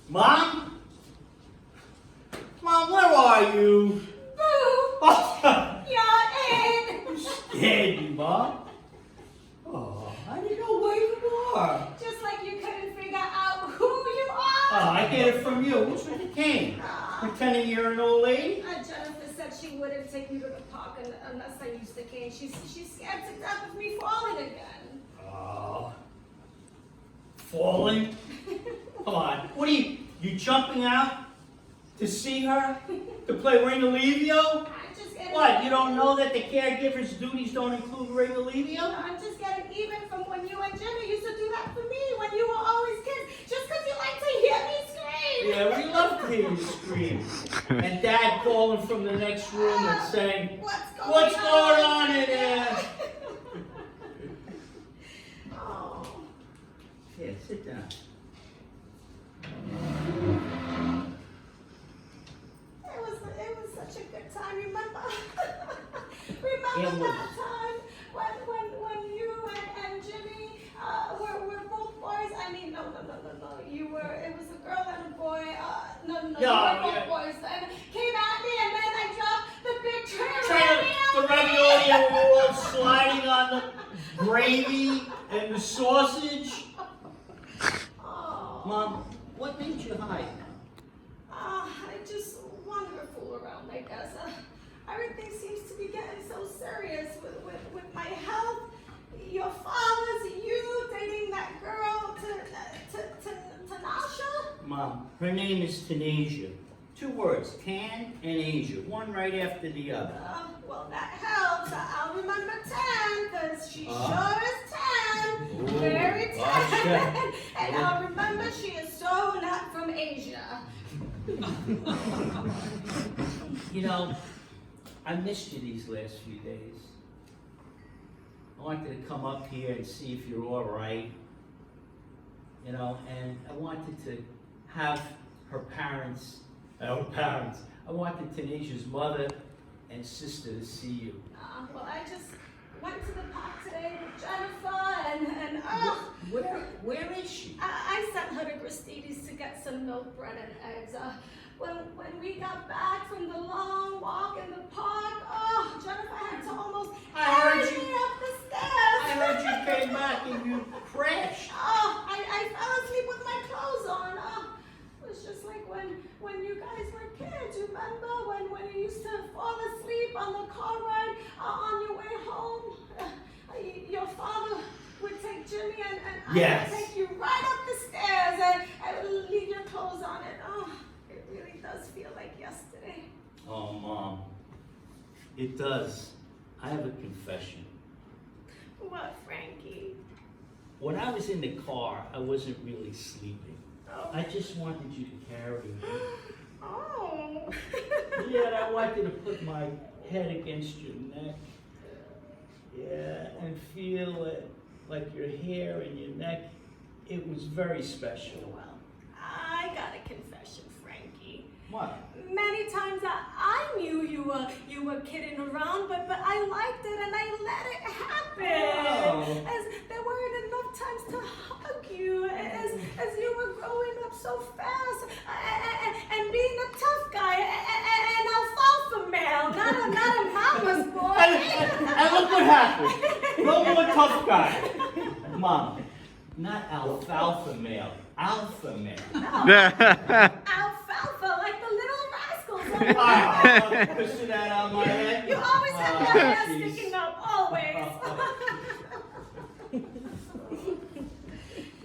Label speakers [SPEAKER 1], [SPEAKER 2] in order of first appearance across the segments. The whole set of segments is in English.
[SPEAKER 1] Mom? Mom, where are you?
[SPEAKER 2] Boo!
[SPEAKER 1] Oh,
[SPEAKER 2] You're in!
[SPEAKER 1] you scared me, Mom. Oh, I didn't know where you are.
[SPEAKER 2] Just like you couldn't figure out who you
[SPEAKER 1] Oh,
[SPEAKER 2] are.
[SPEAKER 1] I get it from you. What's with the cane? Pretending you're an old lady?
[SPEAKER 2] Jennifer said she wouldn't take me to the park unless I used the cane. She's scared to death of me falling again.
[SPEAKER 1] Oh. Falling? Come on. What are you jumping out to see her? To play Ringalivio?
[SPEAKER 2] I'm just getting
[SPEAKER 1] What, you don't know that the caregiver's duties don't include Ringalivio?
[SPEAKER 2] I'm just getting even from when you and Jimmy used to do that for me when you were always kids. Just because you like to hear me scream.
[SPEAKER 1] Yeah, we love to hear you scream. And Dad calling from the next room and saying, What's going on in there?
[SPEAKER 2] Oh.
[SPEAKER 1] Here, sit down.
[SPEAKER 2] It was such a good time, remember? Remember that time when you and Jimmy were both boys? I mean, no. It was a girl and a boy. No, you were both boys. And came at me and then I dropped the big tray
[SPEAKER 1] The ravioli and we were all sliding on the gravy and the sausage.
[SPEAKER 2] Oh.
[SPEAKER 1] Mom, what made you hide?
[SPEAKER 2] I just wanted to fool around, I guess. Everything seems to be getting so serious with my health. Your father's you dating that girl Tanasha?
[SPEAKER 1] Mom, her name is Tanasia. 2 words, Tan and Asia, one right after the other.
[SPEAKER 2] Well, that helps. I'll remember Tan, because she sure is Tan.
[SPEAKER 1] Ooh,
[SPEAKER 2] Very Tan.
[SPEAKER 1] gotcha.
[SPEAKER 2] And I'll remember she is so not from Asia.
[SPEAKER 1] You know, I missed you these last few days. I wanted to come up here and see if you're all right. You know, and I wanted to have our parents, I wanted Tanasia's mother and sister to see you.
[SPEAKER 2] Well, I just went to the park today with Jennifer and
[SPEAKER 1] Where is she?
[SPEAKER 2] I sent her to Gristides to get some milk, bread, and eggs. When we got back from the long walk in the park, Jennifer had to almost carry me up the stairs.
[SPEAKER 1] I heard you came back and you crashed.
[SPEAKER 2] I fell asleep with my clothes on. It was just like when you guys were kids, remember? When you used to fall asleep on the car ride on your way home? Your father would take Jimmy and I would take you right up the stairs and I would leave your clothes on it. It really does feel like yesterday.
[SPEAKER 1] Oh, Mom, it does. I have a confession.
[SPEAKER 2] What, Frankie?
[SPEAKER 1] When I was in the car, I wasn't really sleeping.
[SPEAKER 2] Oh.
[SPEAKER 1] I just wanted you to carry me.
[SPEAKER 2] Oh.
[SPEAKER 1] Yeah, and I wanted to put my head against your neck. Yeah, and feel it, like your hair and your neck. It was very special.
[SPEAKER 2] Well, I got a confession, Frankie.
[SPEAKER 1] What?
[SPEAKER 2] Many times I knew you were kidding around, but I liked it and I let it happen.
[SPEAKER 1] Oh.
[SPEAKER 2] As there weren't enough times to hug you, as you were growing up so fast and being a tough guy, an alfalfa male, not a mama's boy.
[SPEAKER 1] And look what happened. No more tough guy. Mom, not alfalfa male, alpha male.
[SPEAKER 2] Alfalfa, like the little rascals.
[SPEAKER 1] Pushing that on my head.
[SPEAKER 2] You always have your hair sticking up, always.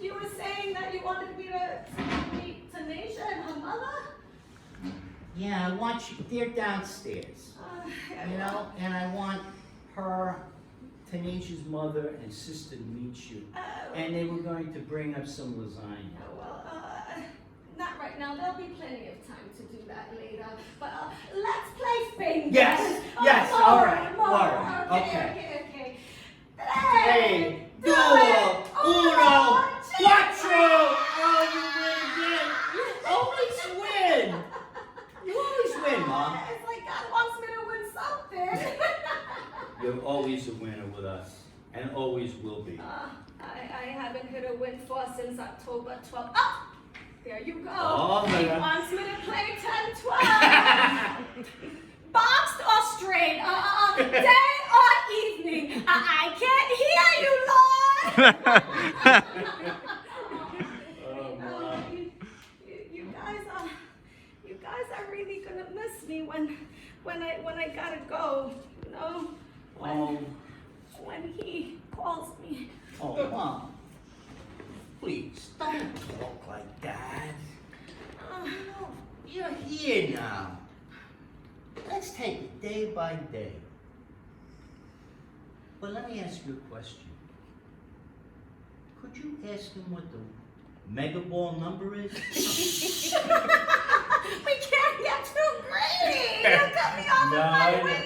[SPEAKER 2] You were saying that you wanted me to meet Tanisha and her mother?
[SPEAKER 1] Yeah, I want you, they're downstairs. You know, and I want her, Tanisha's mother and sister to meet you. And they were going to bring up some lasagna.
[SPEAKER 2] Well, not right now. There'll be plenty of time to do that later. But let's play fingers.
[SPEAKER 1] Yes,
[SPEAKER 2] more,
[SPEAKER 1] all right,
[SPEAKER 2] more.
[SPEAKER 1] all right, okay.
[SPEAKER 2] Hey,
[SPEAKER 1] Due, uno, cuatro! Oh, you win again. You always win. You always win, Mom.
[SPEAKER 2] It's like God wants me to win something.
[SPEAKER 1] You're always a winner with us, and always will be.
[SPEAKER 2] I haven't hit a windfall since October 12th. Oh! There you go.
[SPEAKER 1] Oh, my
[SPEAKER 2] He
[SPEAKER 1] God.
[SPEAKER 2] wants me to play 10, 12. Boxed or straight? Day or evening? I can't hear you, Lord. You guys are really gonna miss me when I gotta go. You know, when he calls me.
[SPEAKER 1] Oh, Mom. Please, don't talk like that. You're here now. Let's take it day by day. But let me ask you a question. Could you ask him what the mega ball number is?
[SPEAKER 2] We can't get too greedy. You'll cut me off
[SPEAKER 1] No,
[SPEAKER 2] if I
[SPEAKER 1] I
[SPEAKER 2] win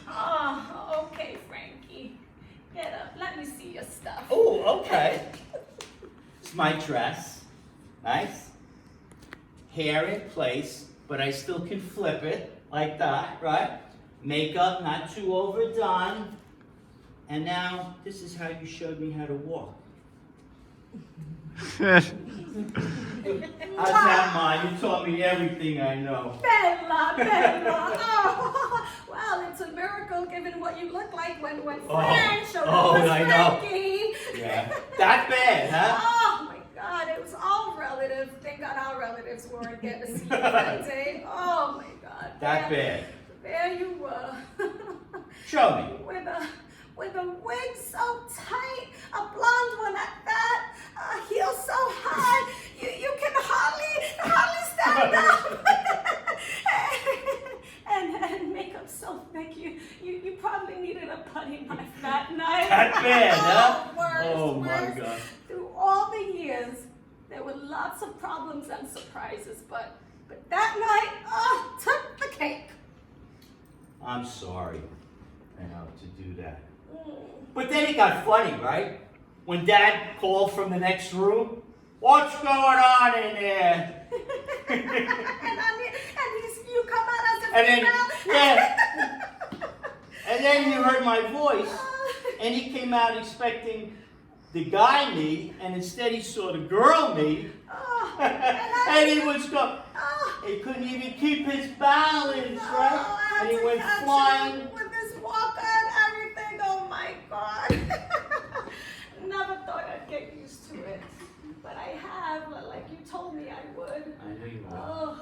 [SPEAKER 2] Oh, okay, Frankie. Get up. Let me see your stuff.
[SPEAKER 1] Oh, okay. It's my dress. Nice. Hair in place, but I still can flip it like that, right? Makeup not too overdone. And now, this is how you showed me how to walk. How's that, Ma? You taught me everything I know.
[SPEAKER 2] Bella. Oh, well, it's a miracle given what you look like when Fran showed up as
[SPEAKER 1] I
[SPEAKER 2] Frankie.
[SPEAKER 1] Yeah. That bad, huh?
[SPEAKER 2] Oh my God, it was all relative. Thank God our relatives weren't getting to see you that day. Oh my God.
[SPEAKER 1] That bad.
[SPEAKER 2] There you were.
[SPEAKER 1] Show me.
[SPEAKER 2] With a wig so tight, a blonde one at that, heels so high, you can hardly stand up. and makeup so thick, you probably needed a putty knife that night.
[SPEAKER 1] That bad, huh?
[SPEAKER 2] Worse.
[SPEAKER 1] My God.
[SPEAKER 2] Through all the years, there were lots of problems and surprises, but that night, took the cake.
[SPEAKER 1] I'm sorry, to do that. But then it got funny, right? When Dad called from the next room, what's going on in there?
[SPEAKER 2] and you come out as a
[SPEAKER 1] And then,
[SPEAKER 2] female?
[SPEAKER 1] yeah. And then you heard my voice, and he came out expecting the guy me, and instead he saw the girl me, and he was going, he couldn't even keep his balance, right? And he went flying.
[SPEAKER 2] With this walker and everything, oh my God. Never thought I'd get used to it, but I have, like you told me I would.
[SPEAKER 1] I know you would.
[SPEAKER 2] Oh,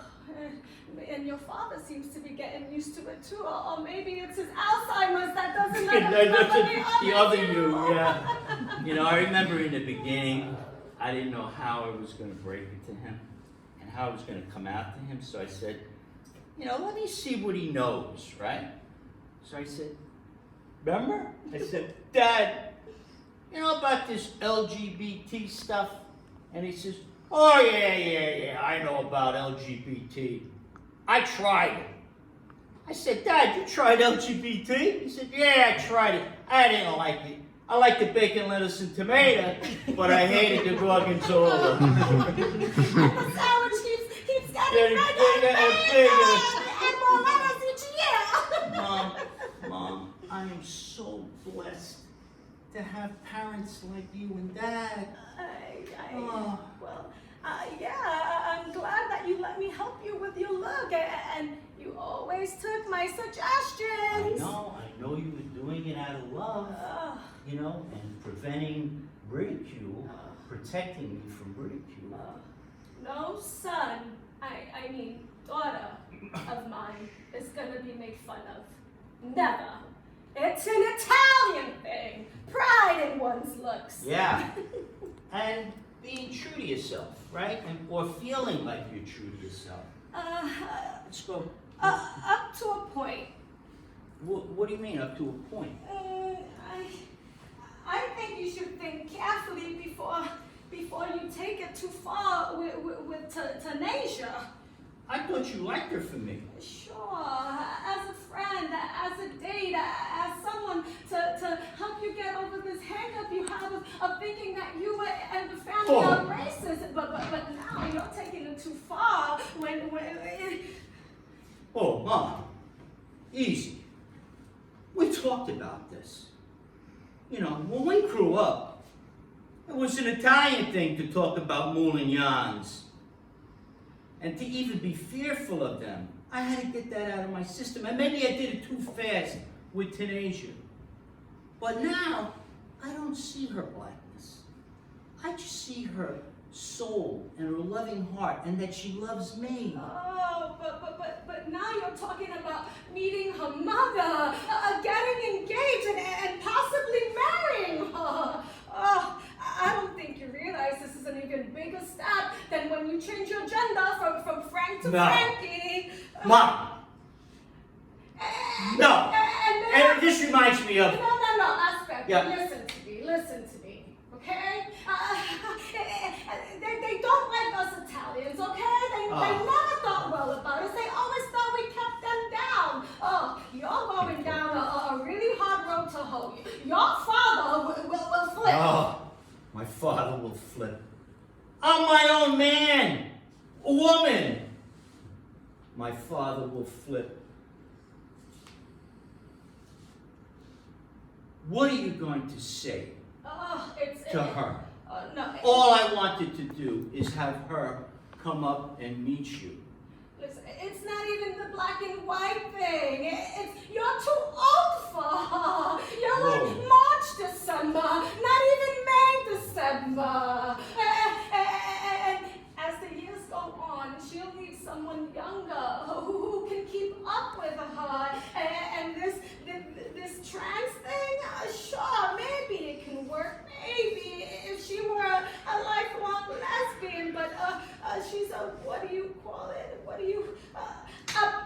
[SPEAKER 2] and your father seems to be getting used to it too, or maybe it's his Alzheimer's that doesn't let him remember
[SPEAKER 1] the other you, yeah. I remember in the beginning, I didn't know how I was going to break it to him and how it was going to come out to him. So I said, let me see what he knows, right? So I said, remember? I said, Dad, about this LGBT stuff? And he says, oh, yeah, I know about LGBT. I tried it. I said, Dad, you tried LGBT? He said, yeah, I tried it. I didn't like it. I like the bacon, lettuce, and tomato, but I hated the gorgonzola.
[SPEAKER 2] And the sandwich keeps getting bigger and bigger. And more lettuce each year.
[SPEAKER 1] Mom, I am so blessed to have parents like you and Dad.
[SPEAKER 2] I'm glad that you let me help you with your look, and you always took my suggestions.
[SPEAKER 1] I know you were doing it out of love, and preventing ridicule, protecting me from ridicule.
[SPEAKER 2] No son, I mean daughter of mine is gonna be made fun of. Never. It's an Italian thing. Pride in one's looks.
[SPEAKER 1] Yeah. And being true to yourself, right? Or feeling like you're true to yourself. Let's go.
[SPEAKER 2] Up to a point.
[SPEAKER 1] What do you mean, up to a point?
[SPEAKER 2] I think you should think carefully before you take it too far with Tanisha.
[SPEAKER 1] I thought you liked her for me.
[SPEAKER 2] Sure, as a friend, as a date, as someone to help you get over this hang-up you have of thinking that you and the family are racist. But now you're taking it too far when
[SPEAKER 1] Oh, Mom, easy. We talked about this. When we grew up, It was an Italian thing to talk about moulignons. And to even be fearful of them. I had to get that out of my system. And maybe I did it too fast with Tanasia. But now, I don't see her blackness. I just see her soul and her loving heart, and that she loves me.
[SPEAKER 2] Oh, but now you're talking about meeting her mother, getting engaged, and possibly marrying her. Oh, I don't think you realize this is an even bigger step than when you change your gender from Frank to Frankie.
[SPEAKER 1] Mom! No! And this reminds me of...
[SPEAKER 2] No, Aspect.
[SPEAKER 1] Yeah.
[SPEAKER 2] Listen to me, okay? They don't like us Italians, okay? They never thought well about us. They always thought we kept them down. Oh, you're going down a really hard road to hoe. Your father will flip.
[SPEAKER 1] Oh, my father will flip. I'm my own man, a woman. My father will flip. What are you going to say to her?
[SPEAKER 2] No.
[SPEAKER 1] All I wanted to do is have her come up and meet you.
[SPEAKER 2] Listen, it's not even the black and white thing. You're too old for her. You're like March, December, not even May, December. And as the years go on, she'll need someone younger who can keep up with her. And this trans thing, sure, maybe it can work. Maybe if she were a lifelong lesbian, but she's a, what do you call it? A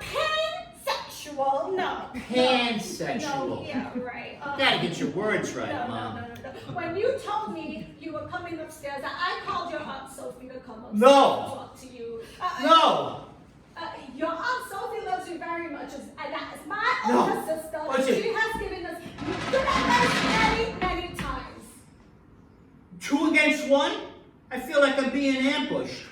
[SPEAKER 2] pansexual? No.
[SPEAKER 1] Pansexual.
[SPEAKER 2] No, yeah, right.
[SPEAKER 1] You gotta get your words right, Mom.
[SPEAKER 2] No. When you told me you were coming upstairs, I called your Aunt Sophie to come upstairs
[SPEAKER 1] No.
[SPEAKER 2] to talk to you.
[SPEAKER 1] No!
[SPEAKER 2] Your Aunt Sophie loves you very much, and as my
[SPEAKER 1] No.
[SPEAKER 2] older sister,
[SPEAKER 1] Listen.
[SPEAKER 2] she has given us good advice many times.
[SPEAKER 1] 2 against 1? I feel like I'm being ambushed.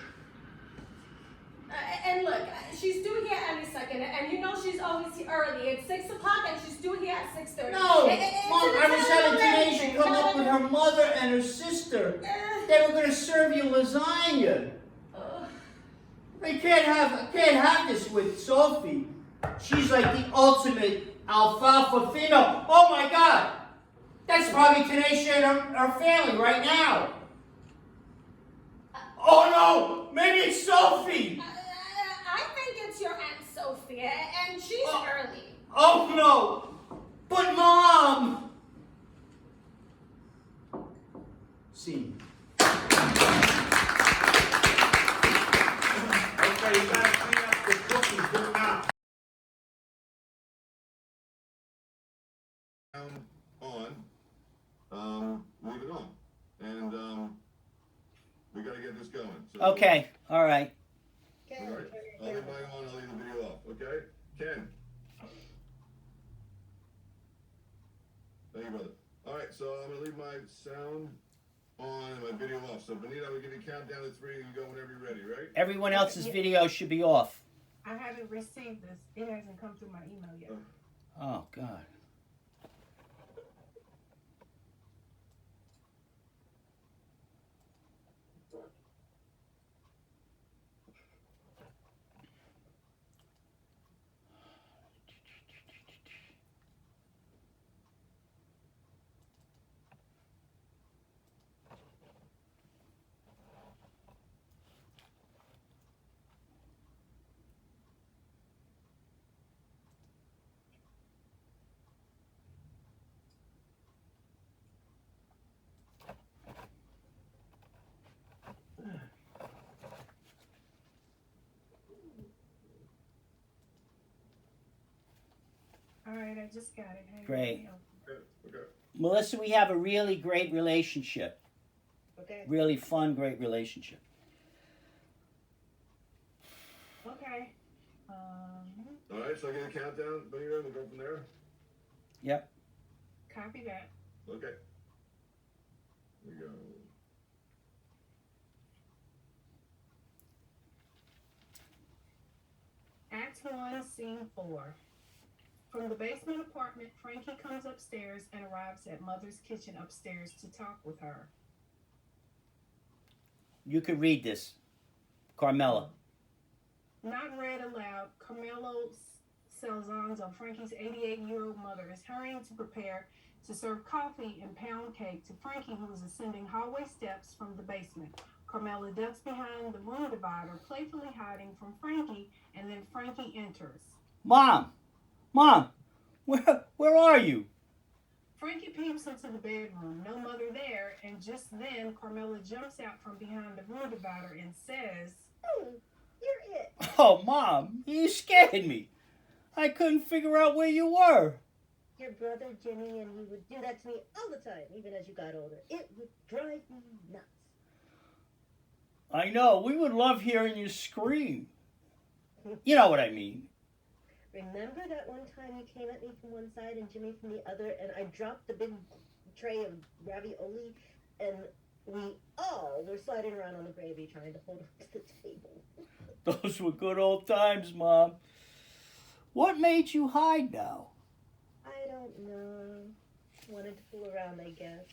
[SPEAKER 2] And look, she's due here any second, and you know she's always early. It's 6 o'clock, and she's due here at 6:30.
[SPEAKER 1] No! Mom, I was having Tanasia come up with her mother and her sister. They were gonna serve you lasagna. I can't have this with Sophie. She's like the ultimate alfalfa female. Oh my God! That's probably Tanasia and her family right now. Oh no! Maybe it's Sophie!
[SPEAKER 2] I think it's your Aunt Sophie, and she's early.
[SPEAKER 1] Oh no! But Mom! Scene.
[SPEAKER 3] Okay, you gotta clean up the cookies, do it now.
[SPEAKER 4] Leave it on. And, we gotta get this going. So,
[SPEAKER 1] Okay, all right.
[SPEAKER 4] All right. I'll leave mine on, I'll leave the video off, okay? Ken? Thank you, brother. All right, so I'm gonna leave my sound on and my video off. So, Benita, we'll give you a countdown to 3 and you go whenever you're ready, right?
[SPEAKER 1] Everyone else's video should be off.
[SPEAKER 5] I haven't received this. It hasn't come through my email yet.
[SPEAKER 1] Oh God.
[SPEAKER 5] All right, I just got it. Hang on.
[SPEAKER 1] Great.
[SPEAKER 4] Okay.
[SPEAKER 1] Melissa, we have a really great relationship.
[SPEAKER 5] Okay.
[SPEAKER 1] Really fun, great relationship.
[SPEAKER 5] Okay.
[SPEAKER 4] All right, so I'll give you a countdown, Benita, we'll go from there.
[SPEAKER 1] Yep.
[SPEAKER 5] Copy that.
[SPEAKER 4] Okay. Here we go.
[SPEAKER 5] Act 1, Scene 4. From the basement apartment, Frankie comes upstairs and arrives at Mother's kitchen upstairs to talk with her.
[SPEAKER 1] You could read this. Carmela.
[SPEAKER 5] Not read aloud, Carmelo Salzanzo, Frankie's 88-year-old mother, is hurrying to prepare to serve coffee and pound cake to Frankie, who is ascending hallway steps from the basement. Carmela ducks behind the room divider, playfully hiding from Frankie, and then Frankie enters.
[SPEAKER 1] Mom! Mom! Where are you?
[SPEAKER 5] Frankie peeps into the bedroom, no mother there, and just then Carmela jumps out from behind the room divider and says,
[SPEAKER 2] Oh, you're it.
[SPEAKER 1] Oh, Mom, you scared me. I couldn't figure out where you were.
[SPEAKER 6] Your brother Jimmy and he would do that to me all the time, even as you got older. It would drive me nuts.
[SPEAKER 1] I know, we would love hearing you scream. You know what I mean.
[SPEAKER 6] Remember that one time you came at me from one side and Jimmy from the other, and I dropped the big tray of ravioli, and we all were sliding around on the gravy trying to hold on to the table.
[SPEAKER 1] Those were good old times, Mom. What made you hide now?
[SPEAKER 6] I don't know. Wanted to fool around, I guess.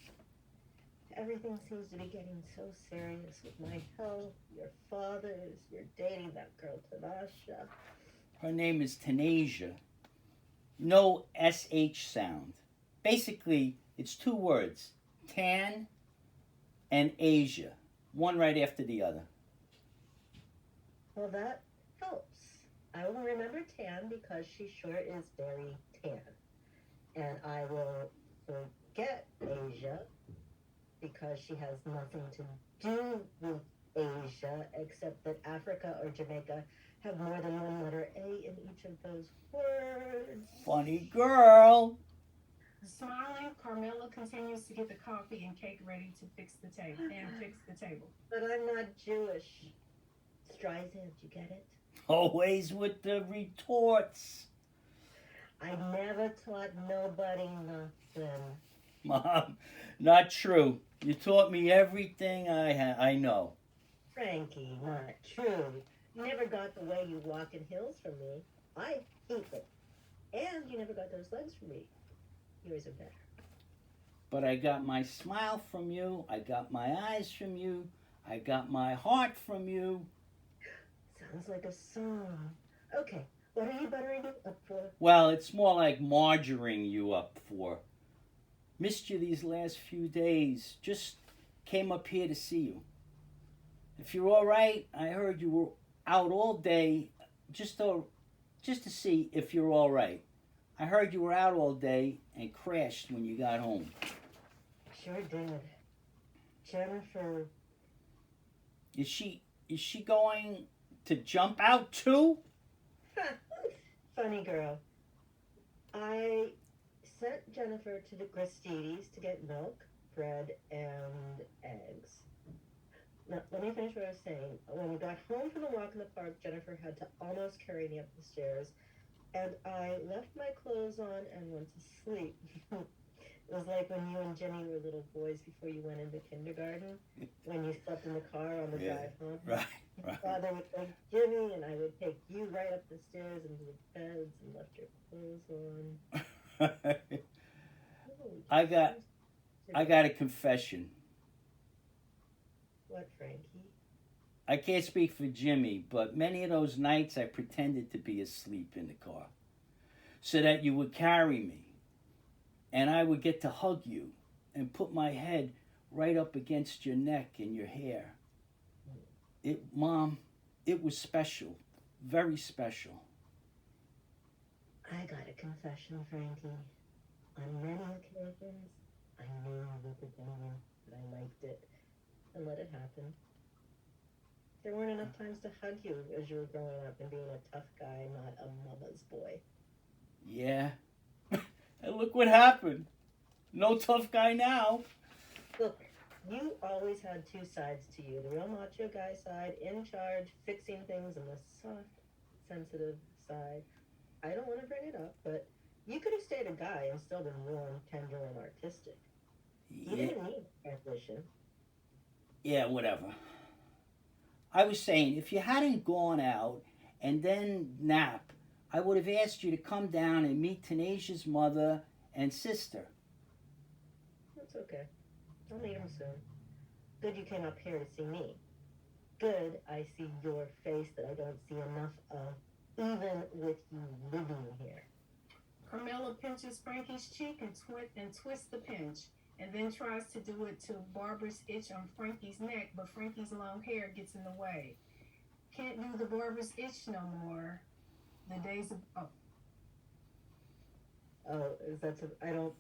[SPEAKER 6] Everything seems to be getting so serious with my health, your father's, you're dating that girl Tanasha.
[SPEAKER 1] Her name is Tanasia. No SH sound. Basically, it's two words. Tan and Asia. One right after the other.
[SPEAKER 6] Well, that helps. I will remember Tan because she sure is very tan. And I will forget Asia because she has nothing to do with Asia except that Africa or Jamaica have more than one letter A in each of those words.
[SPEAKER 1] Funny girl.
[SPEAKER 5] Smiling, Carmela continues to get the coffee and cake ready to fix the table.
[SPEAKER 6] But I'm not Jewish. Streisand, you get it?
[SPEAKER 1] Always with the retorts.
[SPEAKER 6] I never taught nobody nothing.
[SPEAKER 1] Mom, not true. You taught me everything I know.
[SPEAKER 6] Frankie, not true. You never got the way you walk in hills from me. I hate them. And you never got those legs from me. Yours are better.
[SPEAKER 1] But I got my smile from you. I got my eyes from you. I got my heart from you.
[SPEAKER 6] Sounds like a song. Okay, what are you buttering it up for?
[SPEAKER 1] Well, it's more like margaring you up for. Missed you these last few days. Just came up here to see you. If you're all right, I heard you were out all day just to see if you're all right. I heard you were out all day and crashed when you got home.
[SPEAKER 6] Sure did. Jennifer.
[SPEAKER 1] Is she going to jump out too?
[SPEAKER 6] Funny girl. I sent Jennifer to the Gristides to get milk, bread, and eggs. Now, let me finish what I was saying. When we got home from the walk in the park, Jennifer had to almost carry me up the stairs, and I left my clothes on and went to sleep. It was like when you and Jenny were little boys before you went into kindergarten, when you slept in the car on the drive home.
[SPEAKER 1] Right.
[SPEAKER 6] Father would take Jimmy, and I would take you right up the stairs into the beds and left your clothes on.
[SPEAKER 1] I got a confession.
[SPEAKER 6] What, Frankie?
[SPEAKER 1] I can't speak for Jimmy, but many of those nights I pretended to be asleep in the car so that you would carry me and I would get to hug you and put my head right up against your neck and your hair. Mom, it was special, very special.
[SPEAKER 6] I got a confession, Frankie. On many occasions, I knew you were pretending that I liked it and let it happen. There weren't enough times to hug you as you were growing up and being a tough guy, not a mama's boy.
[SPEAKER 1] Yeah. And look what happened. No tough guy now.
[SPEAKER 6] Look, you always had two sides to you. The real macho guy side, in charge, fixing things, and the soft, sensitive side. I don't want to bring it up, but you could have stayed a guy and still been warm, tender, and artistic. You didn't need transition.
[SPEAKER 1] Yeah, whatever. I was saying, if you hadn't gone out and then nap, I would have asked you to come down and meet Tanasia's mother and sister.
[SPEAKER 6] That's okay. I'll meet them soon. Good you came up here to see me. good I see your face that I don't see enough of, even with you living here.
[SPEAKER 5] Carmela pinches Frankie's cheek and twists the pinch, and then tries to do it to Barbara's itch on Frankie's neck, but Frankie's long hair gets in the way. Can't do the Barbara's itch no more. The days of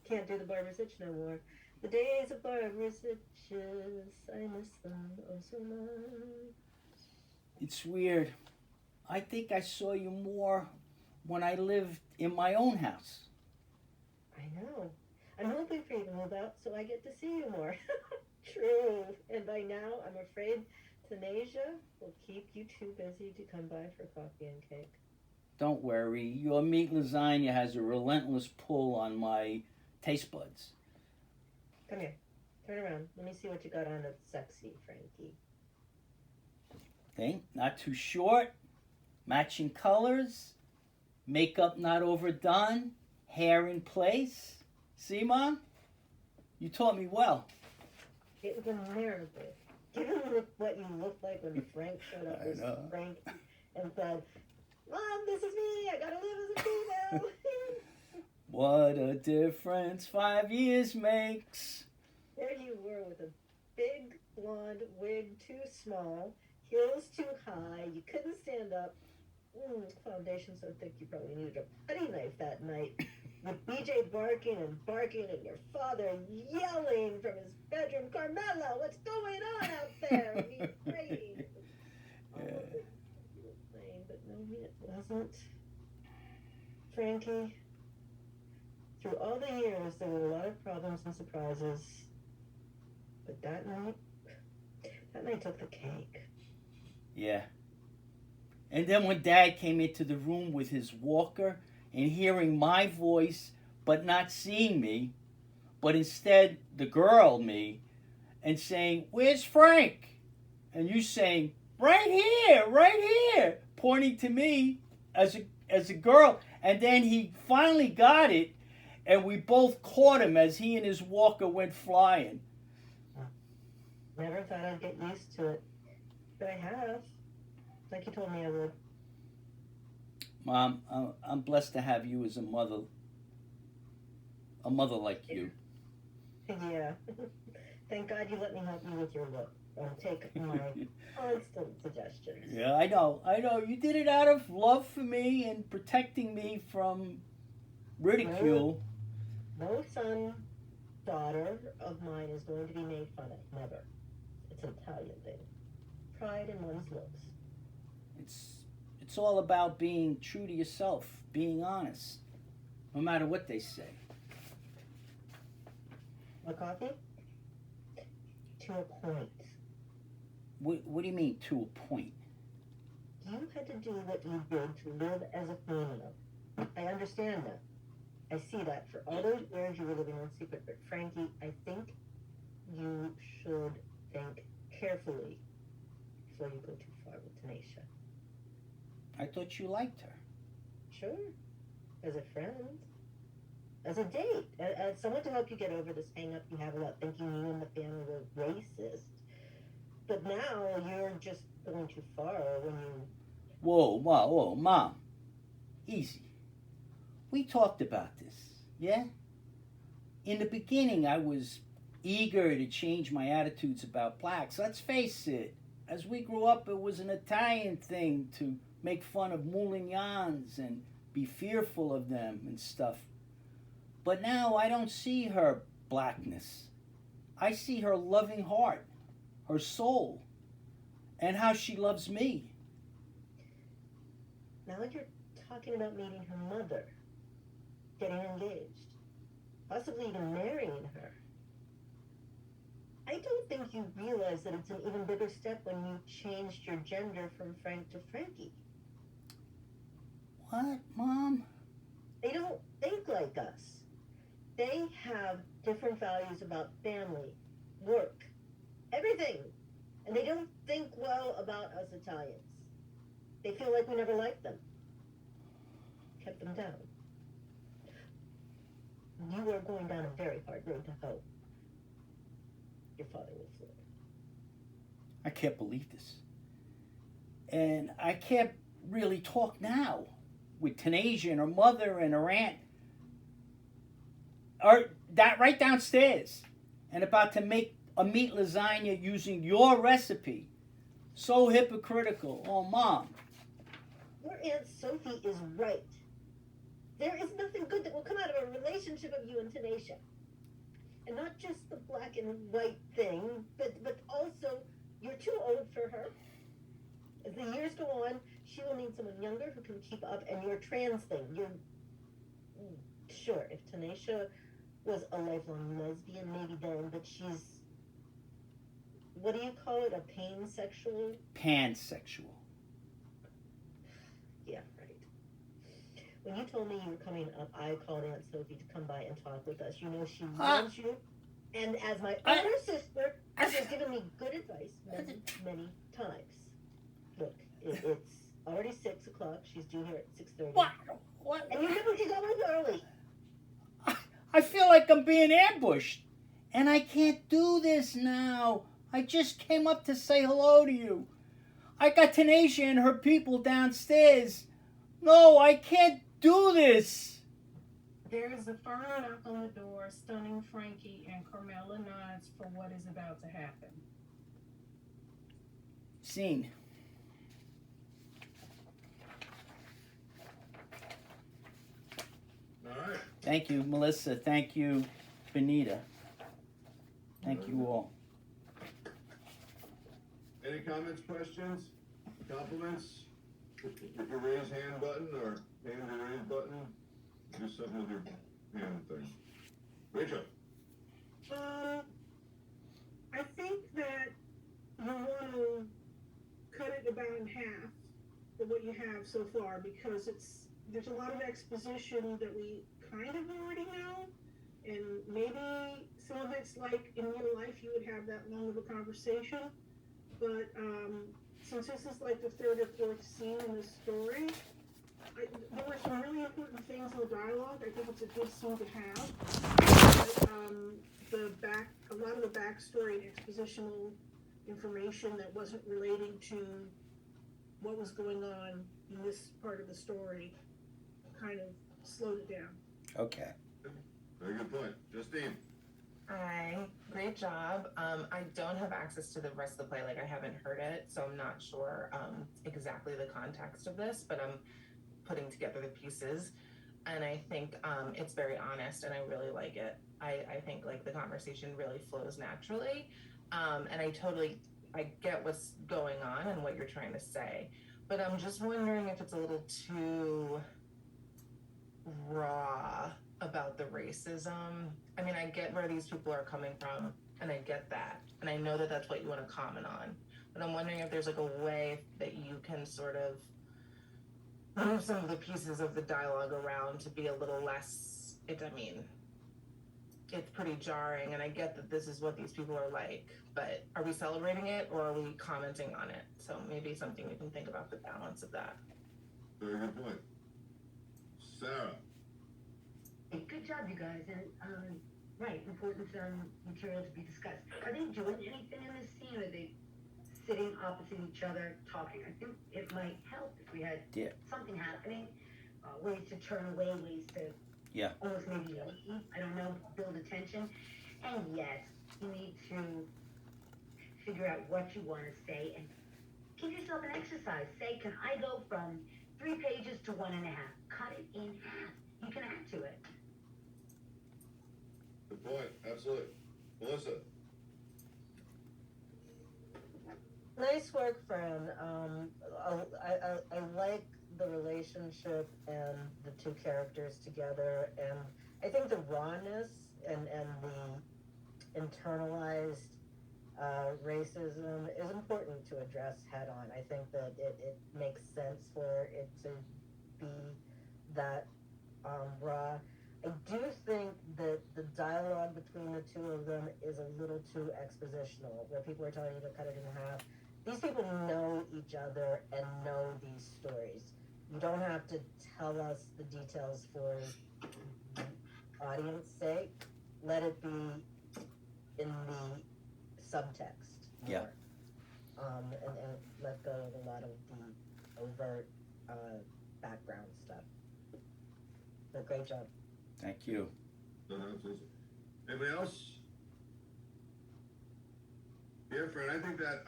[SPEAKER 6] Can't do the barber's itch no more. The days of barber's itches, I miss them oh so much.
[SPEAKER 1] It's weird. I think I saw you more when I lived in my own house.
[SPEAKER 6] I know. I'm hoping for you to move out so I get to see you more. True. And by now, I'm afraid Thanasia will keep you too busy to come by for coffee and cake.
[SPEAKER 1] Don't worry, your meat lasagna has a relentless pull on my taste buds.
[SPEAKER 6] Come here. Turn around. Let me see what you got on that's sexy, Frankie.
[SPEAKER 1] Okay, not too short, matching colors, makeup not overdone, hair in place. See, Mom? You taught me well.
[SPEAKER 6] It was a miracle. Given what you looked like when Frank showed up as Frank and said, Mom, this is me. I gotta live as a female.
[SPEAKER 1] What a difference 5 years makes.
[SPEAKER 6] There you were with a big blonde wig too small, heels too high, you couldn't stand up. Foundation so thick you probably needed a putty knife that night. With BJ barking and your father yelling from his bedroom, Carmela, what's going on out there? And he's praying. But no, it wasn't. Frankie, through all the years, there were a lot of problems and surprises. But that night took the cake.
[SPEAKER 1] Yeah. And then when Dad came into the room with his walker and hearing my voice, but not seeing me, but instead the girl, me, and saying, "Where's Frank?" And you saying, right here, pointing to me as a girl. And then he finally got it, and we both caught him as he and his walker went flying.
[SPEAKER 6] Never thought I'd get used to it, but I have, like you told me I would.
[SPEAKER 1] Mom, I'm blessed to have you as a mother like you.
[SPEAKER 6] Yeah. Thank God you let me help you with your look. Take my constant suggestions.
[SPEAKER 1] Yeah, I know. You did it out of love for me and protecting me from ridicule.
[SPEAKER 6] No son, daughter of mine is going to be made fun of. Never. It's an Italian thing. Pride in one's looks.
[SPEAKER 1] It's all about being true to yourself, being honest, no matter what they say.
[SPEAKER 6] A coffee? To a point.
[SPEAKER 1] What do you mean, to a point?
[SPEAKER 6] You had to do what you did to live as a female. I understand that. I see that. For all those years you were living in secret. But Frankie, I think you should think carefully before you go too far with Tanisha.
[SPEAKER 1] I thought you liked her.
[SPEAKER 6] Sure. As a friend. As a date. As someone to help you get over this hang-up you have about thinking you and the family were racist. But now you're just going too far when you...
[SPEAKER 1] Whoa, Mom. Easy. We talked about this, yeah? In the beginning, I was eager to change my attitudes about blacks. Let's face it. As we grew up, it was an Italian thing to make fun of Moulignans and be fearful of them and stuff. But now I don't see her blackness. I see her loving heart, her soul, and how she loves me.
[SPEAKER 6] Now you're talking about meeting her mother, getting engaged, possibly even marrying her. I don't think you realize that it's an even bigger step when you changed your gender from Frank to Frankie.
[SPEAKER 1] What, Mom?
[SPEAKER 6] They don't think like us. They have different values about family, work, everything. And they don't think well about us Italians. They feel like we never liked them. Kept them down. You are going down a very hard road to hoe. Your father will flip.
[SPEAKER 1] I can't believe this. And I can't really talk now with Tanasia and her mother and her aunt are that right downstairs and about to make a meat lasagna using your recipe. So hypocritical. Oh, Mom.
[SPEAKER 6] Your Aunt Sophie is right. There is nothing good that will come out of a relationship of you and Tanisha. And not just the black and white thing, but also you're too old for her. As the years go on, she will need someone younger who can keep up. And your trans thing, you're sure if Tanisha was a lifelong lesbian, maybe then, but she's, what do you call it? A pansexual?
[SPEAKER 1] Pansexual.
[SPEAKER 6] Yeah, right. When you told me you were coming up, I called Aunt Sophie to come by and talk with us. You know she loves you. And as my older sister, she has given me good advice many, many times. Look, it's already 6 o'clock. She's due here at 6:30.
[SPEAKER 1] What?
[SPEAKER 6] And you never can go in early.
[SPEAKER 1] I feel like I'm being ambushed. And I can't do this now. I just came up to say hello to you. I got Tanasia and her people downstairs. No, I can't do this.
[SPEAKER 5] There is a firm knock on the door, stunning Frankie, and Carmela nods for what is about to happen.
[SPEAKER 1] Scene.
[SPEAKER 4] All right.
[SPEAKER 1] Thank you, Melissa. Thank you, Benita. Thank you all.
[SPEAKER 4] Any comments, questions, compliments? Hit your raise hand button or hand the raise button. Do something with your hand thing. Rachel.
[SPEAKER 5] I think that you want to cut it about in half of what you have so far, because there's a lot of exposition that we kind of already know, and maybe some of it's like in real life you would have that long of a conversation, but since this is like the third or fourth scene in the story, there were some really important things in the dialogue. I think it's a good scene to have. But, a lot of the backstory and expositional information that wasn't relating to what was going on in this part of the story kind of slowed it down.
[SPEAKER 1] Okay.
[SPEAKER 4] Very good point. Justine.
[SPEAKER 7] Hi, great job. I don't have access to the rest of the play, like I haven't heard it, so I'm not sure exactly the context of this, but I'm putting together the pieces, and I think it's very honest, and I really like it. I think like the conversation really flows naturally, and I get what's going on and what you're trying to say, but I'm just wondering if it's a little too raw about the racism. I mean, I get where these people are coming from, and I get that, and I know that that's what you want to comment on, but I'm wondering if there's like a way that you can sort of move some of the pieces of the dialogue around to be a little less, it's pretty jarring, and I get that this is what these people are like, but are we celebrating it or are we commenting on it? So maybe something we can think about the balance of that.
[SPEAKER 4] Very good point. Sarah.
[SPEAKER 8] Good job, you guys. And right, important material to be discussed. Are they doing anything in this scene? Are they sitting opposite each other talking? I think it might help if we had something happening, ways to turn away, ways to almost maybe I don't know, build attention. And yes, you need to figure out what you want to say and give yourself an exercise. Say, can I go from 3 pages to 1.5? Cut it in half. You can add to it.
[SPEAKER 4] Good point. Absolutely. Melissa.
[SPEAKER 6] Nice work, Fran. I like the relationship and the two characters together, and I think the rawness and the internalized racism is important to address head on. I think that it makes sense for it to be that raw. I do think that the dialogue between the two of them is a little too expositional, where people are telling you to cut it in half. These people know each other and know these stories. You don't have to tell us the details for the audience sake. Let it be in the subtext.
[SPEAKER 1] Yeah.
[SPEAKER 6] and let go of a lot of the overt background stuff. But great job.
[SPEAKER 1] Thank you.
[SPEAKER 4] No, absolutely. Anybody else? Yeah, Fran, I think that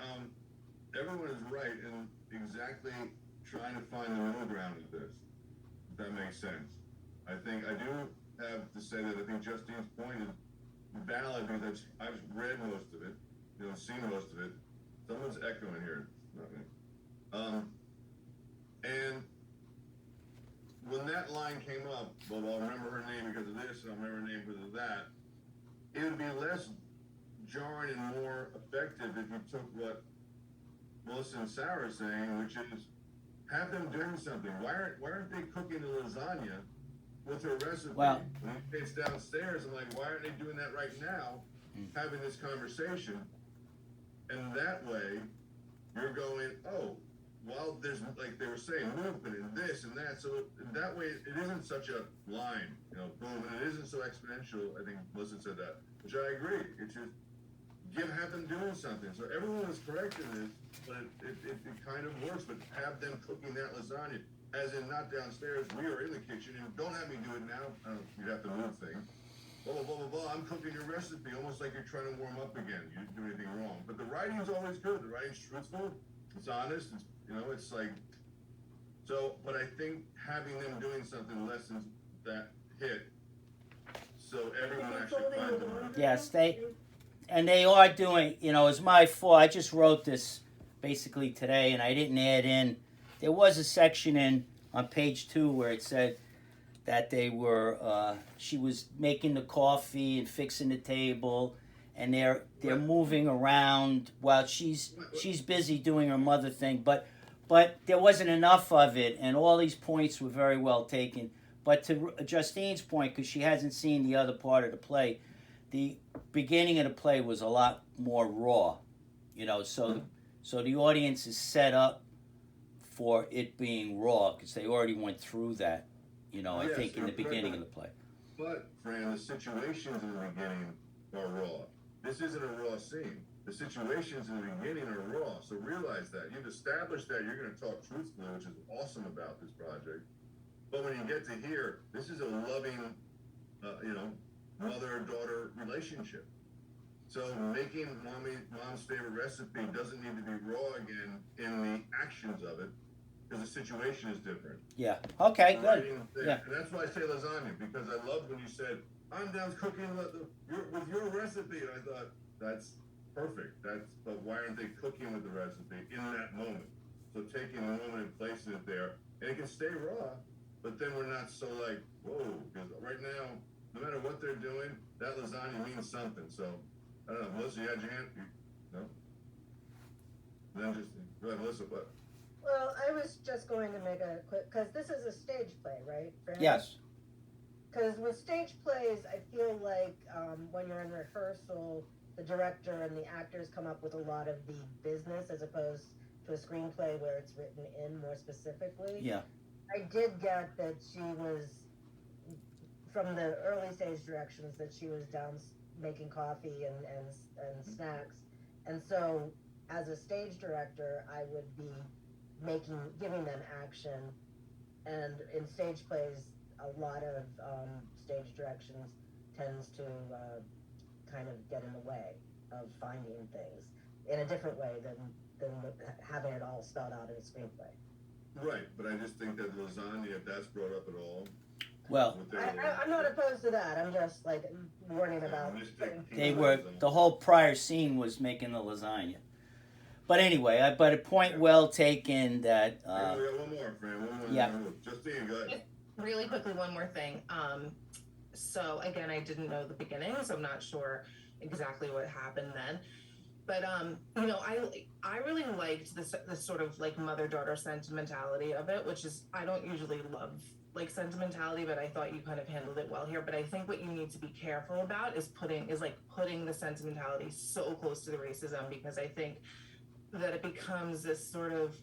[SPEAKER 4] everyone is right in exactly trying to find the middle ground with this, if that makes sense. I think I do have to say that I think Justine's point is valid because I've read most of it, seen most of it. Someone's echoing here, not me. And when that line came up, well, I'll remember her name because of this, and I'll remember her name because of that. It would be less jarring and more effective if you took what Melissa and Sarah are saying, which is have them doing something. Why aren't they cooking the lasagna with her recipe?
[SPEAKER 1] Well,
[SPEAKER 4] when it's downstairs, I'm like, why aren't they doing that right now? Having this conversation, and that way you're going, oh, well, there's, like they were saying, movement and this and that. So that way it isn't such a line, boom, and it isn't so exponential. I think Melissa said that, which I agree. It's just have them doing something. So everyone was correct in this, but it kind of works. But have them cooking that lasagna, as in not downstairs. We are in the kitchen, and don't have me do it now. You'd have to move things. Blah, blah, blah, blah, blah. I'm cooking your recipe, almost like you're trying to warm up again. You didn't do anything wrong. But the writing's always good. The writing's truthful. It's honest. It's like, so, but I think having them doing something lessens that hit. So everyone actually finds it.
[SPEAKER 1] yes, they are doing, it's my fault. I just wrote this basically today and I didn't add in. There was a section on page 2 where it said that she was making the coffee and fixing the table, and they're moving around while she's busy doing her mother thing, but there wasn't enough of it, and all these points were very well taken. But to Justine's point, because she hasn't seen the other part of the play, the beginning of the play was a lot more raw, so the audience is set up for it being raw because they already went through that, I think in the beginning of the play.
[SPEAKER 4] But, Fran, the situations in the beginning are raw. This isn't a raw scene. The situations in the beginning are raw, so realize that. You've established that you're going to talk truthfully, which is awesome about this project. But when you get to here, this is a loving, mother-daughter relationship. So making mom's favorite recipe doesn't need to be raw again in the actions of it, because the situation is different.
[SPEAKER 1] Yeah. Okay. Good. Yeah.
[SPEAKER 4] And that's why I say lasagna, because I loved when you said, "I'm down cooking with your recipe," and I thought that's perfect. But why aren't they cooking with the recipe in that moment? So taking the moment and placing it there, and it can stay raw, but then we're not so like, whoa, because right now, no matter what they're doing, that lasagna means something. So I don't know, Melissa, you had your hand? No? And then just go ahead, Melissa. What?
[SPEAKER 6] Well, I was just going to make a quick, because this is a stage play, right, Fran?
[SPEAKER 1] Yes.
[SPEAKER 6] Because with stage plays, I feel like when you're in rehearsal, the director and the actors come up with a lot of the business as opposed to a screenplay where it's written in more specifically.
[SPEAKER 1] Yeah.
[SPEAKER 6] I did get that she was, from the early stage directions, that she was down making coffee and snacks. And so as a stage director, I would be giving them action. And in stage plays, a lot of stage directions tends to kind of get in the way of finding things in a different way than having it all spelled out in a screenplay.
[SPEAKER 4] Right, but I just think that lasagna, if that's brought up at all.
[SPEAKER 1] Well,
[SPEAKER 6] I'm not opposed to that. I'm just like warning about.
[SPEAKER 1] the whole prior scene was making the lasagna. But anyway, but a point well taken that.
[SPEAKER 4] We got one more, Fran. One more.
[SPEAKER 1] Yeah.
[SPEAKER 4] Justine, go ahead.
[SPEAKER 7] Really quickly, one more thing. So again, I didn't know the beginning, so I'm not sure exactly what happened then. But I really liked this sort of like mother-daughter sentimentality of it, which is, I don't usually love like sentimentality, but I thought you kind of handled it well here. But I think what you need to be careful about is putting the sentimentality so close to the racism, because I think that it becomes this sort of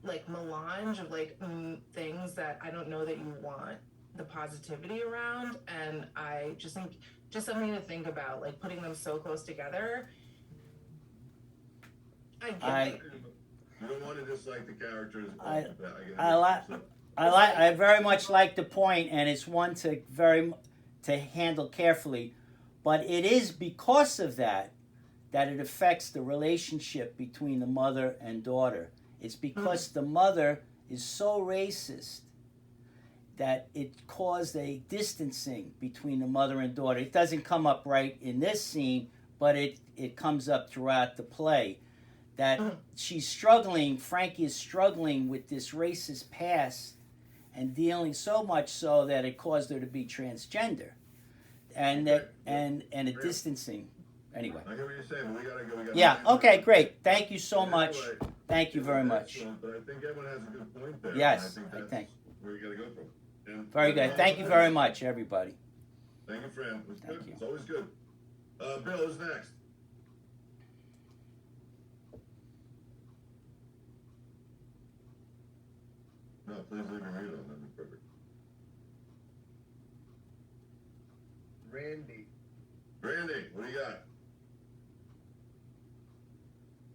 [SPEAKER 7] like melange of like things that I don't know that you want the positivity around. And I just think just something to think about, like putting them so close together. I get
[SPEAKER 1] I-
[SPEAKER 7] it.
[SPEAKER 4] You don't want to dislike the characters.
[SPEAKER 1] I very much like the point, and it's one to handle carefully, but it is because of that it affects the relationship between the mother and daughter. It's because the mother is so racist that it caused a distancing between the mother and daughter. It doesn't come up right in this scene, but it comes up throughout the play. That she's struggling, Frankie is struggling with this racist past and dealing so much so that it caused her to be transgender. And a distancing. Anyway.
[SPEAKER 4] I hear what you're saying, but we gotta go.
[SPEAKER 1] Yeah, okay, great. Thank you so much.
[SPEAKER 4] Anyway,
[SPEAKER 1] Thank you very much.
[SPEAKER 4] excellent, but I think everyone has a good point there.
[SPEAKER 1] Yes,
[SPEAKER 4] and I
[SPEAKER 1] I
[SPEAKER 4] think
[SPEAKER 1] think.
[SPEAKER 4] that's where you gotta go from. And
[SPEAKER 1] Very good. Thank you very much, everybody.
[SPEAKER 4] Thank you, Fran. It was
[SPEAKER 1] Thank
[SPEAKER 4] good.
[SPEAKER 1] you.
[SPEAKER 4] It's always good. Bill, who's next? No, please leave your mute on. That'd be perfect.
[SPEAKER 3] Randy.
[SPEAKER 4] Randy, what do you got?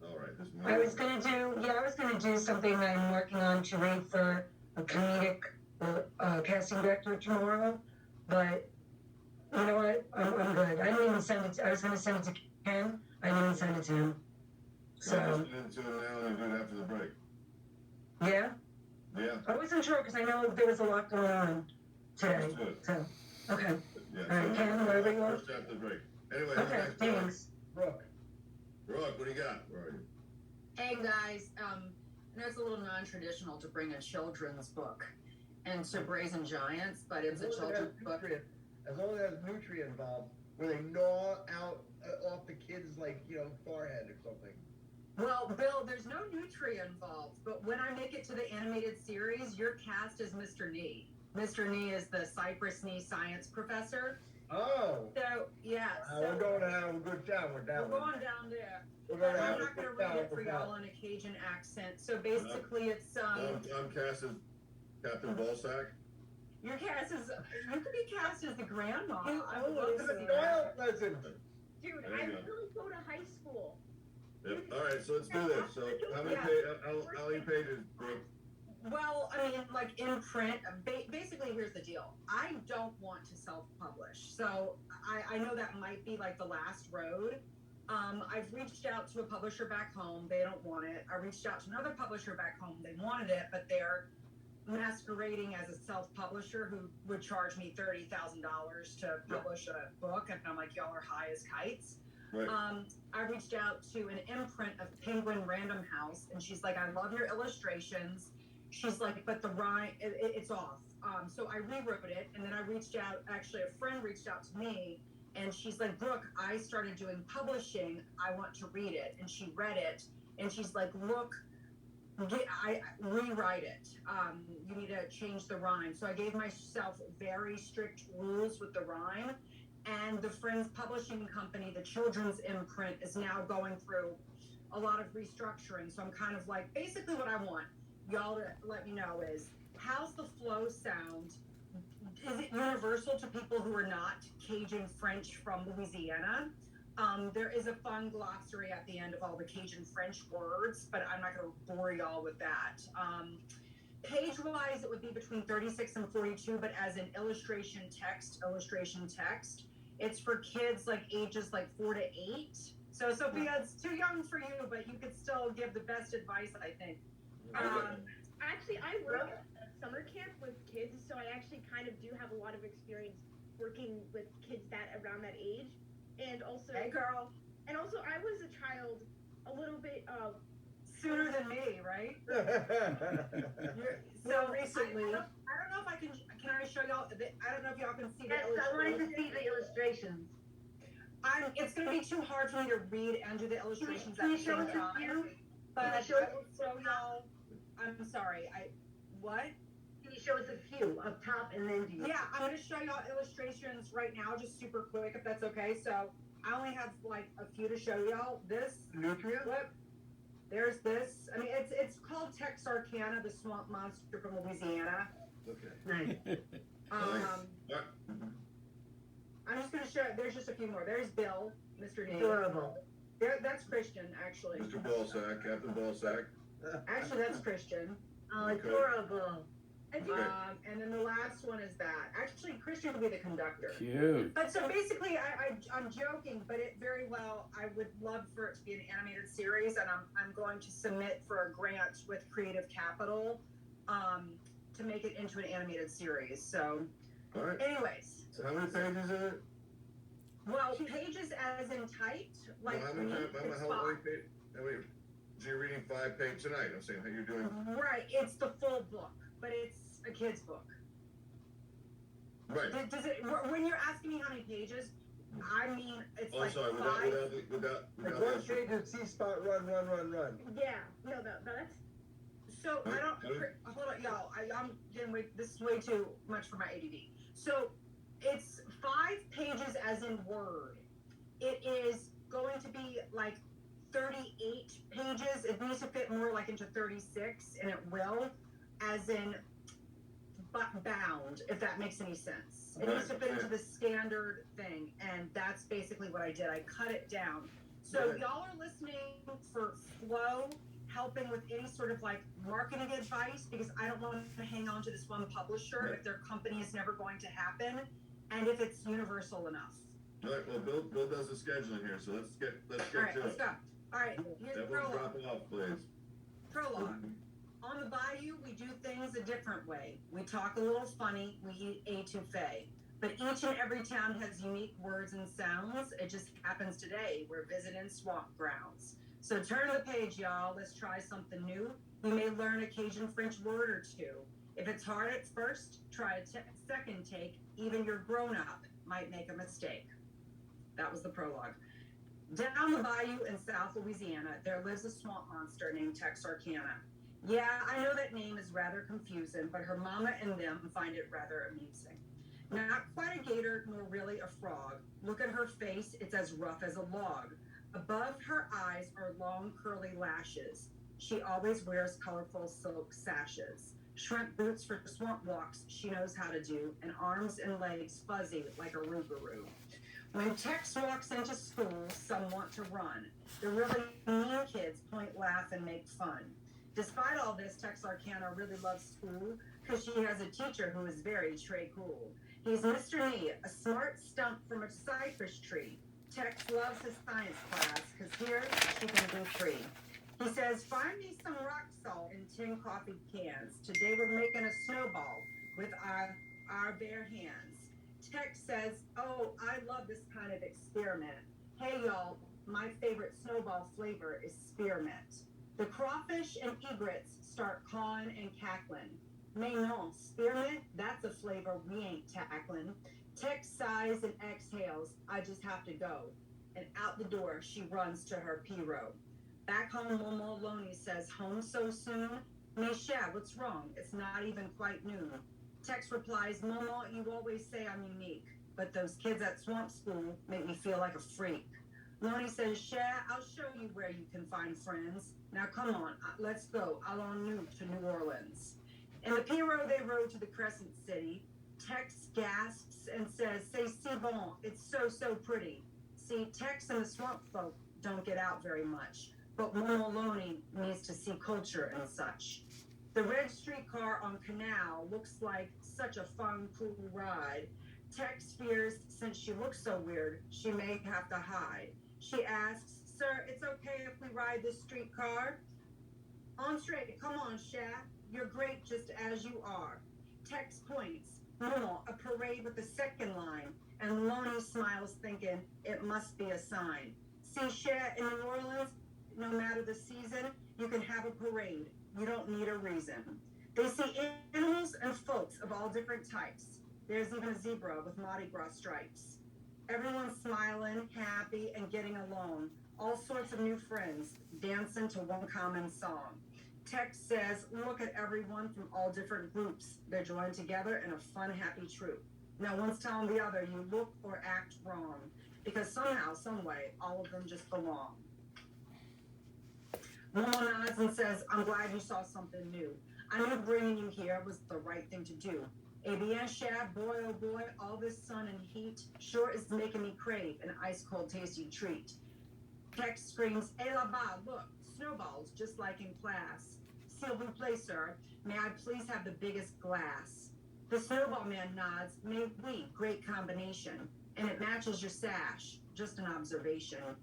[SPEAKER 4] All right, this
[SPEAKER 8] I was gonna do something I'm working on to read for a comedic casting director tomorrow, but you know what? I'm good. I didn't even send it. I was gonna send it to Ken. I didn't even send it to him.
[SPEAKER 4] So,
[SPEAKER 8] So
[SPEAKER 4] listen to it now and do it after the break.
[SPEAKER 8] yeah,
[SPEAKER 4] Yeah,
[SPEAKER 8] I wasn't sure because I know there was a lot going on today.
[SPEAKER 4] let's do it.
[SPEAKER 8] So okay,
[SPEAKER 4] Yeah,
[SPEAKER 8] all right, Ken, wherever you are.
[SPEAKER 4] first after the break. Anyway, who's
[SPEAKER 8] Okay,
[SPEAKER 4] next? Brooke?
[SPEAKER 8] thanks.
[SPEAKER 3] Brooke.
[SPEAKER 4] Brooke, what do you got? Where are you?
[SPEAKER 9] Hey guys, I know it's a little non-traditional to bring a children's book into Brazen Giants, but it's a children's book.
[SPEAKER 3] As long as there's nutrient involved, where they gnaw out off the kid's forehead or something.
[SPEAKER 9] Well, Bill, there's no nutria involved, but when I make it to the animated series, you're cast as Mr. Nee. Mr. Nee is the Cypress Knee science professor.
[SPEAKER 3] Oh.
[SPEAKER 9] So, yeah.
[SPEAKER 3] We're going to have a good time with that
[SPEAKER 9] We're
[SPEAKER 3] one.
[SPEAKER 9] going down there.
[SPEAKER 3] We're going to have
[SPEAKER 9] I'm
[SPEAKER 3] a
[SPEAKER 9] not going to
[SPEAKER 3] good time
[SPEAKER 9] read it for
[SPEAKER 3] with
[SPEAKER 9] y'all
[SPEAKER 3] that.
[SPEAKER 9] in a Cajun accent. So basically, it's
[SPEAKER 4] I'm cast as Captain Ballsack.
[SPEAKER 9] your cast is you could be cast as the grandma. I would
[SPEAKER 3] Oh,
[SPEAKER 9] love
[SPEAKER 3] it's
[SPEAKER 9] to
[SPEAKER 3] a
[SPEAKER 9] see
[SPEAKER 3] Doyle
[SPEAKER 9] that.
[SPEAKER 3] lesson.
[SPEAKER 2] Dude,
[SPEAKER 4] There
[SPEAKER 2] I
[SPEAKER 4] you go.
[SPEAKER 2] really go to high school.
[SPEAKER 4] Yep. All right, so let's do this. So how many pages, Brooke?
[SPEAKER 9] Well, I mean, like in print, basically, here's the deal. I don't want to self-publish. So I know that might be like the last road. I've reached out to a publisher back home. They don't want it. I reached out to another publisher back home. They wanted it, but they're masquerading as a self-publisher who would charge me $30,000 to publish a book. And I'm like, y'all are high as kites.
[SPEAKER 4] Right.
[SPEAKER 9] I reached out to an imprint of Penguin Random House, and she's like, I love your illustrations. She's like, but the rhyme, it's off. So I rewrote it, and then I reached out, actually a friend reached out to me, and she's like, Brooke, I started doing publishing. I want to read it. And she read it, and she's like, look, I rewrite it. You need to change the rhyme. So I gave myself very strict rules with the rhyme. And the Friends Publishing Company, the children's imprint, is now going through a lot of restructuring. So I'm kind of like, basically what I want y'all to let me know is, how's the flow sound? Is it universal to people who are not Cajun French from Louisiana? There is a fun glossary at the end of all the Cajun French words, but I'm not going to bore y'all with that. Page-wise, it would be between 36 and 42, but as an illustration text, it's for kids like ages like 4 to 8. So Sophia, it's too young for you, but you could still give the best advice, I think.
[SPEAKER 2] Actually, I work at a summer camp with kids, so I actually kind of do have a lot of experience working with kids that around that age. And also,
[SPEAKER 9] Hey, girl.
[SPEAKER 2] And also, I was a child a little bit
[SPEAKER 9] Sooner than me, right?
[SPEAKER 2] so
[SPEAKER 9] Recently. I don't know if I can I show y'all, I don't know if y'all can see the
[SPEAKER 8] Yes, I wanted to
[SPEAKER 9] illustrations.
[SPEAKER 8] see the illustrations.
[SPEAKER 9] It's going to be too hard for me to read and do the illustrations
[SPEAKER 8] Can you
[SPEAKER 9] at the
[SPEAKER 8] show
[SPEAKER 9] same
[SPEAKER 8] us a
[SPEAKER 9] time.
[SPEAKER 8] few?
[SPEAKER 9] But I
[SPEAKER 8] Can you show us
[SPEAKER 9] will show y'all, I'm sorry, what?
[SPEAKER 8] Can you show us a few up top and then do you?
[SPEAKER 9] Yeah, I'm going to show y'all illustrations right now, just super quick, if that's okay. So I only have like a few to show y'all. This,
[SPEAKER 3] Nutria?
[SPEAKER 9] what? There's this. I mean, it's called Texarkana, the swamp monster from Louisiana.
[SPEAKER 3] Okay.
[SPEAKER 8] Nice.
[SPEAKER 9] I'm just going to show, there's just a few more. There's Bill, Mr. D.
[SPEAKER 8] Adorable.
[SPEAKER 9] Yeah, that's Christian, actually.
[SPEAKER 4] Mr. Ballsack, Captain Ballsack.
[SPEAKER 9] Actually, that's Christian.
[SPEAKER 8] Oh,
[SPEAKER 4] Okay.
[SPEAKER 8] adorable.
[SPEAKER 4] Okay.
[SPEAKER 9] And then the last one is that. Actually, Christian will be the conductor.
[SPEAKER 1] Cute.
[SPEAKER 9] But so basically, I'm joking, but it very well, I would love for it to be an animated series, and I'm going to submit for a grant with Creative Capital to make it into an animated series. So,
[SPEAKER 4] All right.
[SPEAKER 9] anyways,
[SPEAKER 4] So how many pages is it?
[SPEAKER 9] well, pages as in typed, like
[SPEAKER 4] Well, how many
[SPEAKER 9] it's
[SPEAKER 4] pages? So you're reading 5 pages tonight. I'm saying how you're doing.
[SPEAKER 9] Right, it's the full book, but it's a kid's book.
[SPEAKER 4] Right.
[SPEAKER 9] Does it? When you're asking me how many pages, I mean it's
[SPEAKER 4] Oh,
[SPEAKER 9] like
[SPEAKER 4] sorry.
[SPEAKER 9] 5.
[SPEAKER 4] Without
[SPEAKER 3] Like one page of C-spot, run.
[SPEAKER 2] Yeah, no, that's.
[SPEAKER 9] So I don't. Hold on, y'all. I'm getting way. This is way too much for my ADD. So it's 5 pages as in Word. It is going to be like 38 pages. It needs to fit more like into 36, and it will, as in bound, if that makes any sense. It needs to fit into the standard thing, and that's basically what I did. I cut it down. So y'all are listening for flow, helping with any sort of like marketing advice, because I don't want to hang on to this one publisher if their company is never going to happen, and if it's universal enough.
[SPEAKER 4] All right. Well, Bill does the scheduling here, so let's get
[SPEAKER 9] All right,
[SPEAKER 4] to
[SPEAKER 9] let's
[SPEAKER 4] it.
[SPEAKER 9] go. All right, here's the
[SPEAKER 4] Everyone
[SPEAKER 9] prologue.
[SPEAKER 4] drop off, please.
[SPEAKER 9] Prologue. On the bayou, we do things a different way. We talk a little funny, we eat étouffée. But each and every town has unique words and sounds. It just happens today. We're visiting swamp grounds. So turn the page, y'all. Let's try something new. You may learn a Cajun French word or two. If it's hard at first, try a second take. Even your grown-up might make a mistake. That was the prologue. Down the bayou in South Louisiana, there lives a swamp monster named Texarkana. Yeah, I know that name is rather confusing, but her mama and them find it rather amusing. Not quite a gator, nor really a frog. Look at her face, it's as rough as a log. Above her eyes are long curly lashes. She always wears colorful silk sashes. Shrimp boots for swamp walks she knows how to do, and arms and legs fuzzy like a rougarou. When Tex walks into school, some want to run. The really mean kids point, laugh, and make fun. Despite all this, Texarkana really loves school because she has a teacher who is very très cool. He's Mr. Nee, a smart stump from a cypress tree. Tex loves his science class because here she can do free. He says, find me some rock salt in tin coffee cans. Today we're making a snowball with our bare hands. Tex says, oh, I love this kind of experiment. Hey, y'all, my favorite snowball flavor is spearmint. The crawfish and egrets start cawing and cackling. Mais non, spearmint, that's a flavor we ain't tackling. Tex sighs and exhales, I just have to go. And out the door, she runs to her P-row. Back home, Momo Loney says, home so soon? Michelle, what's wrong? It's not even quite noon. Tex replies, Momo, you always say I'm unique, but those kids at swamp school make me feel like a freak. Loney says, Cher, I'll show you where you can find friends. Now come on, let's go. Allons nous to New Orleans. In the P-row, they rode to the Crescent City. Tex gasps and says, c'est bon, it's so pretty. See, Tex and the swamp folk don't get out very much, but Momo Loney needs to see culture and such. The red streetcar on Canal looks like such a fun, cool ride. Tex fears, since she looks so weird, she may have to hide. She asks, sir, it's okay if we ride this streetcar? Entree, come on, Sha. You're great just as you are. Tex points. No, a parade with the second line. And Loney smiles, thinking, it must be a sign. See, Sha, in New Orleans, no matter the season, you can have a parade. You don't need a reason. They see animals and folks of all different types. There's even a zebra with Mardi Gras stripes. Everyone's smiling, happy, and getting along. All sorts of new friends, dancing to one common song. Tex says, look at everyone from all different groups. They're joined together in a fun, happy troop. No one's telling the other you look or act wrong, because somehow, some way, all of them just belong. Momo nods and says, I'm glad you saw something new. I knew bringing you here was the right thing to do. Eh bien, Shab, boy, oh boy, all this sun and heat sure is making me crave an ice-cold tasty treat. Tex screams, "Eh là-bas, look, snowballs, just like in class. S'il vous plaît, sir, may I please have the biggest glass?" The snowball man nods, "Mais oui, great combination. And it matches your sash. Just an observation."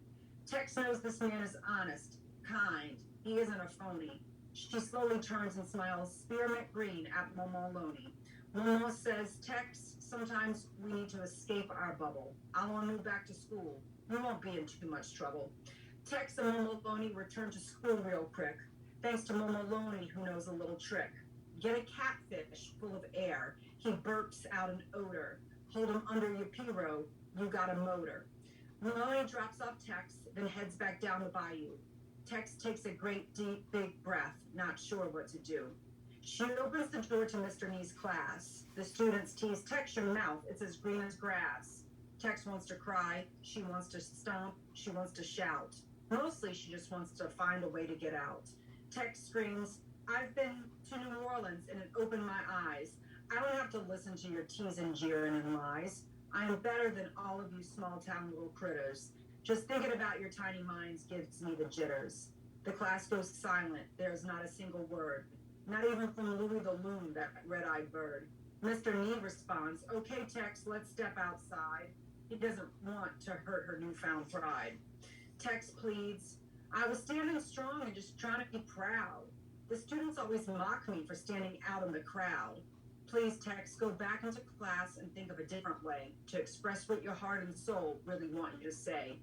[SPEAKER 9] Tex knows this man is honest, kind. He isn't a phony. She slowly turns and smiles spearmint green at Momo Loney. Momo says, "Tex, sometimes we need to escape our bubble. I'll move back to school. You won't be in too much trouble." Tex and Momo Loney return to school real quick, thanks to Momo Loney, who knows a little trick. Get a catfish full of air. He burps out an odor. Hold him under your pirogue. You got a motor. Maloney drops off Tex, then heads back down the bayou. Tex takes a great, deep, big breath, not sure what to do. She opens the door to Mr. Nee's class. The students tease, "Tex, your mouth, it's as green as grass." Tex wants to cry, she wants to stomp, she wants to shout. Mostly she just wants to find a way to get out. Tex screams, "I've been to New Orleans and it opened my eyes. I don't have to listen to your teasing, jeering, and lies. I am better than all of you small town little critters. Just thinking about your tiny minds gives me the jitters." The class goes silent. There's not a single word. Not even from Louis the Loon, that red-eyed bird. Mr. Need responds, "Okay, Tex, let's step outside." He doesn't want to hurt her newfound pride. Tex pleads, "I was standing strong and just trying to be proud. The students always mock me for standing out in the crowd. Please, Tex, go back into class and think of a different way to express what your heart and soul really want you to say."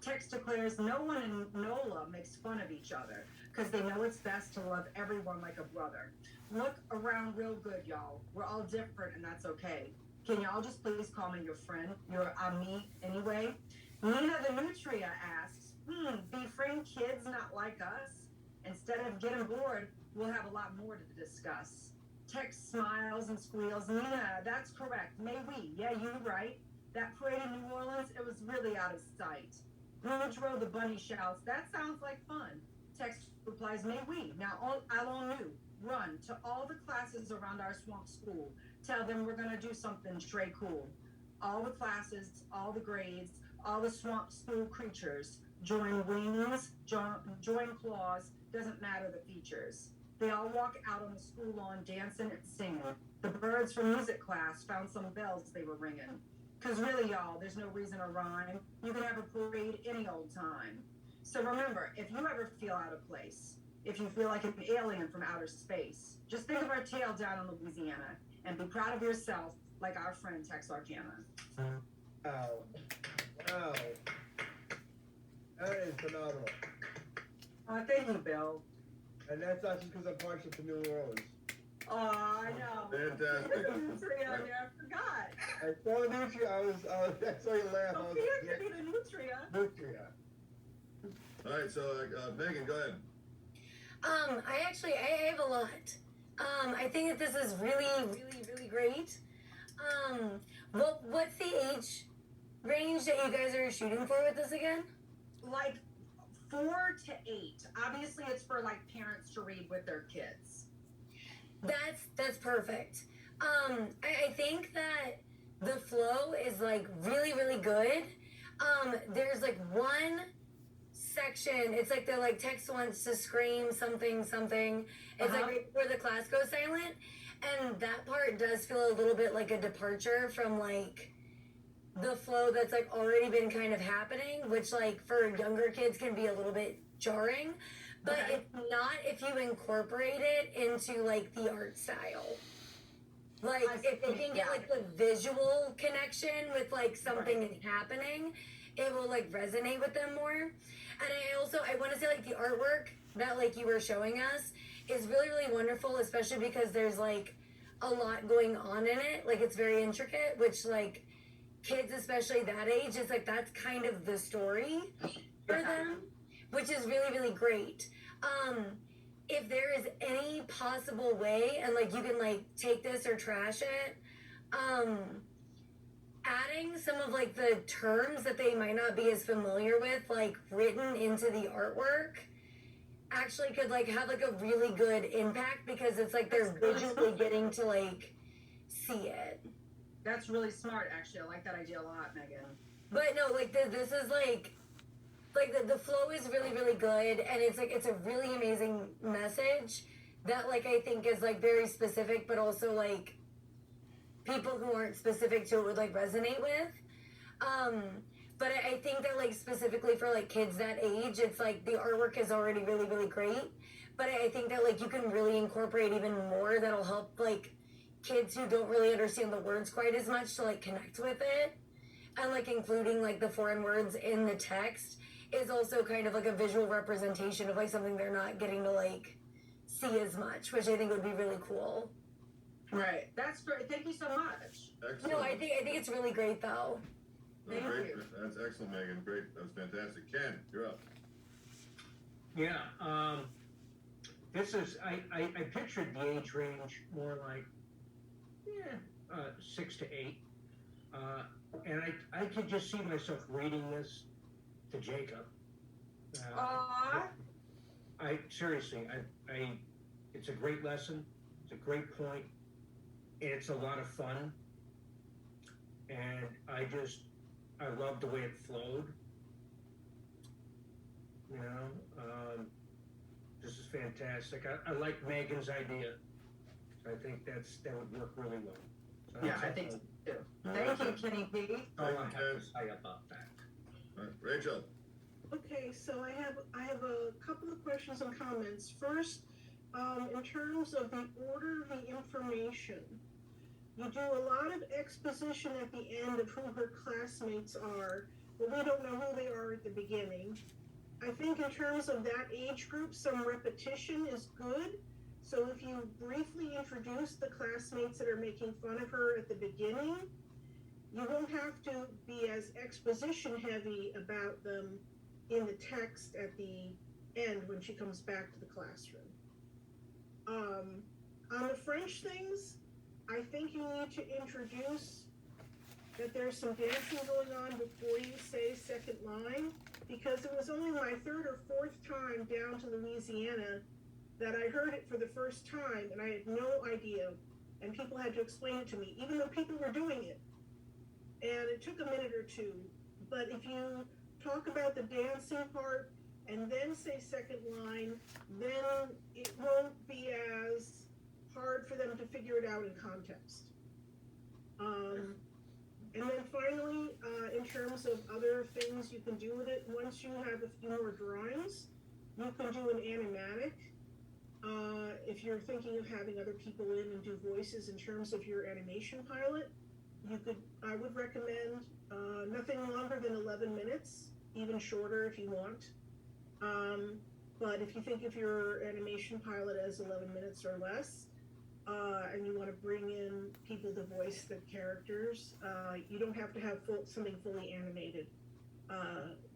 [SPEAKER 9] Tex declares no one in NOLA makes fun of each other because they know it's best to love everyone like a brother. Look around real good, y'all. We're all different and that's okay. Can y'all just please call me your friend, your ami anyway? Nina the Nutria asks, "Be friend kids not like us? Instead of getting bored, we'll have a lot more to discuss." Tex smiles and squeals, "Nina, that's correct. May we? Yeah, you right. That parade in New Orleans, it was really out of sight." Boudreaux the bunny shouts, "That sounds like fun." Tex replies, "May we? Now allons nous. Run to all the classes around our swamp school. Tell them we're gonna do something très cool. All the classes, all the grades, all the swamp school creatures. Join wings, join claws, doesn't matter the features." They all walk out on the school lawn dancing and singing. The birds from music class found some bells they were ringing. 'Cause really, y'all, there's no reason to rhyme. You can have a parade any old time. So remember, if you ever feel out of place, if you feel like an alien from outer space, just think of our tail down in Louisiana and be proud of yourself like our friend Texarkana.
[SPEAKER 3] Wow. Wow. That is phenomenal.
[SPEAKER 9] Thank you, Bill.
[SPEAKER 3] And that's not just because I'm partial to New Orleans.
[SPEAKER 9] Oh, I know.
[SPEAKER 4] Fantastic.
[SPEAKER 9] Nutria there, I forgot.
[SPEAKER 3] I saw Nutria, I saw you laugh. I was
[SPEAKER 9] Sophia
[SPEAKER 3] like,
[SPEAKER 9] could be the Nutria.
[SPEAKER 3] Nutria.
[SPEAKER 4] All right, so Megan, go ahead.
[SPEAKER 10] I have a lot. I think that this is really great. What's the age range that you guys are shooting for with this again?
[SPEAKER 9] Like 4 to 8. Obviously, it's for like parents to read with their kids.
[SPEAKER 10] That's perfect. I think that the flow is like really good. There's like one section. It's like the like Tex wants to scream something. It's like right before the class goes silent, and that part does feel a little bit like a departure from like the flow that's like already been kind of happening, which like for younger kids can be a little bit jarring. But
[SPEAKER 9] Okay.
[SPEAKER 10] it's not if you incorporate it into like the art style. Like if they can get like the visual connection with like something is happening, it will like resonate with them more. And I want to say like the artwork that like you were showing us is really wonderful, especially because there's like a lot going on in it. Like it's very intricate, which like kids, especially that age, is like that's kind of the story for them, which is really great. If there is any possible way, and like you can like take this or trash it, adding some of like the terms that they might not be as familiar with, like written into the artwork, actually could like have like a really good impact because it's like they're visually getting to like see it.
[SPEAKER 9] That's really smart, actually. I like that idea a lot, Megan.
[SPEAKER 10] But no, like this is like like the flow is really, really good, and it's a really amazing message that like I think is like very specific, but also like people who aren't specific to it would like resonate with. But I think that like specifically for like kids that age, it's like the artwork is already really, really great. But I think that like you can really incorporate even more that'll help like kids who don't really understand the words quite as much to like connect with it. And like including like the foreign words in the text is also kind of like a visual representation of like something they're not getting to like see as much, which I think would be really cool.
[SPEAKER 9] Right. That's great. Thank you so much.
[SPEAKER 4] Excellent.
[SPEAKER 10] No, I think it's really great though.
[SPEAKER 4] No,
[SPEAKER 9] Thank
[SPEAKER 4] great.
[SPEAKER 9] you.
[SPEAKER 4] That's excellent, Megan. Great. That was fantastic. Ken, you're up.
[SPEAKER 11] Yeah, this is, I pictured the age range more like, 6 to 8. And I could just see myself reading this to Jacob.
[SPEAKER 9] Aww.
[SPEAKER 11] Seriously, it's a great lesson, it's a great point, and it's a lot of fun. And I love the way it flowed. You know, this is fantastic. I like Megan's idea. So I think that would work really well. So
[SPEAKER 9] Yeah,
[SPEAKER 11] that's
[SPEAKER 9] I think so too.
[SPEAKER 4] Right.
[SPEAKER 9] Thank you, Kenny P.
[SPEAKER 11] all I have to say about that.
[SPEAKER 4] All right, Rachel.
[SPEAKER 5] Okay, so I have a couple of questions and comments. First, in terms of the order of the information, you do a lot of exposition at the end of who her classmates are, but we don't know who they are at the beginning. I think in terms of that age group, some repetition is good. So if you briefly introduce the classmates that are making fun of her at the beginning, you won't have to be as exposition heavy about them in the text at the end when she comes back to the classroom. On the French things, I think you need to introduce that there's some dancing going on before you say second line, because it was only my third or fourth time down to Louisiana that I heard it for the first time, and I had no idea, and people had to explain it to me, even though people were doing it. And it took a minute or two, but if you talk about the dancing part and then say second line, then it won't be as hard for them to figure it out in context. And then finally, in terms of other things you can do with it, once you have a few more drawings, you can do an animatic. If you're thinking of having other people in and do voices in terms of your animation pilot, I would recommend nothing longer than 11 minutes, even shorter if you want. But if you think of your animation pilot as 11 minutes or less, and you want to bring in people to voice the characters, you don't have to have something fully animated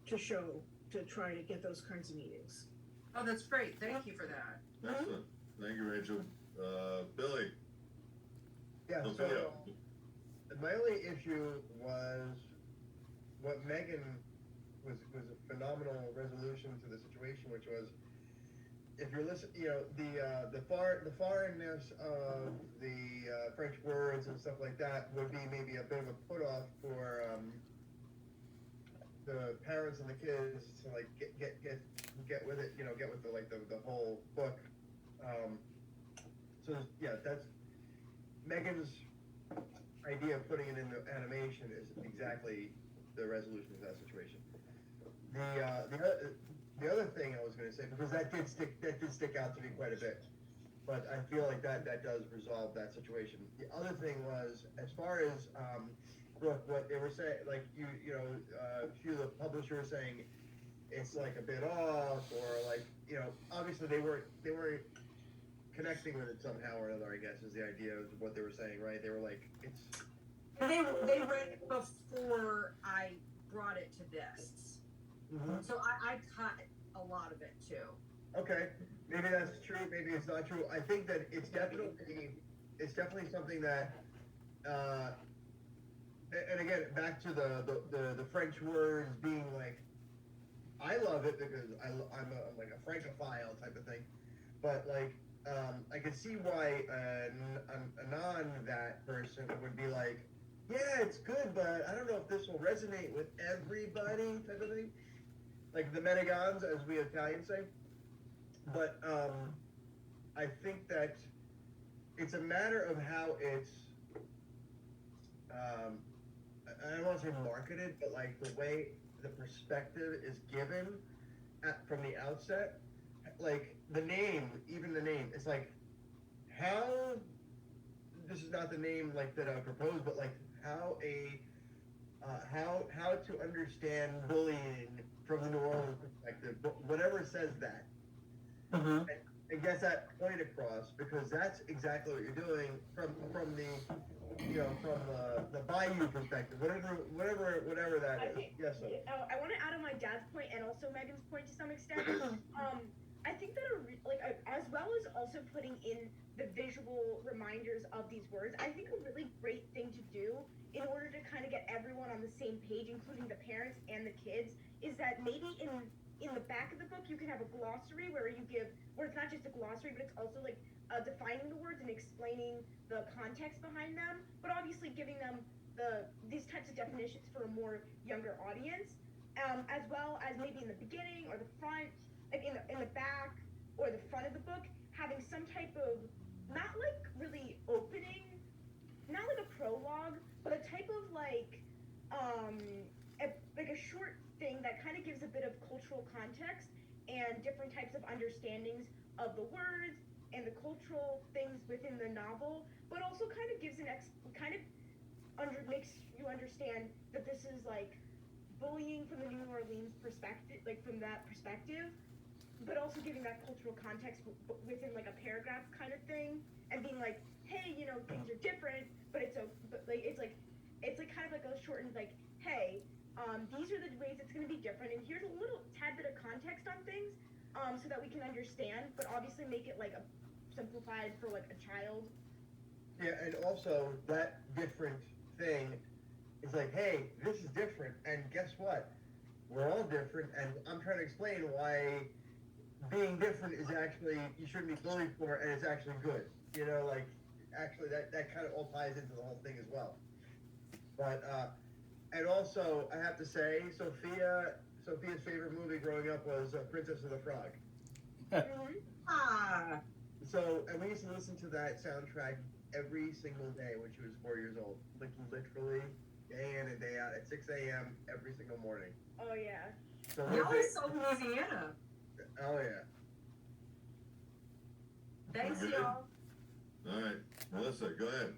[SPEAKER 5] to try to get those kinds of meetings.
[SPEAKER 9] Oh, that's great. Thank you for that.
[SPEAKER 4] Excellent. Thank you, Rachel. Billy.
[SPEAKER 3] Yeah,
[SPEAKER 4] Okay,
[SPEAKER 3] so
[SPEAKER 4] yeah.
[SPEAKER 3] my only issue was what Megan was a phenomenal resolution to the situation, which was, if you're listening, you know, the foreignness of the French words and stuff like that would be maybe a bit of a put off for the parents and the kids to like get with it, you know, get with the whole book. So yeah, that's Megan's idea of putting it into animation is exactly the resolution of that situation. The other thing I was going to say, because that did stick out to me quite a bit, but I feel like that does resolve that situation. The other thing was, as far as Brooke, what they were saying, like you know, a few of the publishers saying it's like a bit off, or like, you know, obviously they weren't connecting with it somehow or another, I guess, is the idea of what they were saying, right? They were like, it's.
[SPEAKER 9] They read it before I brought it to this.
[SPEAKER 3] Mm-hmm.
[SPEAKER 9] So I cut a lot of it too.
[SPEAKER 3] Okay, maybe that's true. Maybe it's not true. I think that it's definitely something that, and again, back to the French words being like, I love it because I'm like a Francophile type of thing, but like I can see why a non that person would be like, yeah, it's good, but I don't know if this will resonate with everybody type of thing. like the Menegons, as we Italians say. But I think that it's a matter of how it's. I don't want to say marketed, but like the way the perspective is given from the outset, like the name, even the name, it's like how. This is not the name like that I proposed, but like how how to understand bullying from the New Orleans perspective. Whatever says that, and gets that point across, because that's exactly what you're doing from the from the Bayou perspective, whatever that
[SPEAKER 12] I
[SPEAKER 3] is.
[SPEAKER 12] think,
[SPEAKER 3] Yes, sir.
[SPEAKER 12] I want to add on my dad's point and also Megan's point to some extent. I think that as well as also putting in the visual reminders of these words, I think a really great thing to do in order to kind of get everyone on the same page, including the parents and the kids, is that maybe in the back of the book you can have a glossary where it's not just a glossary, but it's also like defining the words and explaining the context behind them, but obviously giving them these types of definitions for a more younger audience, as well as maybe in the beginning or the front, like in the back or the front of the book, having some type of, not like really opening, not like a prologue, but a type of like a short thing that kind of gives a bit of cultural context and different types of understandings of the words and the cultural things within the novel, but also kind of gives makes you understand that this is like bullying from the New Orleans perspective, like from that perspective, but also giving that cultural context within like a paragraph kind of thing, and being like, hey, things are different, but it's kind of like a shortened like, hey, these are the ways it's going to be different, and here's a little tad bit of context on things, so that we can understand, but obviously make it like a simplified for like a child.
[SPEAKER 3] Yeah, and also that different thing is like, hey, this is different, and guess what? We're all different, and I'm trying to explain why being different is actually, you shouldn't be bullied for, and it's actually good. Like, actually that kind of all ties into the whole thing as well. But and also I have to say, Sophia's favorite movie growing up was Princess and the Frog. So, and we used to listen to that soundtrack every single day when she was 4 years old, like literally day in and day out at 6 a.m. every single morning.
[SPEAKER 12] Oh yeah.
[SPEAKER 3] So
[SPEAKER 9] Y'all are so Louisiana.
[SPEAKER 3] Oh yeah.
[SPEAKER 9] Thanks, y'all.
[SPEAKER 4] All right, Melissa, go ahead.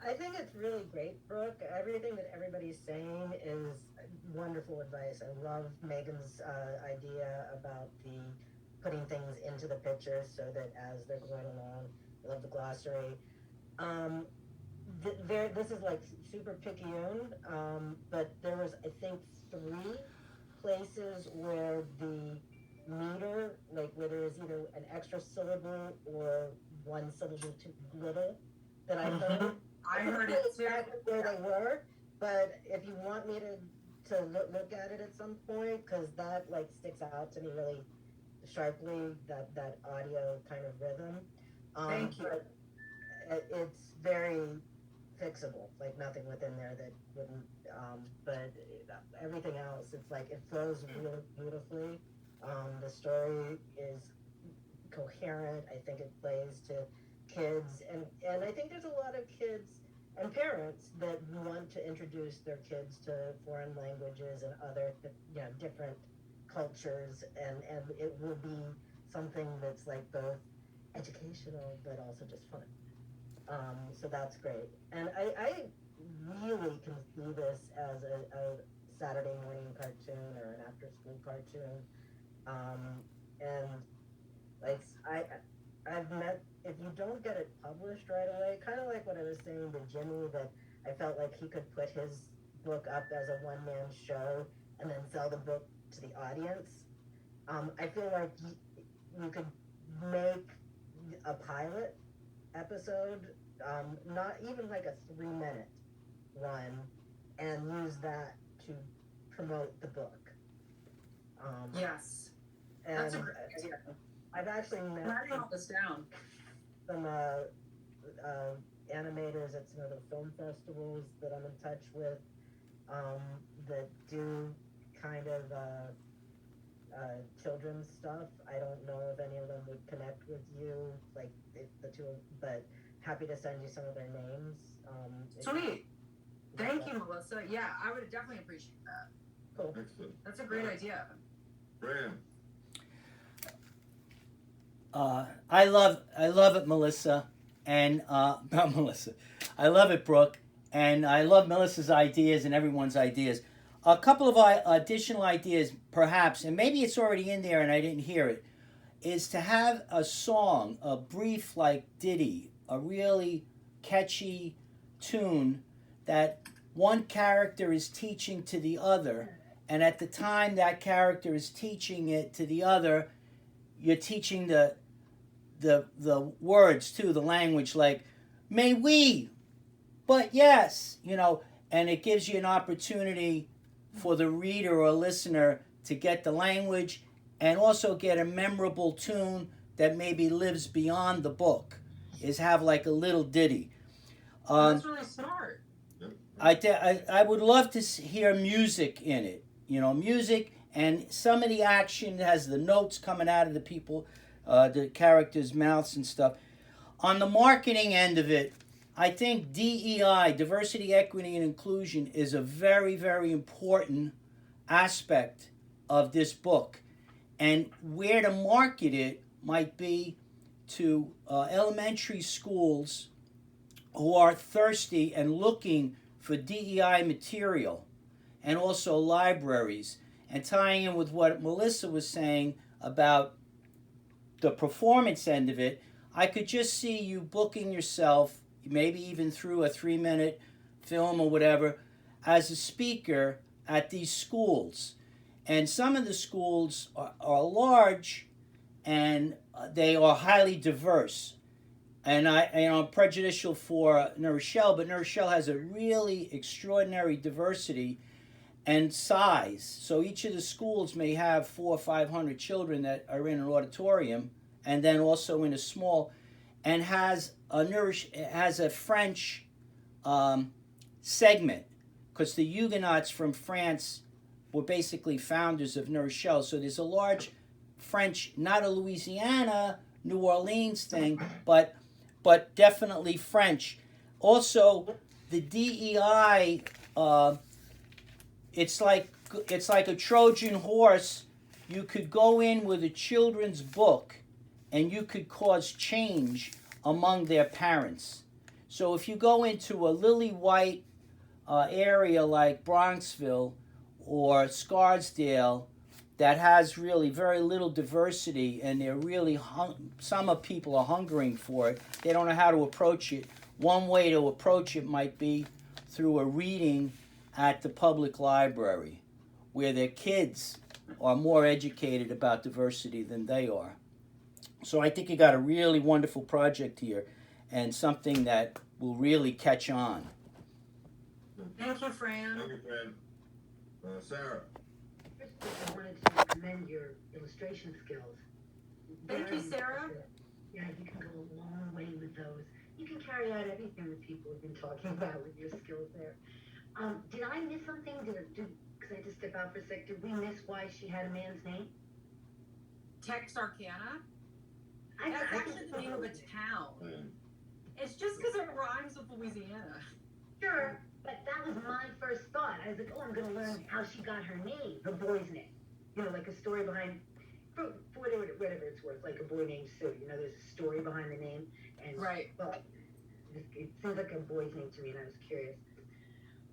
[SPEAKER 6] I think it's really great, Brooke. Everything that everybody's saying is wonderful advice. I love Megan's idea about the putting things into the pictures so that as they're going along, I love the glossary. This is like super picayune, but there was, I think, 3 places where the meter, like where there was either an extra syllable or one syllable too little, that I heard.
[SPEAKER 9] I heard it too.
[SPEAKER 6] Exactly where they were, but if you want me to look at it at some point, because that like sticks out to me really sharply, that audio kind of rhythm.
[SPEAKER 9] Thank you.
[SPEAKER 6] It's very fixable, like nothing within there that wouldn't, but everything else, it's like it flows really beautifully. The story is coherent. I think it plays to kids, and I think there's a lot of kids and parents that want to introduce their kids to foreign languages and other different cultures, and it will be something that's like both educational but also just fun. So that's great, and I really can see this as a Saturday morning cartoon or an after school cartoon, and like I've met, if you don't get it published right away, kind of like what I was saying to Jimmy, that I felt like he could put his book up as a one-man show and then sell the book to the audience. I feel like you could make a pilot episode, not even like a 3-minute one, and use that to promote the book.
[SPEAKER 9] Yes.
[SPEAKER 6] And
[SPEAKER 9] That's a great idea.
[SPEAKER 6] I've actually met
[SPEAKER 9] Writing all this down.
[SPEAKER 6] some animators at some of the film festivals that I'm in touch with, that do kind of children's stuff. I don't know if any of them would connect with you, like the two, but happy to send you some of their names.
[SPEAKER 9] Sweet. Thank you, Melissa. Yeah, I would definitely appreciate that.
[SPEAKER 6] Cool.
[SPEAKER 4] Excellent.
[SPEAKER 9] That's a great idea.
[SPEAKER 4] Fran.
[SPEAKER 1] I love it, Melissa, and not Melissa. I love it, Brooke, and I love Melissa's ideas and everyone's ideas. A couple of additional ideas, perhaps, and maybe it's already in there and I didn't hear it, is to have a song, a brief like ditty, a really catchy tune that one character is teaching to the other, and at the time that character is teaching it to the other, you're teaching the words too, the language, like may we, but yes, and it gives you an opportunity for the reader or listener to get the language and also get a memorable tune that maybe lives beyond the book, is have like a little ditty.
[SPEAKER 9] That's really smart.
[SPEAKER 1] I would love to hear music in it, music, and some of the action has the notes coming out of the people, the characters' mouths and stuff. On the marketing end of it, I think DEI, diversity, equity, and inclusion, is a very, very important aspect of this book. And where to market it might be to elementary schools who are thirsty and looking for DEI material, and also libraries. And tying in with what Melissa was saying about the performance end of it, I could just see you booking yourself, maybe even through a 3-minute film or whatever, as a speaker at these schools. And some of the schools are large and they are highly diverse. And I'm prejudicial for New Rochelle, but New Rochelle has a really extraordinary diversity and size. So each of the schools may have 400 or 500 children that are in an auditorium, and then also in a small, and has a French segment, because the Huguenots from France were basically founders of New Rochelle. So there's a large French, not a Louisiana, New Orleans thing, but definitely French. Also, the DEI, it's like a Trojan horse. You could go in with a children's book and you could cause change among their parents. So if you go into a lily white area like Bronxville or Scarsdale that has really very little diversity, and they're really some of people are hungering for it, they don't know how to approach it. One way to approach it might be through a reading at the public library, where their kids are more educated about diversity than they are. So I think you got a really wonderful project here, and something that will really catch on.
[SPEAKER 9] Thank you, Fran.
[SPEAKER 4] Thank you, Fran. Sarah.
[SPEAKER 8] First of all, I wanted to commend your illustration skills.
[SPEAKER 9] Thank you, Sarah.
[SPEAKER 8] Yeah, you can go a long way with those. You can carry out everything that people have been talking about with your skills there. Did I miss something? Because I had to step out for a sec. Did we miss why she had a man's name?
[SPEAKER 9] Texarkana? That's actually the name of a town. It's just because it rhymes with Louisiana.
[SPEAKER 8] Sure, but that was my first thought. I was like, oh, I'm going to learn how she got her name, the boy's name. Like a story behind, for whatever it's worth, like a boy named Sue. There's a story behind the name. And,
[SPEAKER 9] right.
[SPEAKER 8] Well, it seems like a boy's name to me, and I was curious.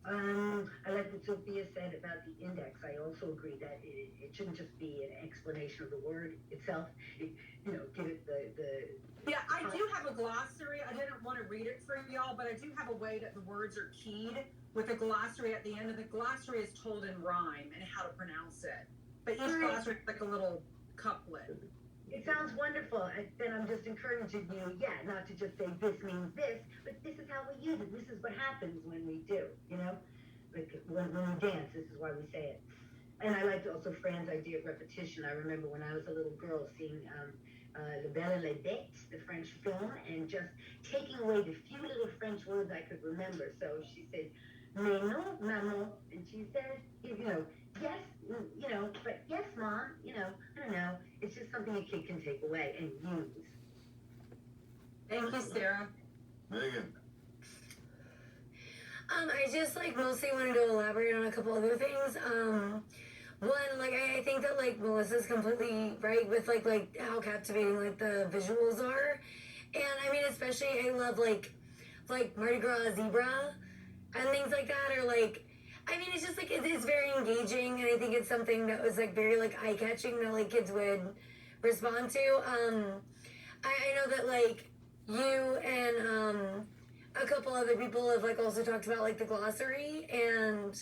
[SPEAKER 8] I like what Sophia said about the index. I also agree that it shouldn't just be an explanation of the word itself. Give it the
[SPEAKER 9] Yeah, I do have a glossary. I didn't want to read it for y'all, but I do have a way that the words are keyed with a glossary at the end, and the glossary is told in rhyme and how to pronounce it. But each glossary is like a little couplet.
[SPEAKER 8] It sounds wonderful. Then I'm just encouraging you, not to just say this means this, but this is how we use it. This is what happens when we do, Like when we dance, this is why we say it. And I liked also Fran's idea of repetition. I remember when I was a little girl seeing Le Belle et la Bête, the French film, and just taking away the few little French words I could remember. So she said, mais non, maman. And she said, yes, kid can take away and use.
[SPEAKER 9] Thank you, Sarah.
[SPEAKER 4] Megan.
[SPEAKER 10] I just like mostly wanted to elaborate on a couple other things. One, like I think that like Melissa's completely right with like how captivating like the visuals are, and I mean especially I love like Mardi Gras zebra and things like that, or like I mean it's just like it's very engaging, and I think it's something that was like very like eye catching that like kids would respond to. I know that like you and a couple other people have like also talked about like the glossary, and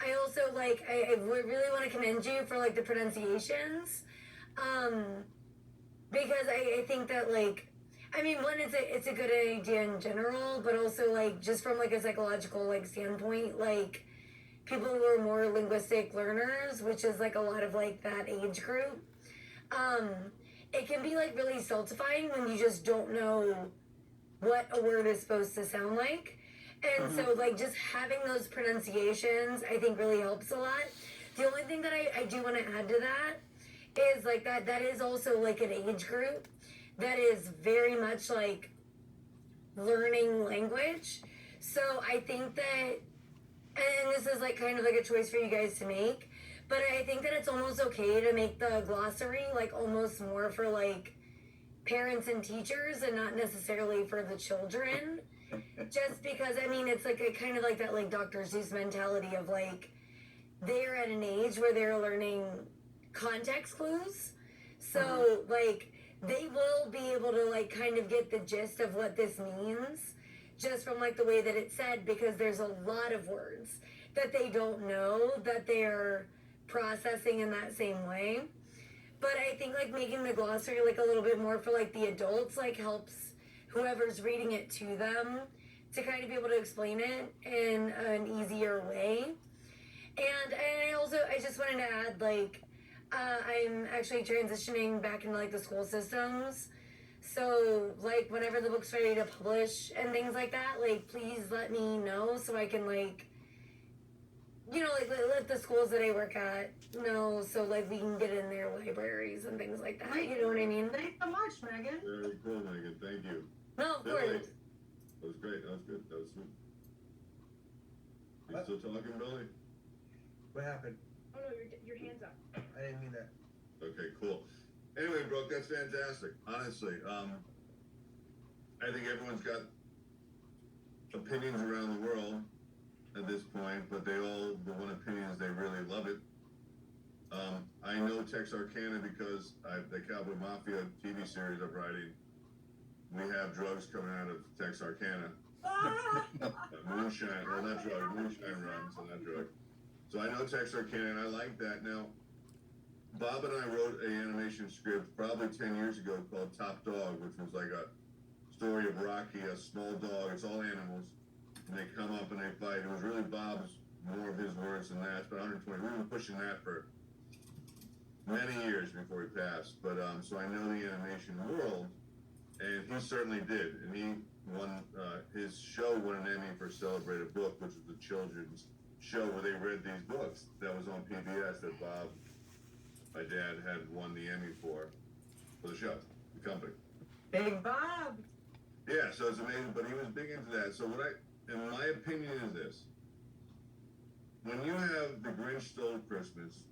[SPEAKER 10] I also like I really want to commend you for like the pronunciations, because I think that like I mean one it's a good idea in general, but also like just from like a psychological like standpoint, like people who are more linguistic learners, which is like a lot of like that age group, it can be like really stultifying when you just don't know what a word is supposed to sound like. And so like just having those pronunciations I think really helps a lot. The only thing that I do want to add to that is like that is also like an age group that is very much like learning language. So I think that, and this is like kind of like a choice for you guys to make, but I think that it's almost okay to make the glossary like almost more for like parents and teachers and not necessarily for the children, just because I mean it's like a kind of like that like Dr. Seuss mentality of like they're at an age where they're learning context clues, so like they will be able to like kind of get the gist of what this means just from like the way that it's said, because there's a lot of words that they don't know that they're processing in that same way. But I think like making the glossary like a little bit more for like the adults like helps whoever's reading it to them to kind of be able to explain it in an easier way. And I just wanted to add like I'm actually transitioning back into like the school systems. So like whenever the book's ready to publish and things like that, like please let me know so I can like like let the schools that I work at know, so like we can get in their libraries and things like that. You know what I mean?
[SPEAKER 9] Thanks so much, Megan.
[SPEAKER 4] Very cool, Megan. Thank you.
[SPEAKER 10] No, of
[SPEAKER 4] Billy.
[SPEAKER 10] course.
[SPEAKER 4] That was great. That was good. That was sweet. You still talking, Billy?
[SPEAKER 3] What happened?
[SPEAKER 12] Oh no, your hand's up.
[SPEAKER 3] I didn't mean that.
[SPEAKER 4] Okay, cool. Anyway, Brooke, that's fantastic. Honestly, I think everyone's got opinions around the world at this point, but the one opinion is they really love it. I know Texarkana because the Cowboy Mafia TV series I'm writing, we have drugs coming out of Texarkana. Moonshine, well not drug, moonshine runs and that drug. So I know Texarkana and I like that. Now, Bob and I wrote an animation script probably 10 years ago called Top Dog, which was like a story of Rocky, a small dog, it's all animals, and they come up and they fight. It was really Bob's, more of his words than that. It's been 120. We've been pushing that for many years before he passed. But so I know the animation world, and he certainly did. And he won, his show won an Emmy for Celebrate a Book, which was the children's show where they read these books. That was on PBS that Bob, my dad, had won the Emmy for the show, the company.
[SPEAKER 9] Big Bob.
[SPEAKER 4] Yeah, so it's amazing, but he was big into that. So in my opinion is this. When you have The Grinch Stole Christmas,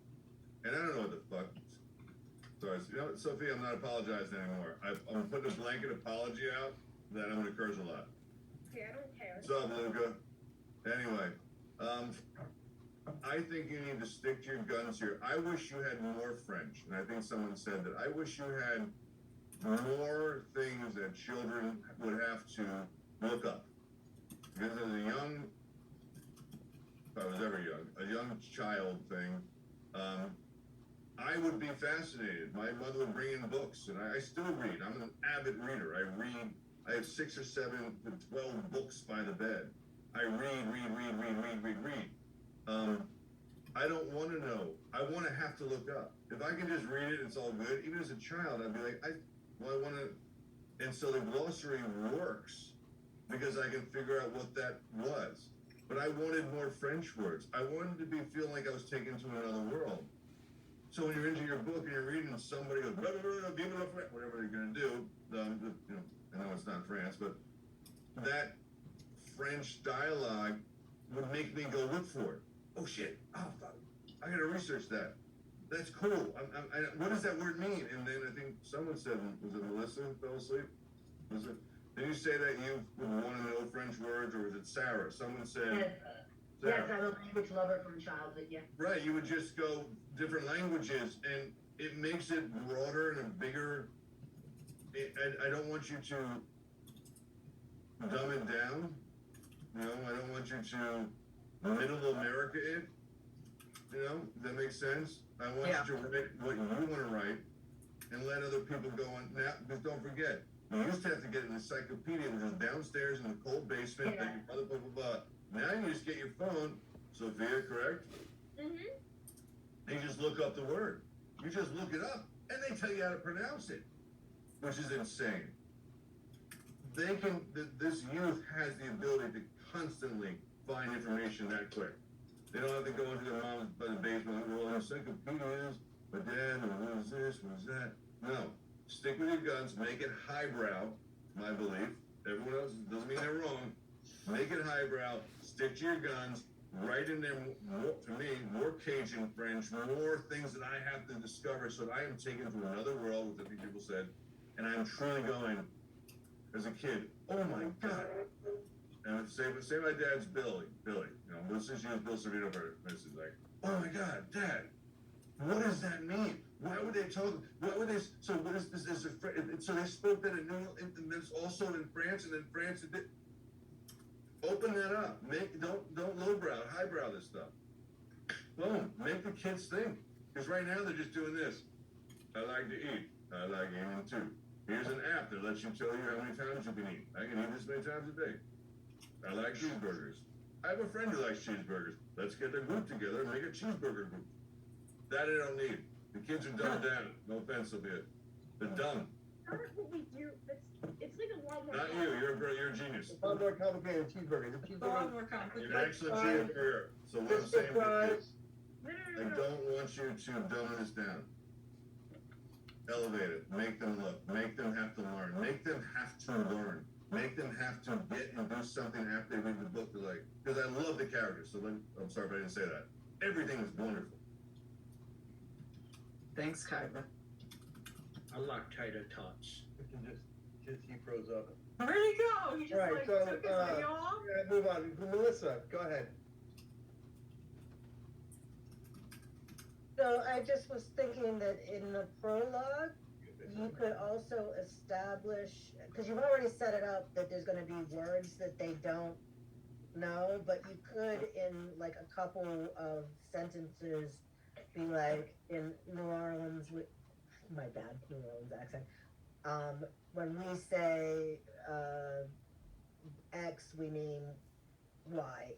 [SPEAKER 4] and I don't know what the fuck, sorry, you know what, Sophie, I'm not apologizing anymore. I'm putting a blanket apology out that I'm gonna curse a lot.
[SPEAKER 12] Okay, I don't care.
[SPEAKER 4] What's up, Luca? Anyway, I think you need to stick to your guns here. I wish you had more French, and I think someone said that. I wish you had more things that children would have to look up. Because as a young, if I was ever young, a young child thing, I would be fascinated. My mother would bring in books, and I still read. I'm an avid reader. I have 6 or 7 to 12 books by the bed. I read. I don't want to know. I want to have to look up. If I can just read it, it's all good. Even as a child, I'd be like, I want to. And so the glossary works because I can figure out what that was. But I wanted more French words. I wanted to feel like I was taken to another world. So when you're into your book and you're reading and somebody goes, blah, blah, blah, give it up, whatever they're gonna do, you know, I know it's not France, but that French dialogue would make me go look for it. Oh shit! Oh fuck! I gotta research that. That's cool. What does that word mean? And then I think someone said, was it Melissa who fell asleep? Was it? Did you say that you would want to know French words, or was it Sarah? Someone said.
[SPEAKER 8] Yes, I'm a language lover from childhood, yeah.
[SPEAKER 4] Right, you would just go different languages, and it makes it broader and a bigger. I don't want you to dumb it down. You know, I don't want you to middle America it. You know, that makes sense. I want you to write what you want to write, and let other people go on. Now, because don't forget, you used to have to get an encyclopedia, which is downstairs in the cold basement. That your brother, blah blah blah. Now you just get your phone, Sophia, correct?
[SPEAKER 12] Mm-hmm.
[SPEAKER 4] And you just look up the word. You just look it up, and they tell you how to pronounce it, which is insane. They can. This youth has the ability to constantly find information that quick. They don't have to go into their mom's basement. Well, encyclopedias, but dad, what is this? What is that? No. Stick with your guns. Make it highbrow. My belief. Everyone else doesn't mean they're wrong. Make it highbrow. Stick to your guns. Write in there, for me, more Cajun French, more things that I have to discover, so that I am taken to another world, which I think people said, and I'm truly going, as a kid, oh my God. And say my dad's Billy. You know, let's just use Bill Servito for this. Is like, oh my God, Dad, what does that mean? Why would they talk? Why would they? So what is this? So they spoke that in New, and there's also in France, and then France did. Open that up. Don't lowbrow, highbrow this stuff. Boom. Make the kids think. Because right now they're just doing this. I like to eat. I like eating too. Here's an app that lets you tell you how many times you can eat. I can eat this many times a day. I like cheeseburgers. I have a friend who likes cheeseburgers. Let's get a group together and make a cheeseburger group. That I don't need. The kids are dumbed down. No offense, Sophia. They're dumb.
[SPEAKER 12] Not what we do. It's like a lot more.
[SPEAKER 4] Not you. You're a genius.
[SPEAKER 3] It's a lot more complicated than cheeseburger. The
[SPEAKER 9] A lot
[SPEAKER 3] cheeseburger.
[SPEAKER 9] more
[SPEAKER 4] You're
[SPEAKER 9] complicated.
[SPEAKER 4] an excellent cheeseburger. So what I'm saying is, I don't want you to dumb this down. Elevate it. Make them look. Make them have to learn. Make them have to learn. Make them have to get and do something after they read the book. They're like, because I love the characters. So I'm sorry if I didn't say that. Everything is wonderful.
[SPEAKER 7] Thanks, Kyra.
[SPEAKER 11] I like tater tots.
[SPEAKER 3] Just he froze up.
[SPEAKER 9] Where'd he go? He just
[SPEAKER 3] Right,
[SPEAKER 9] like
[SPEAKER 3] so,
[SPEAKER 9] took his way off.
[SPEAKER 3] Move on. Melissa, go ahead.
[SPEAKER 6] So I just was thinking that in the prologue, you could also establish, because you've already set it up that there's going to be words that they don't know, but you could in like a couple of sentences be like in New Orleans, my bad New Orleans accent, when we say X, we mean Y.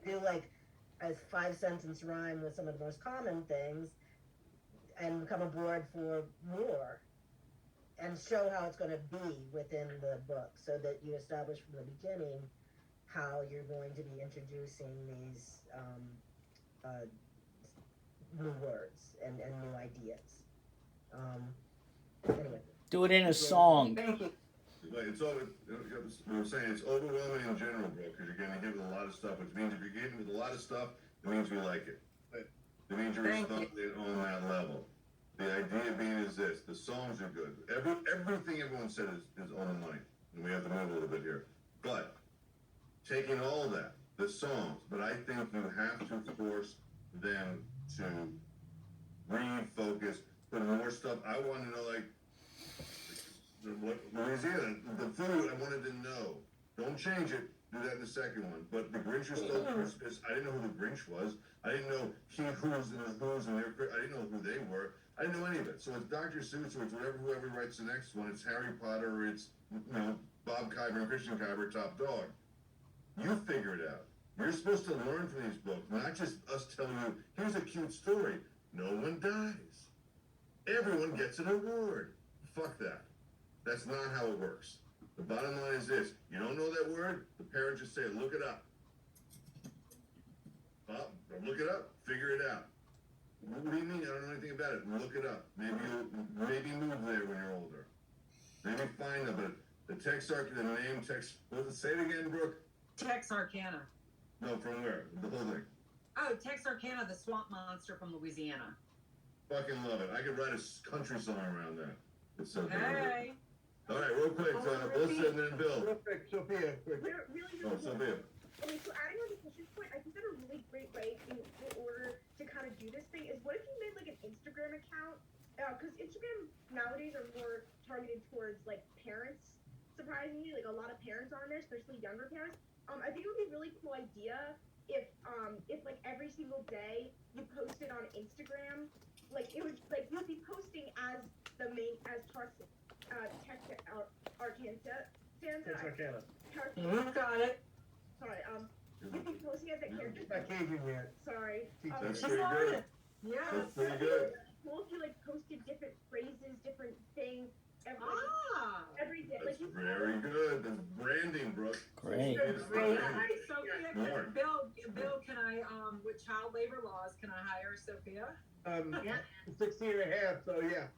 [SPEAKER 6] Do like a 5-sentence rhyme with some of the most common things and come aboard for more and show how it's going to be within the book so that you establish from the beginning how you're going to be introducing these new words and new ideas. Anyway.
[SPEAKER 1] Do it in a song.
[SPEAKER 7] Thank you.
[SPEAKER 4] But it's all, we were saying, it's overwhelming in general, bro, because you're getting hit with a lot of stuff, which means if you're getting with a lot of stuff, it means we like it. It means you're responding on that level. The idea being is this, the songs are good. Everything everyone said is on the money, and we have to move a little bit here. But, taking all that, the songs, but I think you have to force them to refocus, put more stuff. I want to know, like, Louisiana, the food, I wanted to know. Don't change it. Do that in the second one. But the Grinch was still Christmas. I didn't know who the Grinch was. I didn't know who's and their. I didn't know who they were. I didn't know any of it. So it's Dr. Seuss or it's whoever writes the next one. It's Harry Potter or it's Bob Kyber and Christian Kyber, top dog. You figure it out. You're supposed to learn from these books, not just us telling you, here's a cute story. No one dies. Everyone gets an award. Fuck that. That's not how it works. The bottom line is this. You don't know that word, the parent just say, look it up. Well, look it up. Figure it out. What do you mean? I don't know anything about it. Look it up. Maybe move there when you're older. Maybe find them. But the name text. Say it again, Brooke.
[SPEAKER 9] Texarkana.
[SPEAKER 4] No, from where? The whole thing.
[SPEAKER 9] Oh, Texarkana, the swamp monster from Louisiana.
[SPEAKER 4] Fucking love it. I could write a country song around that. It's so good.
[SPEAKER 9] Hey.
[SPEAKER 4] All right, real quick, Melissa and then Bill.
[SPEAKER 3] Real quick, Sophia, quick.
[SPEAKER 12] Really,
[SPEAKER 4] Oh, Sophia.
[SPEAKER 12] Okay, so adding on to Christian's point, I think that a really great way in order to kind of do this thing is what if you made like an Instagram account? Because Instagram nowadays are more targeted towards like parents. Surprisingly, like a lot of parents are on there, especially younger parents. I think it would be a really cool idea if like every single day you posted on Instagram, like it would like you'd be posting as the main as
[SPEAKER 3] Texarkana.
[SPEAKER 9] You got it.
[SPEAKER 12] Sorry, you'd be posting as that character.
[SPEAKER 3] It's not Cajun yet.
[SPEAKER 12] Sorry.
[SPEAKER 4] That's
[SPEAKER 9] She's
[SPEAKER 4] pretty
[SPEAKER 9] on
[SPEAKER 4] good.
[SPEAKER 9] it. Yeah.
[SPEAKER 4] That's pretty good.
[SPEAKER 12] Cool if you like posted different phrases, different things every day.
[SPEAKER 4] That's
[SPEAKER 12] Like
[SPEAKER 4] very good. That's branding, Brooke.
[SPEAKER 1] Great.
[SPEAKER 9] Great. Hi, Sophia.
[SPEAKER 4] More.
[SPEAKER 9] Bill, can I, with child labor laws, can I hire Sophia?
[SPEAKER 3] 16 and a half, so yeah.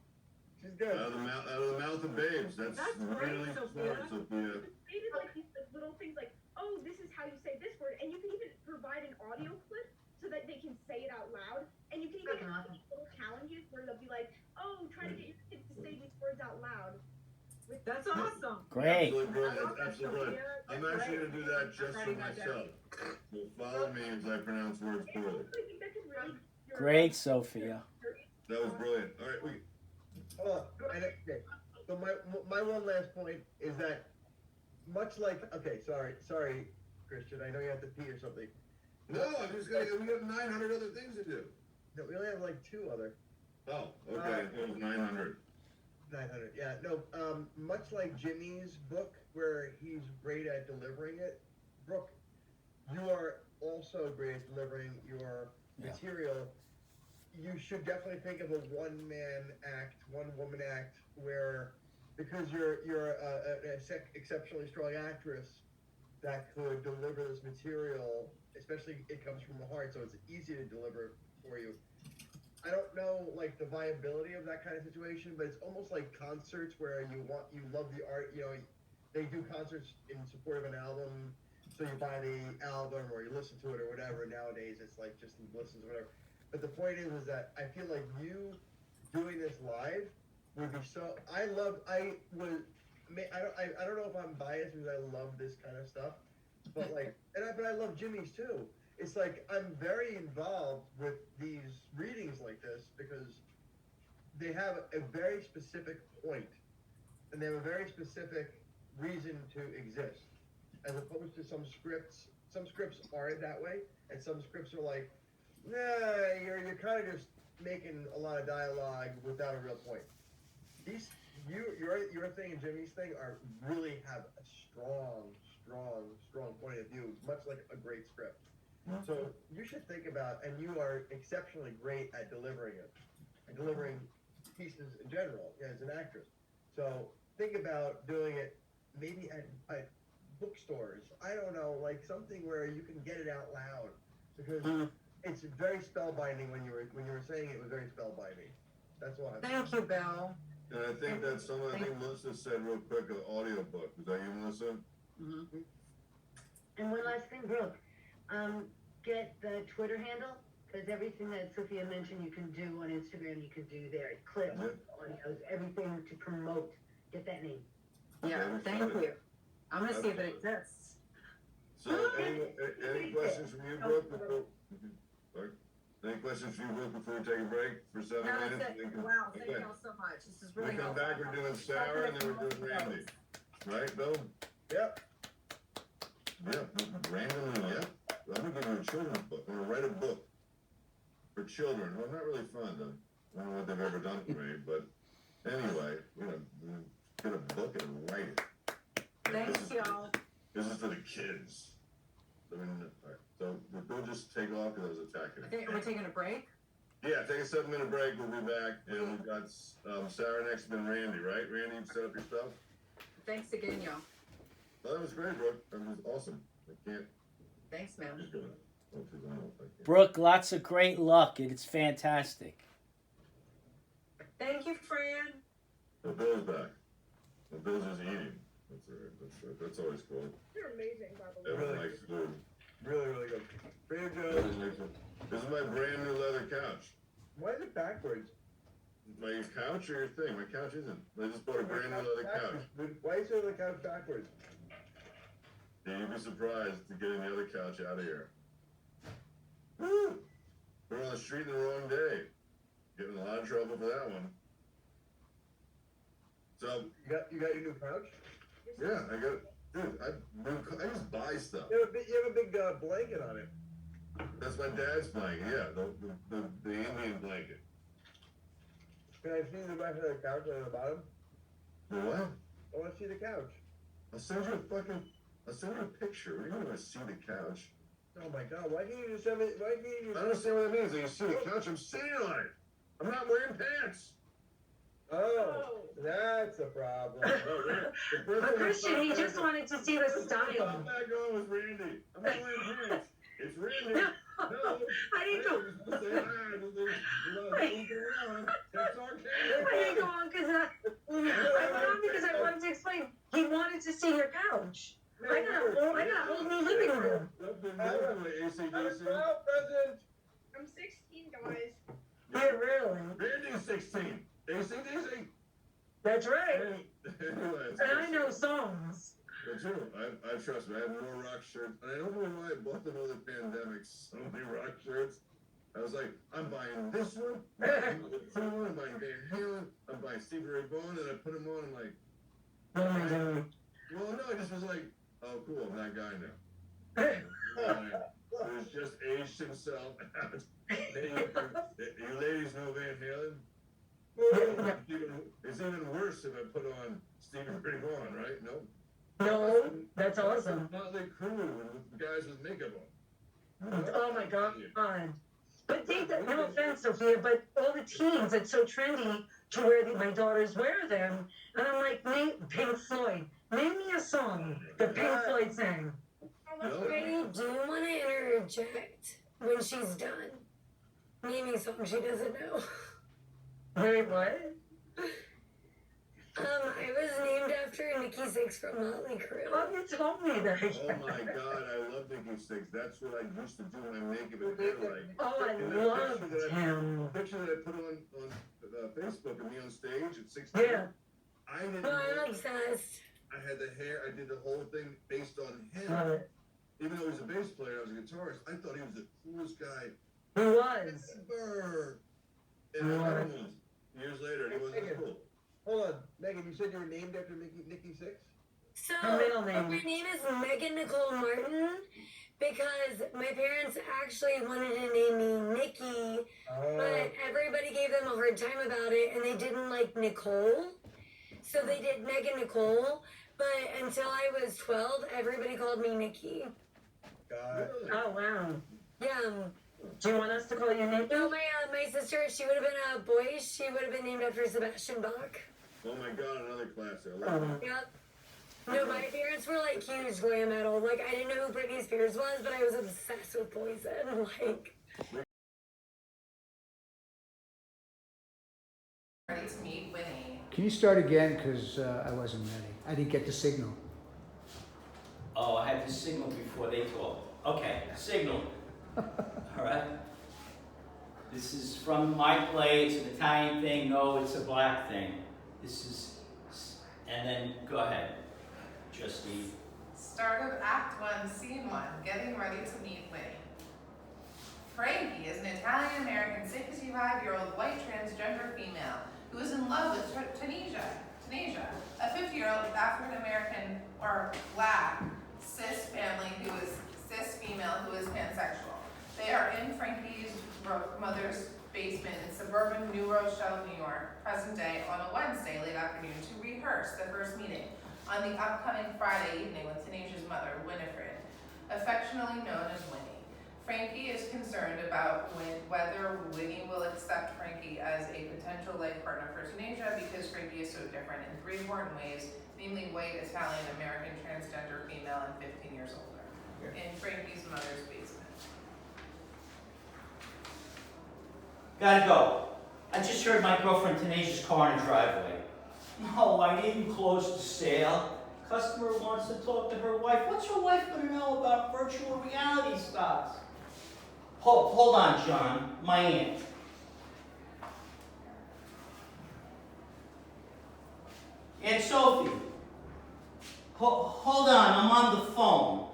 [SPEAKER 3] She's good.
[SPEAKER 4] Out of the mouth of babes. That's
[SPEAKER 9] great,
[SPEAKER 4] really
[SPEAKER 9] Sophia.
[SPEAKER 4] smart, Sophia.
[SPEAKER 12] created like these like, little things like, oh, this is how you say this word, and you can even provide an audio clip so that they can say it out loud, and you can even have little challenges where they'll be like, oh, try to get your kids to say these words out loud.
[SPEAKER 9] That's awesome.
[SPEAKER 1] Great.
[SPEAKER 4] Absolutely brilliant.
[SPEAKER 9] I love that,
[SPEAKER 4] Absolutely brilliant.
[SPEAKER 9] Sophia.
[SPEAKER 4] I'm
[SPEAKER 9] That's
[SPEAKER 4] actually
[SPEAKER 9] great.
[SPEAKER 4] going to do that just
[SPEAKER 9] I'm
[SPEAKER 4] for
[SPEAKER 9] writing that down.
[SPEAKER 4] myself. So follow me as I pronounce words
[SPEAKER 12] And
[SPEAKER 4] poorly.
[SPEAKER 12] also, I think that could really
[SPEAKER 1] Great, Sophia.
[SPEAKER 4] That was brilliant. All right,
[SPEAKER 3] Oh, and okay. So my one last point is that much like sorry, Christian, I know you have to pee or something.
[SPEAKER 4] no, I'm just going to, we have 900 other things to do.
[SPEAKER 3] No, we only have like 2 other.
[SPEAKER 4] Oh, okay. It was 900.
[SPEAKER 3] 900, yeah. No, much like Jimmy's book, where he's great at delivering it, Brooke, you are also great at delivering your material. You should definitely think of a one-man act, one-woman act, where, because you're an exceptionally strong actress that could deliver this material, especially it comes from the heart, so it's easy to deliver for you. I don't know like the viability of that kind of situation, but it's almost like concerts where you love the art. You know, they do concerts in support of an album, so you buy the album or you listen to it or whatever. Nowadays, it's like just listens or whatever. But the point is that I feel like you doing this live would be so. I don't know if I'm biased because I love this kind of stuff, but like, but I love Jimmy's too. It's like I'm very involved with these readings like this because they have a very specific point and they have a very specific reason to exist, as opposed to some scripts. Some scripts aren't that way, and some scripts are like, nah, you're kind of just making a lot of dialogue without a real point. Your thing and Jimmy's thing really have a strong point of view, much like a great script. So you should think about, and you are exceptionally great at delivering it, and delivering pieces in general as an actress. So think about doing it maybe at bookstores. I don't know, like something where you can get it out loud, because it's very spellbinding. When you were saying it was very spellbinding. That's why.
[SPEAKER 9] Thank you, Bill.
[SPEAKER 4] And I think that's something I think Melissa said real quick, an audio book. Was that you, Melissa?
[SPEAKER 9] Mm-hmm.
[SPEAKER 8] And one last thing, Brooke, get the Twitter handle, because everything that Sophia mentioned you can do on Instagram, you can do there. Clips, audios, everything to promote. Get that name.
[SPEAKER 9] Yeah, thank you. I'm gonna see if it exists.
[SPEAKER 4] So, any questions from you, Brooke? Sorry. Any questions from you, Brooke, before we take a break for 7
[SPEAKER 9] No,
[SPEAKER 4] minutes?
[SPEAKER 9] that's it. Wow, thank y'all so much. This is really
[SPEAKER 4] When we come
[SPEAKER 9] helpful.
[SPEAKER 4] back, we're doing Sarah and then we're doing Randy. Right, Bill?
[SPEAKER 3] Yep.
[SPEAKER 4] Yeah, randomly, yeah. I'm gonna give you a children's book. I'm gonna write a book for children. Well, not really fun, though. I don't know what they've ever done for me, but anyway, we're gonna get a book and write it.
[SPEAKER 9] Thanks, y'all.
[SPEAKER 4] This is for the kids. I mean, all right. So we'll just take off because I was attacking
[SPEAKER 9] I think
[SPEAKER 4] it.
[SPEAKER 9] we're taking a break.
[SPEAKER 4] Yeah, take a 7-minute break. We'll be back, and we've got Sarah next, and then Randy. Right, Randy, you set up your stuff.
[SPEAKER 9] Thanks again, y'all.
[SPEAKER 4] Oh, that was great, bro. That was awesome. I can't.
[SPEAKER 9] Thanks, man.
[SPEAKER 4] Just do it. Hopefully I don't know if I can.
[SPEAKER 1] Brooke, lots of great luck. It's fantastic.
[SPEAKER 5] Thank you, Fran.
[SPEAKER 4] The Bill's back. The Bill's just eating. That's all right. That's always cool.
[SPEAKER 12] You're amazing, by the way.
[SPEAKER 4] Everyone likes food.
[SPEAKER 3] Really, really good. Trader Joe's.
[SPEAKER 4] Everyone likes it. This is my brand new leather couch.
[SPEAKER 3] Why is it backwards?
[SPEAKER 4] My couch or your thing? My couch isn't. I just bought a brand new leather couch.
[SPEAKER 3] Why is the couch backwards?
[SPEAKER 4] Yeah, you'd be surprised to getting the other couch out of here. Woo! We're on the street in the wrong day. Getting in a lot of trouble for that one. So
[SPEAKER 3] You got your new couch?
[SPEAKER 4] yeah, I got. Dude, I just buy stuff.
[SPEAKER 3] You have a big blanket on it.
[SPEAKER 4] That's my dad's blanket. Yeah, the Indian blanket.
[SPEAKER 3] Can I see the back of the couch on the bottom?
[SPEAKER 4] The what?
[SPEAKER 3] I want to see the couch.
[SPEAKER 4] I'll send you a picture. You're gonna see the couch.
[SPEAKER 3] Oh my God! Why can't you just have it? Why can't you?
[SPEAKER 4] I don't understand what that means. Like, you see the couch, I'm sitting on it. I'm not wearing pants.
[SPEAKER 3] Oh, that's a problem.
[SPEAKER 10] But Christian, he just wanted to see the
[SPEAKER 4] I'm
[SPEAKER 10] style.
[SPEAKER 4] back on with Randy. I'm not wearing pants. It's Randy. No,
[SPEAKER 10] I didn't go.
[SPEAKER 4] Just say hi. Just say, what's going on? That's our
[SPEAKER 10] I didn't go on because I went on because I wanted to explain. He wanted to see your couch. I got a whole new living room.
[SPEAKER 4] ACDC.
[SPEAKER 3] Present.
[SPEAKER 12] I'm 16, guys.
[SPEAKER 10] Yeah, really.
[SPEAKER 4] Randy's 16. ACDC.
[SPEAKER 10] That's right.
[SPEAKER 4] Anyway,
[SPEAKER 10] And I know songs.
[SPEAKER 4] But true, I trust me. I have more rock shirts, and I don't know why I bought them over the pandemic. So many rock shirts. I was like, I'm buying this one. I'm buying I'm buying Van Halen. I'm buying Stevie Ray Vaughan, and I put them on. I'm like,
[SPEAKER 10] Oh my God.
[SPEAKER 4] well, no, I just was like, oh, cool, I'm that guy now. He was just aged himself out. You ladies know Van Halen? It's even worse if I put on Stevie Ray Vaughan, right? No.
[SPEAKER 10] No, that's awesome.
[SPEAKER 4] Motley Crue and guys with makeup on.
[SPEAKER 10] Oh my God. But no offense, Sophia, but all the teens, it's so trendy to wear my daughters wear them. And I'm like, Pink Floyd, name me a song that Pink Floyd sang.
[SPEAKER 12] Oh,
[SPEAKER 10] I do want to interject when she's done. Naming something she doesn't know. Wait, what? I was named after Nikki Sixx from Motley Crue. Oh, you told me that.
[SPEAKER 4] Oh my God, I love Nikki Sixx. That's what I used to do when I make it with hair like.
[SPEAKER 10] Oh, I
[SPEAKER 4] And that
[SPEAKER 10] loved
[SPEAKER 4] picture
[SPEAKER 10] him.
[SPEAKER 4] Picture that I put on Facebook of me on stage at 16.
[SPEAKER 10] Yeah.
[SPEAKER 4] I didn't
[SPEAKER 10] Oh,
[SPEAKER 4] know.
[SPEAKER 10] I'm obsessed.
[SPEAKER 4] I had the hair. I did the whole thing based on him.
[SPEAKER 10] Love it.
[SPEAKER 4] Even though he was a bass player, I was a guitarist. I thought he was the coolest guy
[SPEAKER 10] He was.
[SPEAKER 4] ever. And then I moved years later, and he wasn't as cool.
[SPEAKER 3] Hold on, Megan. You said you were named after Nikki Sixx?
[SPEAKER 10] So,
[SPEAKER 5] Her middle name.
[SPEAKER 10] my name is Megan Nicole Martin because my parents actually wanted to name me Nikki, but everybody gave them a hard time about it, and they didn't like Nicole. So they did Megan Nicole, but until I was 12, everybody called me Nikki.
[SPEAKER 3] Got it.
[SPEAKER 5] Oh, wow.
[SPEAKER 10] Yeah.
[SPEAKER 5] Do you want us to call you Nikki?
[SPEAKER 10] No, my sister, she would have been a boy. She would have been named after Sebastian Bach.
[SPEAKER 4] Oh my God, another classic. I love it.
[SPEAKER 10] Yep. No, my parents were like huge glam metal. Like, I didn't know who Britney Spears was, but I was obsessed with Poison. Like,
[SPEAKER 7] Ready to meet Winnie.
[SPEAKER 13] Can you start again? Because I wasn't ready. I didn't get the signal.
[SPEAKER 1] Oh, I had to signal before they talk. Okay, signal. All right. This is from my play. It's an Italian thing. No, it's a black thing. This is, and then go ahead, Justine.
[SPEAKER 7] Start of Act 1, Scene 1, getting ready to meet Winnie. Frankie is an Italian-American 65-year-old white transgender female who is in love with Tanisha, a 50-year-old African-American or black cis female who is pansexual. They are in Frankie's mother's basement in suburban New Rochelle, New York, present day on a Wednesday late afternoon to rehearse the first meeting on the upcoming Friday evening with Tanisha's mother, Winifred, affectionately known as Winnie. Frankie is concerned about whether Winnie will accept Frankie as a potential life partner for Tanisha because Frankie is so different in 3 important ways, namely white, Italian, American, transgender female, and 15 years older, in Frankie's mother's basement.
[SPEAKER 1] Gotta go. I just heard my girlfriend Tanasia's car in the driveway. No, I didn't close the sale. Customer wants to talk to her wife. What's her wife gonna know about virtual reality stocks? Hold on, John. My aunt. Aunt Sophie. Hold on, I'm on the phone.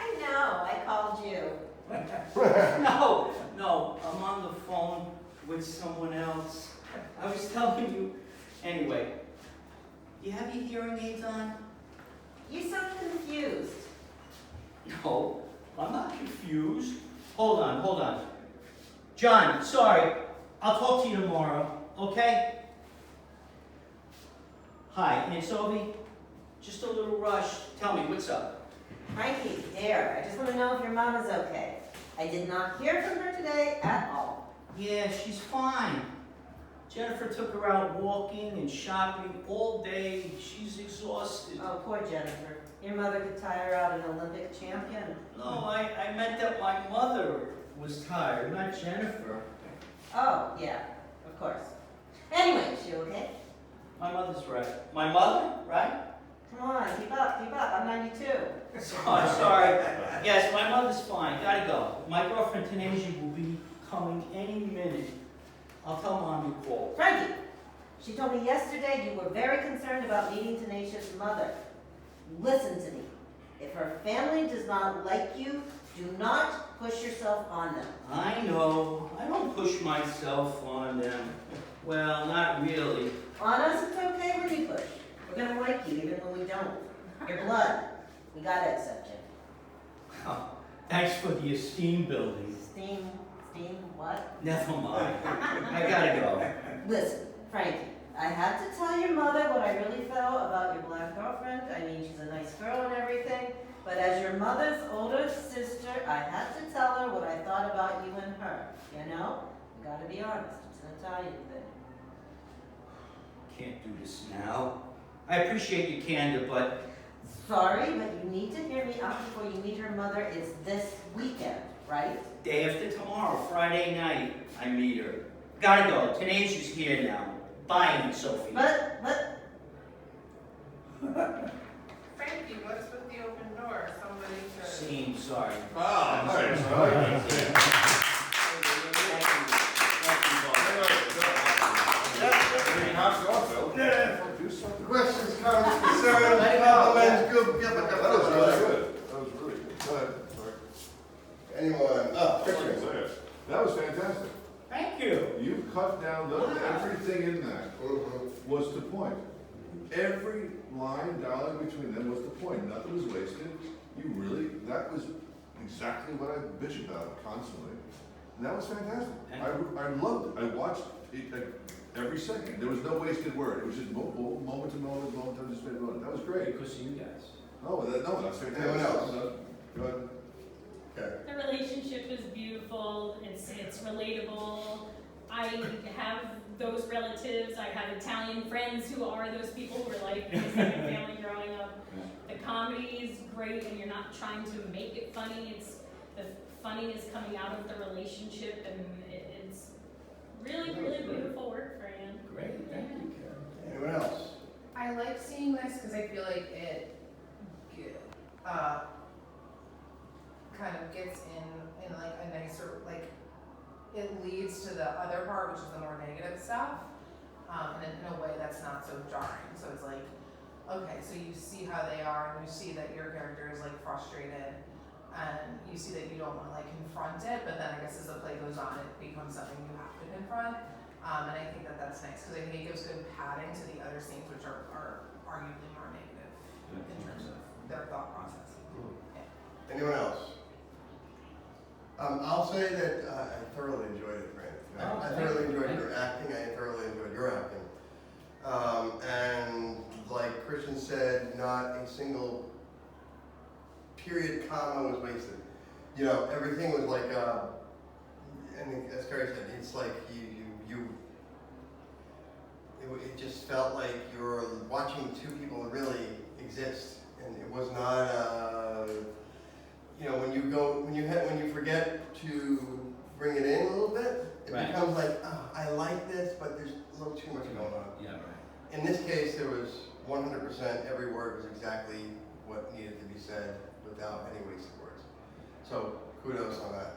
[SPEAKER 2] I know, I called you.
[SPEAKER 1] No, I'm on the phone with someone else. I was telling you. Anyway, do you have your hearing aids on?
[SPEAKER 2] You sound confused.
[SPEAKER 1] No, I'm not confused. Hold on. John, sorry. I'll talk to you tomorrow, okay? Hi, Aunt Sophie. Just a little rush. Tell me, what's up?
[SPEAKER 2] Frankie, dear, I just want to know if your mom is okay. I did not hear from her today at all.
[SPEAKER 1] Yeah, she's fine. Jennifer took her out walking and shopping all day. She's exhausted.
[SPEAKER 2] Oh, poor Jennifer. Your mother could tire out an Olympic champion.
[SPEAKER 1] No, I meant that my mother was tired, not Jennifer.
[SPEAKER 2] Oh, yeah, of course. Anyway, is she okay?
[SPEAKER 1] My mother's right. My mother, right?
[SPEAKER 2] Come on, keep up. I'm 92.
[SPEAKER 1] Sorry. Yes, my mother's fine. Gotta go. My girlfriend Tanasia will be coming any minute. I'll tell Mom you called.
[SPEAKER 2] Frankie, she told me yesterday you were very concerned about meeting Tanasia's mother. Listen to me. If her family does not like you, do not push yourself on them.
[SPEAKER 1] I know. I don't push myself on them. Well, not really.
[SPEAKER 2] On us, it's okay when you push. We're gonna like you even when we don't. Your blood. We gotta accept you.
[SPEAKER 1] Oh, thanks for the esteem building.
[SPEAKER 2] Steam, what?
[SPEAKER 1] Never mind. I gotta go.
[SPEAKER 2] Listen, Frankie, I had to tell your mother what I really felt about your black girlfriend. I mean, she's a nice girl and everything, but as your mother's older sister, I had to tell her what I thought about you and her. You know? You gotta be honest. It's an Italian thing.
[SPEAKER 1] Can't do this now. I appreciate your candor, but
[SPEAKER 2] Sorry, but you need to hear me out before you meet her mother. It's this weekend, right?
[SPEAKER 1] day after tomorrow, Friday night, I meet her. Gotta go. Tanasia's here now. Bye, Aunt Sophie.
[SPEAKER 2] But
[SPEAKER 7] Frankie, what's with the open door? Somebody should.
[SPEAKER 1] Scene, sorry.
[SPEAKER 4] Ah,
[SPEAKER 1] I'm
[SPEAKER 4] nice.
[SPEAKER 1] sorry.
[SPEAKER 4] I like that. Knocked off, Bill. Do something.
[SPEAKER 3] Questions, comments, concerns, compliments, good, yeah, but
[SPEAKER 4] That was really good. That was really good. Go ahead. Sorry.
[SPEAKER 3] anyone, Richard?
[SPEAKER 4] That was fantastic.
[SPEAKER 1] Thank you.
[SPEAKER 4] You cut down everything in that was the point. Every line, dialogue between them was the point. Nothing was wasted. That was exactly what I bitch about constantly. And that was fantastic. I loved it. I watched it every second. There was no wasted word. It was just moment to moment, moment to moment. That was great.
[SPEAKER 1] Because of you guys.
[SPEAKER 4] No, that's fantastic.
[SPEAKER 3] Anyone else? Go ahead. Okay.
[SPEAKER 14] The relationship is beautiful, it's relatable. I have those relatives, I have Italian friends who are those people who are like my second family growing up. The comedy is great and you're not trying to make it funny, the funny is coming out of the relationship and it's really, really beautiful work, Fran.
[SPEAKER 1] Great, thank you, Karen.
[SPEAKER 3] Anyone else?
[SPEAKER 7] I like seeing this because I feel like it kind of gets in like a nicer, like it leads to the other part, which is the more negative stuff, and in a way that's not so jarring. So it's like, okay, so you see how they are, and you see that your character is like frustrated, and you see that you don't want to like confront it, but then I guess as the play goes on, it becomes something you have to confront. And I think that that's nice because I think it gives good padding to the other scenes, which are arguably more negative in terms of their thought process. Yeah.
[SPEAKER 3] Anyone else? I'll say that I thoroughly enjoyed it, Fran. I thoroughly enjoyed your acting. I thoroughly enjoyed your acting. And like Christian said, not a single period, comma was wasted. You know, everything was like, and as Carrie said, it's like it just felt like you were watching two people really exist, and it was not. You know, when you forget to bring it in a little bit, it
[SPEAKER 1] Right.
[SPEAKER 15] becomes like, oh, I like this, but there's a little too much going on.
[SPEAKER 1] Yeah, right.
[SPEAKER 15] In this case, there was 100%, every word was exactly what needed to be said without any wasted words. So kudos on that.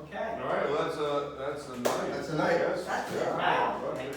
[SPEAKER 1] Okay.
[SPEAKER 4] All right, well, that's a night.
[SPEAKER 15] That's a night.
[SPEAKER 4] Yes.
[SPEAKER 1] That's
[SPEAKER 4] Yeah.
[SPEAKER 1] a night.
[SPEAKER 4] Okay.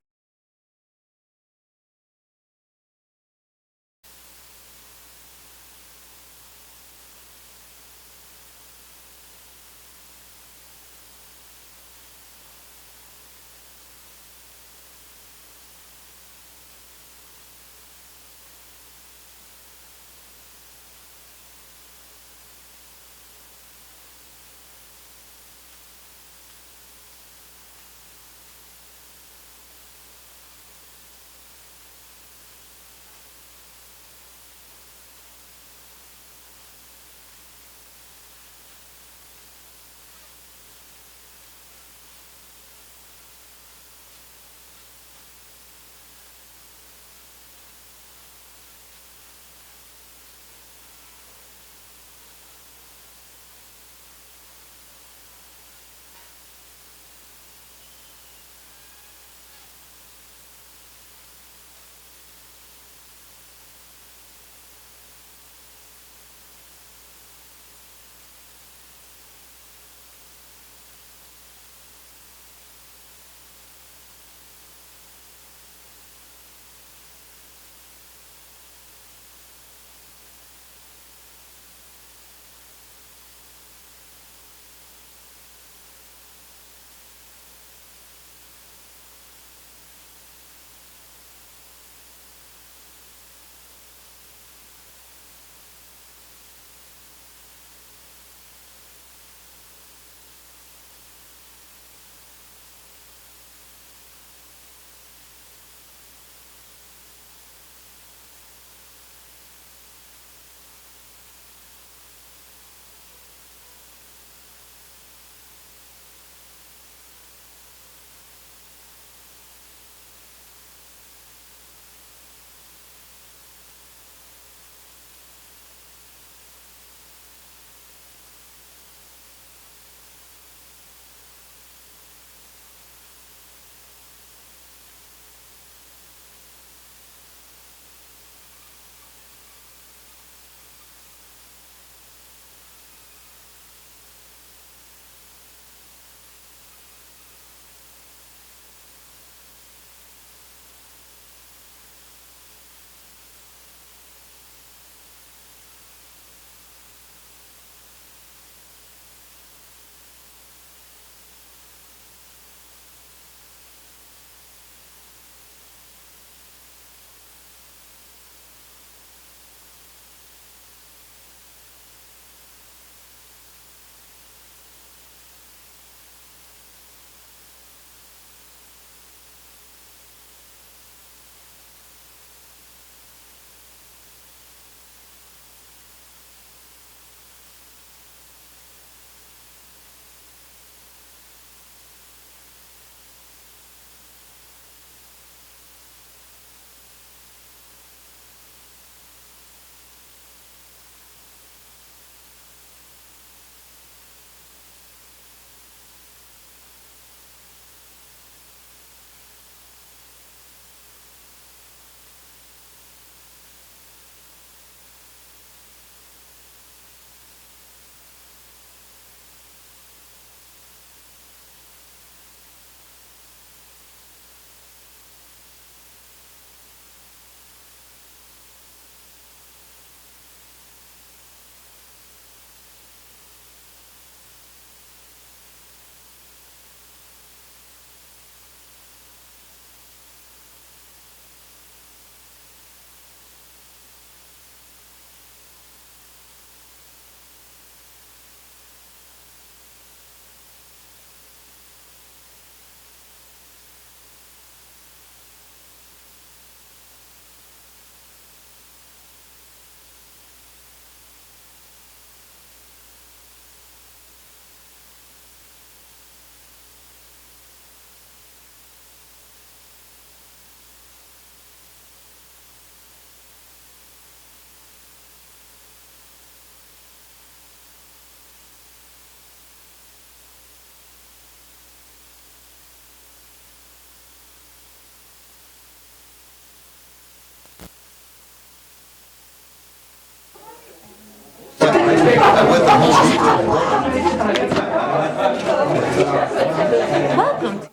[SPEAKER 10] Welcome.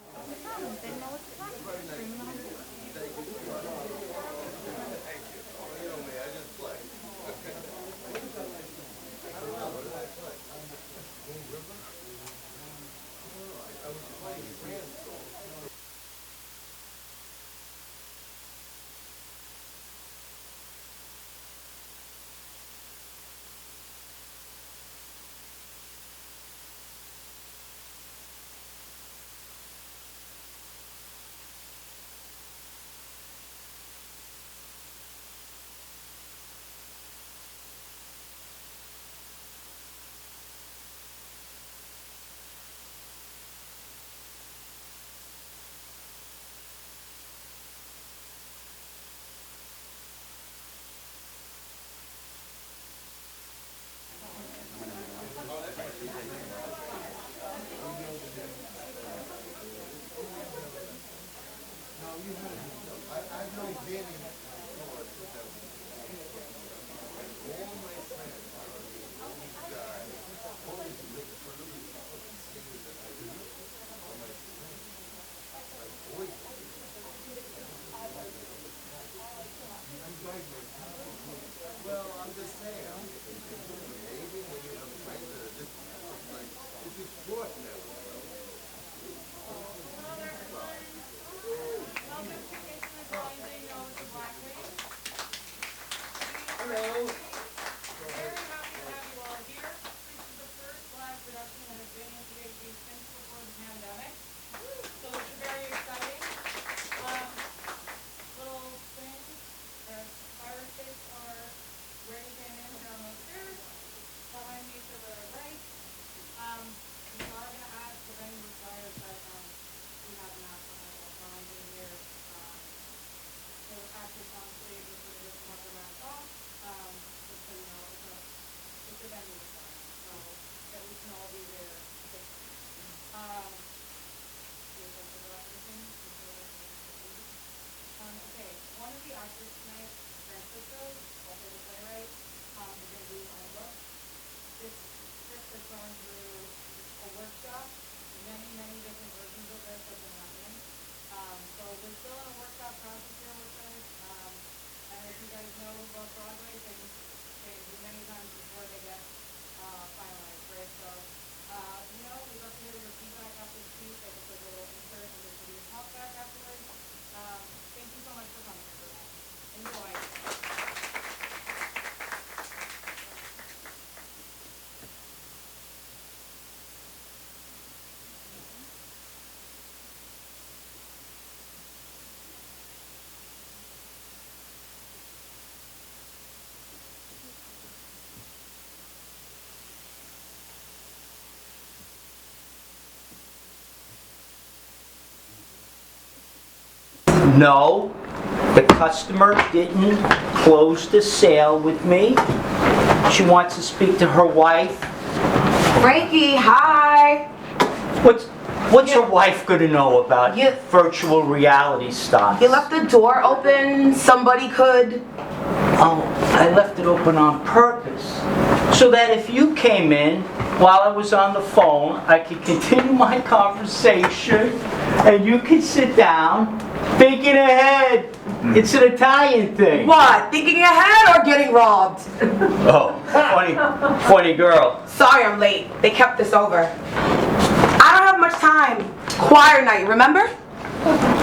[SPEAKER 1] No, the customer didn't close the sale with me. She wants to speak to her wife.
[SPEAKER 16] Frankie, hi.
[SPEAKER 1] What's her wife gonna know about virtual reality stuff?
[SPEAKER 16] You left the door open. Somebody could.
[SPEAKER 1] Oh, I left it open on purpose. So that if you came in while I was on the phone, I could continue my conversation and you could sit down, thinking ahead. It's an Italian thing.
[SPEAKER 16] What? Thinking ahead or getting robbed?
[SPEAKER 1] Oh, funny girl.
[SPEAKER 16] Sorry I'm late. They kept this over. I don't have much time. Choir night, remember?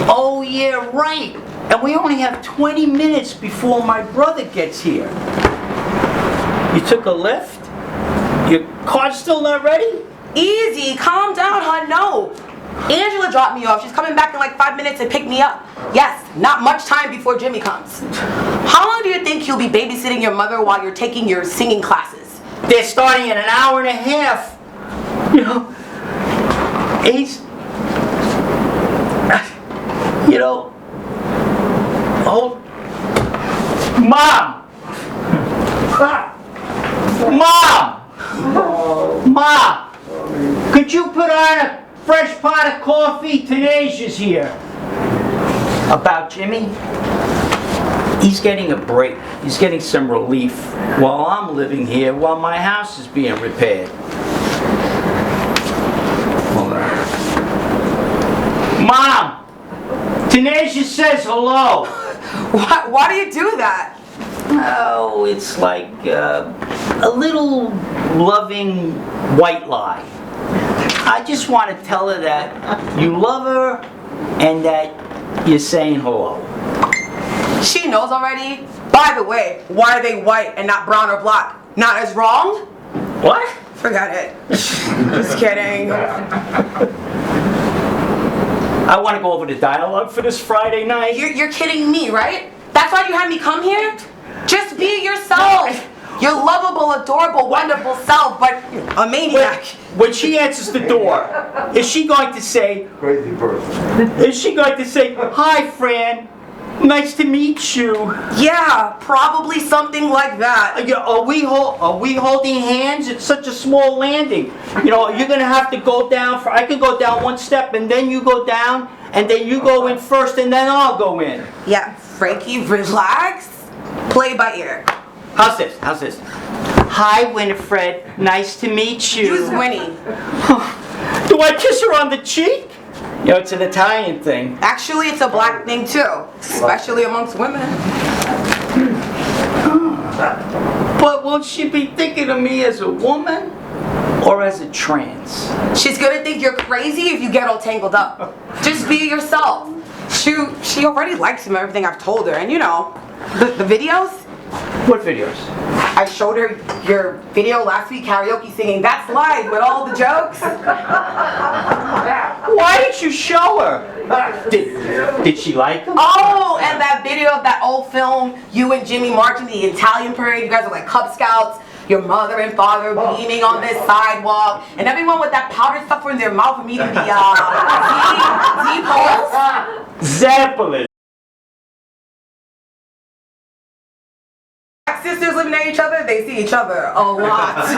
[SPEAKER 1] Oh, yeah, right. And we only have 20 minutes before my brother gets here. You took a lift? Your car's still not ready?
[SPEAKER 16] Easy, calm down, hon. No. Angela dropped me off. She's coming back in like 5 minutes and pick me up. Yes, not much time before Jimmy comes. How long do you think you'll be babysitting your mother while you're taking your singing classes?
[SPEAKER 1] They're starting in an hour and a half. You know, Ace, you know, oh, Mom! Mom! Could you put on a fresh pot of coffee? Tanasia's here. About Jimmy? He's getting a break. He's getting some relief while I'm living here, while my house is being repaired. Hold on. Mom! Tenacia says hello.
[SPEAKER 16] Why do you do that?
[SPEAKER 1] Oh, it's like a little loving white lie. I just want to tell her that you love her and that you're saying hello.
[SPEAKER 16] She knows already. By the way, why are they white and not brown or black? Not as wrong?
[SPEAKER 1] What?
[SPEAKER 16] Forget it. Just kidding.
[SPEAKER 1] I want to go over the dialogue for this Friday night.
[SPEAKER 16] You're kidding me, right? That's why you had me come here? Just be yourself. Your lovable, adorable, wonderful self, but a maniac.
[SPEAKER 1] When she answers the door, is she going to say,
[SPEAKER 15] Crazy person.
[SPEAKER 1] is she going to say, hi, Fran, nice to meet you?
[SPEAKER 16] Yeah, probably something like that.
[SPEAKER 1] Are we holding hands? It's such a small landing. You know, you're going to have to go down. I can go down one step, and then you go down, and then you go in first, and then I'll go in.
[SPEAKER 16] Yeah, Frankie, relax. Play by ear.
[SPEAKER 1] How's this? How's this? Hi, Winifred. Nice to meet you.
[SPEAKER 16] Use Winnie.
[SPEAKER 1] Do I kiss her on the cheek? You know, it's an Italian thing.
[SPEAKER 16] Actually, it's a black thing too, especially amongst women.
[SPEAKER 1] But will she be thinking of me as a woman or as a trans?
[SPEAKER 16] She's gonna think you're crazy if you get all tangled up. Just be yourself. She already likes him, everything I've told her, and you know, the videos?
[SPEAKER 1] What videos?
[SPEAKER 16] I showed her your video last week, karaoke singing That's Live with all the jokes.
[SPEAKER 1] Why did you show her? Did she like them?
[SPEAKER 16] Oh, and that video of that old film, you and Jimmy marching the Italian parade. You guys are like Cub Scouts. Your mother and father beaming on this sidewalk, and everyone with that powder stuff in their mouth from eating the Z-poles.
[SPEAKER 1] Zeppelin.
[SPEAKER 16] Sisters living near each other, they see each other a lot.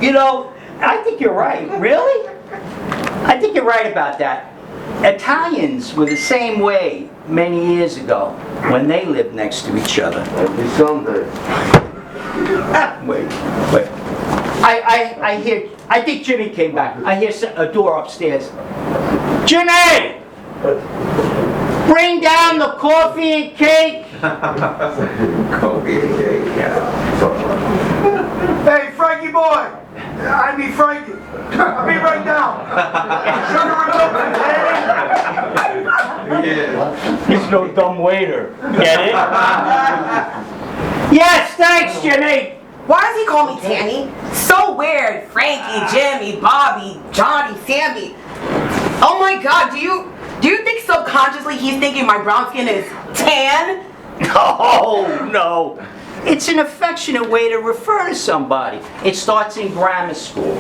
[SPEAKER 1] You know, I think you're right. Really? I think you're right about that. Italians were the same way many years ago when they lived next to each other.
[SPEAKER 15] Every Sunday.
[SPEAKER 1] Wait. I think Jimmy came back. I hear a door upstairs. Jimmy! Bring down the coffee and cake.
[SPEAKER 15] Coffee and cake, yeah.
[SPEAKER 11] Hey, Frankie boy! I mean Frankie. I'll be right down. Sugar and milk,
[SPEAKER 15] Yeah.
[SPEAKER 1] He's no dumb waiter. Get it? Yes, thanks, Jimmy.
[SPEAKER 16] Why does he call me Tanny? So weird. Frankie, Jimmy, Bobby, Johnny, Sammy. Oh my God, do you think subconsciously he's thinking my brown skin is tan?
[SPEAKER 1] No. It's an affectionate way to refer to somebody. It starts in grammar school.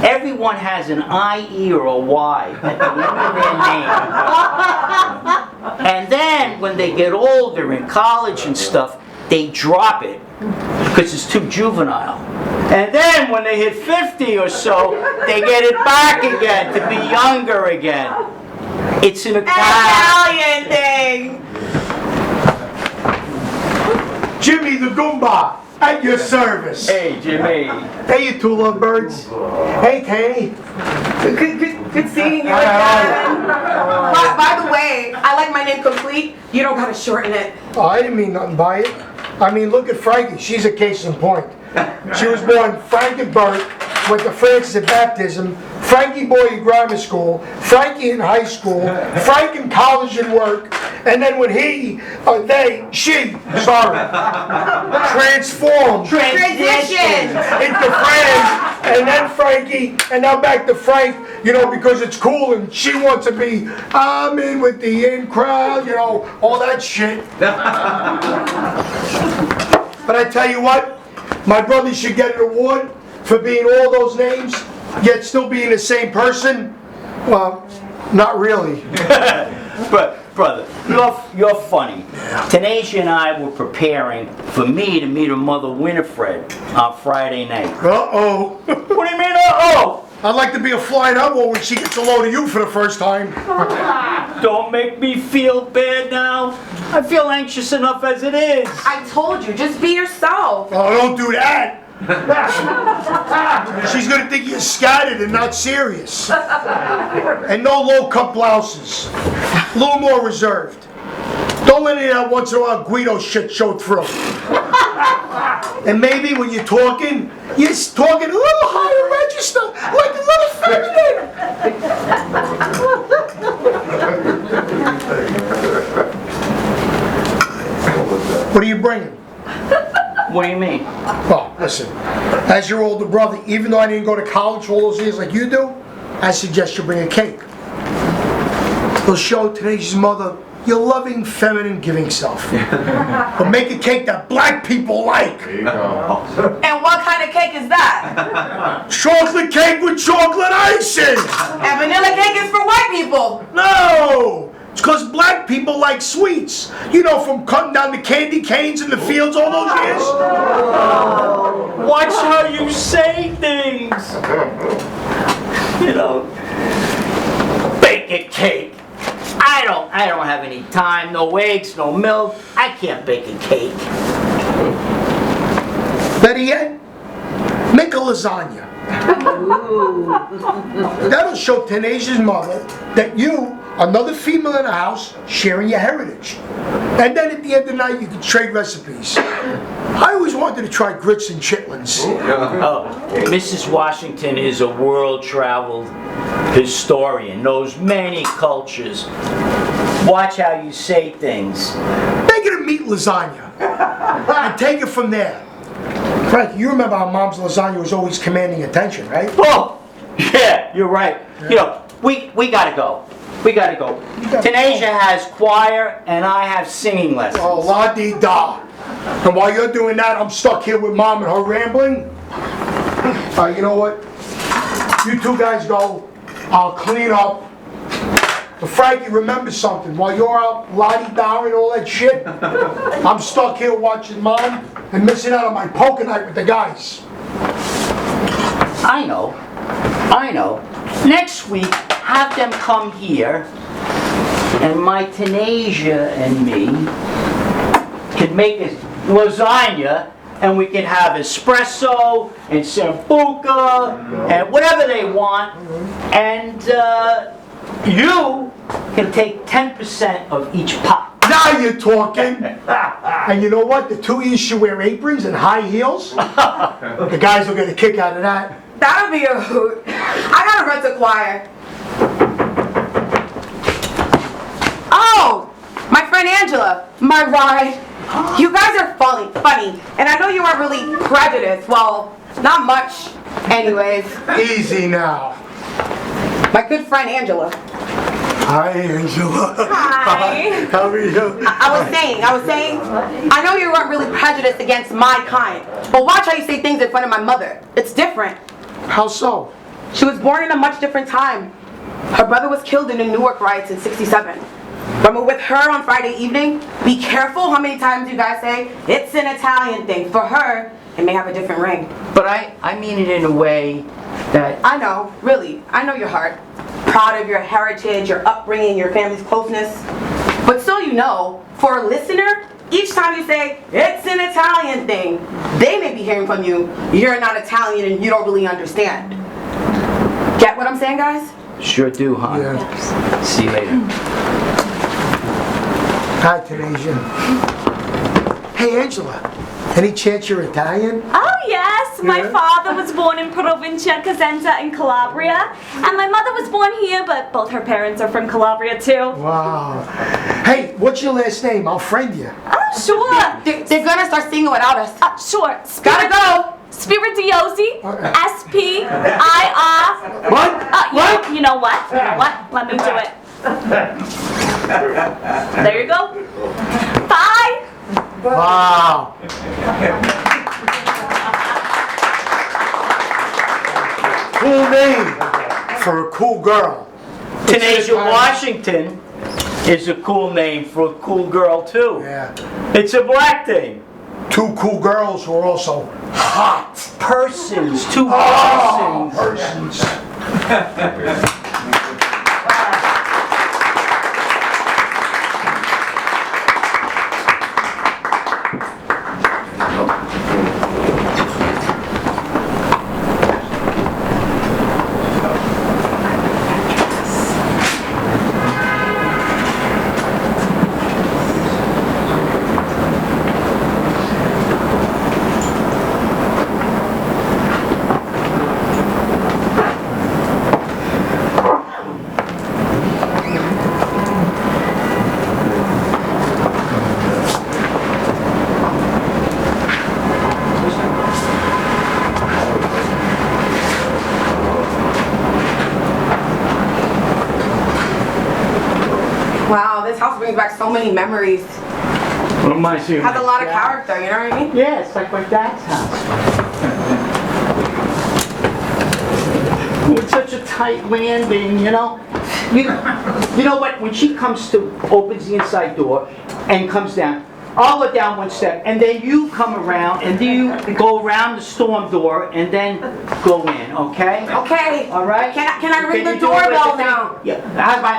[SPEAKER 1] Everyone has an I-E or a Y at the end of their name. And then when they get older in college and stuff, they drop it because it's too juvenile. And then when they hit 50 or so, they get it back again to be younger again. It's an
[SPEAKER 16] Italian thing.
[SPEAKER 11] Jimmy the Goomba, at your service.
[SPEAKER 1] Hey, Jimmy.
[SPEAKER 11] Hey, you two lovebirds. Hey, Tanny.
[SPEAKER 16] Good seeing you again. By the way, I like my name complete. You don't gotta shorten it.
[SPEAKER 11] Oh, I didn't mean nothing by it. I mean, look at Frankie. She's a case in point. She was born Frankie Burt, went to Francis at baptism, Frankie boy in grammar school, Frankie in high school, Frank in college and work, and then when she transformed
[SPEAKER 16] Transition
[SPEAKER 11] into Fran, and then Frankie, and now back to Frank, you know, because it's cool and she wants to be, I'm in with the in crowd, you know, all that shit. But I tell you what, my brother should get an award for being all those names, yet still being the same person. Well, not really.
[SPEAKER 1] But brother, you're funny. Tenacia and I were preparing for me to meet her mother Winifred on Friday night.
[SPEAKER 11] Uh-oh.
[SPEAKER 1] What do you mean, uh-oh?
[SPEAKER 17] I'd like to be a flying elbow when she gets a load of you for the first time.
[SPEAKER 18] Don't make me feel bad now. I feel anxious enough as it is.
[SPEAKER 16] I told you, just be yourself.
[SPEAKER 17] Oh, don't do that. She's gonna think you're scattered and not serious. And no low-cut blouses. A little more reserved. Don't let any of that once in a while Guido shit show through. And maybe when you're talking a little higher register, like a little feminine. What are you bringing?
[SPEAKER 18] What do you mean?
[SPEAKER 17] Well, listen, as your older brother, even though I didn't go to college for all those years like you do, I suggest you bring a cake. It'll show today's mother your loving, feminine, giving self. But make a cake that black people like.
[SPEAKER 15] There you go.
[SPEAKER 16] And what kind of cake is that?
[SPEAKER 17] Chocolate cake with chocolate icing.
[SPEAKER 16] And vanilla cake is for white people.
[SPEAKER 17] No! It's because black people like sweets. You know, from cutting down the candy canes in the fields all those years.
[SPEAKER 18] Watch how you say things. You know, bake a cake. I don't have any time. No eggs, no milk. I can't bake a cake.
[SPEAKER 17] Better yet, make a lasagna. That'll show Tenacia's mother that you, another female in the house, sharing your heritage. And then at the end of the night, you can trade recipes. I always wanted to try grits and chitlins.
[SPEAKER 18] Oh, Mrs. Washington is a world-traveled historian, knows many cultures. Watch how you say things.
[SPEAKER 17] Make it a meat lasagna. And take it from there. Frank, you remember how Mom's lasagna was always commanding attention, right?
[SPEAKER 18] Oh, yeah, you're right. You know, we gotta go. We gotta go. Tanasia has choir and I have singing lessons.
[SPEAKER 17] Oh, la-dee-da. And while you're doing that, I'm stuck here with Mom and her rambling. You know what? You two guys go. I'll clean up. But Frankie, remember something. While you're out la-dee-da and all that shit, I'm stuck here watching Mom and missing out on my poker night with the guys.
[SPEAKER 18] I know. Next week, have them come here, and my Tanasia and me can make a lasagna, and we can have espresso and sambuca and whatever they want, and you can take 10% of each pot.
[SPEAKER 17] Now you're talking. And you know what? The two of you should wear aprons and high heels. The guys will get a kick out of that.
[SPEAKER 16] That would be a hoot. I gotta rent a choir. Oh, my friend Angela, my ride. You guys are funny, and I know you aren't really prejudiced. Well, not much, anyways.
[SPEAKER 17] Easy now.
[SPEAKER 16] My good friend Angela.
[SPEAKER 17] Hi, Angela.
[SPEAKER 16] Hi.
[SPEAKER 17] How are you?
[SPEAKER 16] I was saying, I know you weren't really prejudiced against my kind, but watch how you say things in front of my mother. It's different.
[SPEAKER 17] How so?
[SPEAKER 16] She was born in a much different time. Her brother was killed in the Newark riots in '67. When we're with her on Friday evening, be careful how many times you guys say, it's an Italian thing. For her, it may have a different ring.
[SPEAKER 18] But I mean it in a way that...
[SPEAKER 16] I know, really. I know your heart. Proud of your heritage, your upbringing, your family's closeness. But so you know, for a listener, each time you say, it's an Italian thing, they may be hearing from you, you're not Italian and you don't really understand. Get what I'm saying, guys?
[SPEAKER 18] Sure do, hon.
[SPEAKER 17] Yeah.
[SPEAKER 18] See you later.
[SPEAKER 17] Hi, Tanasia. Hey, Angela. Any chance you're Italian?
[SPEAKER 19] Oh yes, my
[SPEAKER 17] Yeah?
[SPEAKER 19] father was born in Provincia Cosenza in Calabria, and my mother was born here, but both her parents are from Calabria too.
[SPEAKER 17] Wow. Hey, what's your last name? I'll friend you.
[SPEAKER 19] Oh sure.
[SPEAKER 16] They're gonna start singing without us.
[SPEAKER 19] Sure.
[SPEAKER 16] Gotta go.
[SPEAKER 19] Spiritiosi, S-P-I-R.
[SPEAKER 17] What?
[SPEAKER 19] What? You know what? Let me do it. There you go. Bye.
[SPEAKER 17] Wow. Cool name for a cool girl.
[SPEAKER 18] Tanasia Washington is a cool name for a cool girl, too.
[SPEAKER 17] Yeah.
[SPEAKER 18] It's a black thing.
[SPEAKER 17] Two cool girls who are also hot.
[SPEAKER 18] Persons, two
[SPEAKER 17] Oh,
[SPEAKER 18] persons.
[SPEAKER 17] persons.
[SPEAKER 16] Wow, this house brings back so many memories.
[SPEAKER 18] What am I saying?
[SPEAKER 16] Has a lot of character, you know what I mean?
[SPEAKER 18] Yeah, it's like my dad's house. With such a tight landing, you know? You know what? When she comes to, opens the inside door and comes down, I'll go down one step, and then you come around, and then you go around the storm door, and then go in, okay?
[SPEAKER 16] Okay.
[SPEAKER 18] All right?
[SPEAKER 16] Can I ring
[SPEAKER 18] Can
[SPEAKER 16] the
[SPEAKER 18] you do it with
[SPEAKER 16] doorbell
[SPEAKER 18] the thing?
[SPEAKER 16] now?
[SPEAKER 18] Yeah.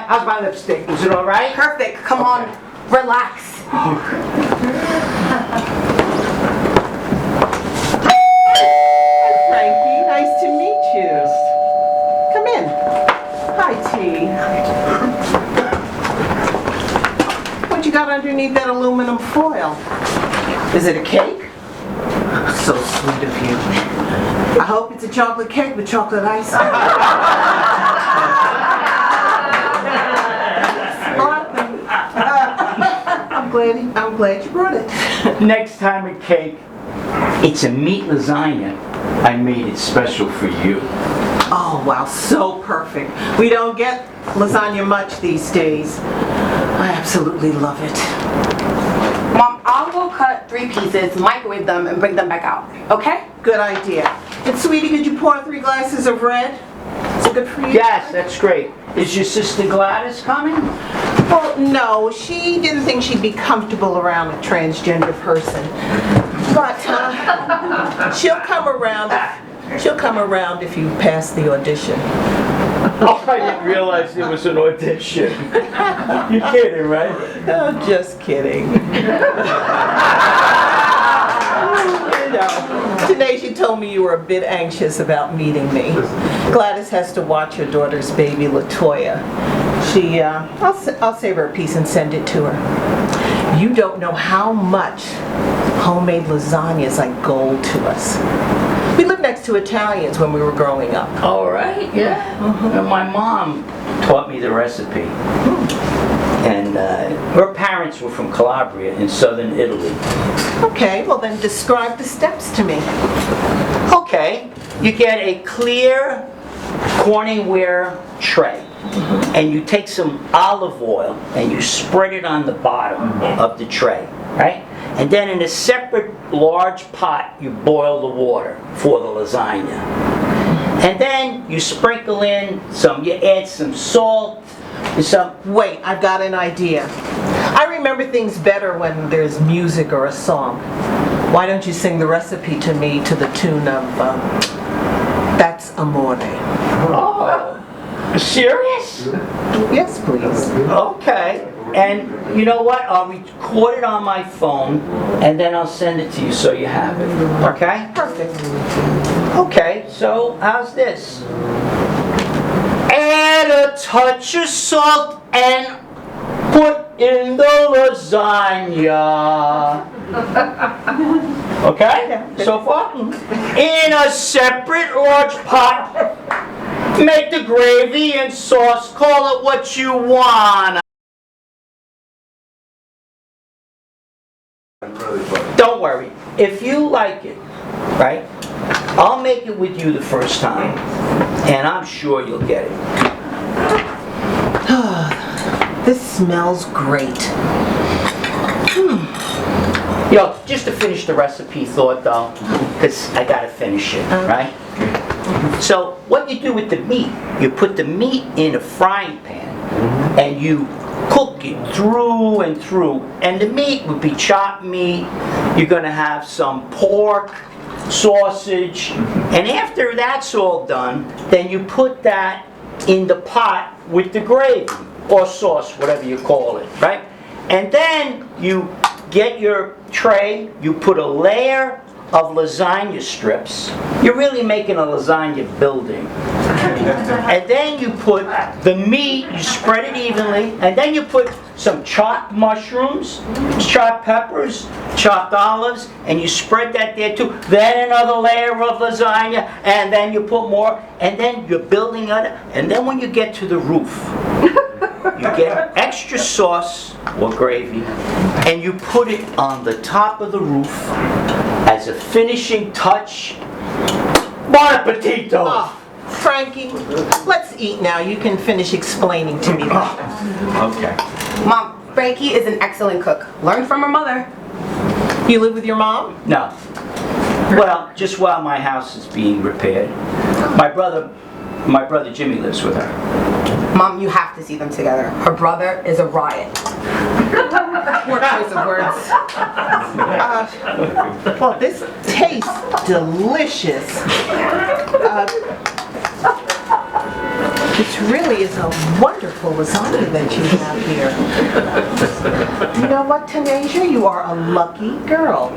[SPEAKER 18] How's my lipstick? Is it all right?
[SPEAKER 16] Perfect. Come on. Relax.
[SPEAKER 20] Frankie, nice to meet you. Come in. Hi, T. What you got underneath that aluminum foil? Is it a cake? So sweet of you. I hope it's a chocolate cake with chocolate icing. I'm glad you brought it.
[SPEAKER 18] Next time a cake, it's a meat lasagna. I made it special for you.
[SPEAKER 20] Oh, wow, so perfect. We don't get lasagna much these days. I absolutely love it.
[SPEAKER 16] Mom, I'll go cut 3 pieces, microwave them, and bring them back out. Okay?
[SPEAKER 20] Good idea. And sweetie, could you pour 3 glasses of red? Is it good for you?
[SPEAKER 18] Yes, that's great. Is your sister Gladys coming?
[SPEAKER 20] Well, no, she didn't think she'd be comfortable around a transgender person. But she'll come around. She'll come around if you pass the audition.
[SPEAKER 18] Oh, I didn't realize there was an audition. You're kidding, right?
[SPEAKER 20] Oh, just kidding. You know, today she told me you were a bit anxious about meeting me. Gladys has to watch her daughter's baby, LaToya. I'll save her a piece and send it to her. You don't know how much homemade lasagna is like gold to us. We lived next to Italians when we were growing up.
[SPEAKER 18] All right, yeah. And my mom taught me the recipe. And her parents were from Calabria in southern Italy.
[SPEAKER 20] Okay, well then describe the steps to me.
[SPEAKER 18] Okay, you get a clear Corningware tray. And you take some olive oil and you spread it on the bottom of the tray, right? And then in a separate large pot, you boil the water for the lasagna. And then you sprinkle in you add some salt,
[SPEAKER 20] Wait, I've got an idea. I remember things better when there's music or a song. Why don't you sing the recipe to me to the tune of That's Amore?
[SPEAKER 18] Oh, serious?
[SPEAKER 20] Yes, please.
[SPEAKER 18] Okay. And you know what? I'll record it on my phone and then I'll send it to you so you have it. Okay?
[SPEAKER 20] Perfect.
[SPEAKER 18] Okay, so how's this? Add a touch of salt and put in the lasagna. Okay? So far? In a separate large pot, make the gravy and sauce. Call it what you want. Don't worry. If you like it, right, I'll make it with you the first time, and I'm sure you'll get it.
[SPEAKER 20] This smells great.
[SPEAKER 18] Yo, just to finish the recipe thought though, because I gotta finish it, right? So what you do with the meat, you put the meat in a frying pan, and you cook it through and through. And the meat would be chopped meat. You're gonna have some pork, sausage, and after that's all done, then you put that in the pot with the gravy, or sauce, whatever you call it, right? And then you get your tray, you put a layer of lasagna strips. You're really making a lasagna building. And then you put the meat, you spread it evenly, and then you put some chopped mushrooms, chopped peppers, chopped olives, and you spread that there too. Then another layer of lasagna, and then you put more, and then you're building it. And then when you get to the roof, you get extra sauce or gravy, and you put it on the top of the roof as a finishing touch. Bon appetito!
[SPEAKER 20] Oh, Frankie, let's eat now. You can finish explaining to me that.
[SPEAKER 18] Okay.
[SPEAKER 16] Mom, Frankie is an excellent cook. Learned from her mother.
[SPEAKER 20] You live with your mom?
[SPEAKER 18] No. Well, just while my house is being repaired. My brother Jimmy lives with her.
[SPEAKER 16] Mom, you have to see them together. Her brother is a riot. Poor choice of words.
[SPEAKER 20] Well, this tastes delicious. This really is a wonderful lasagna that you have here. You know what, Tanasia? You are a lucky girl.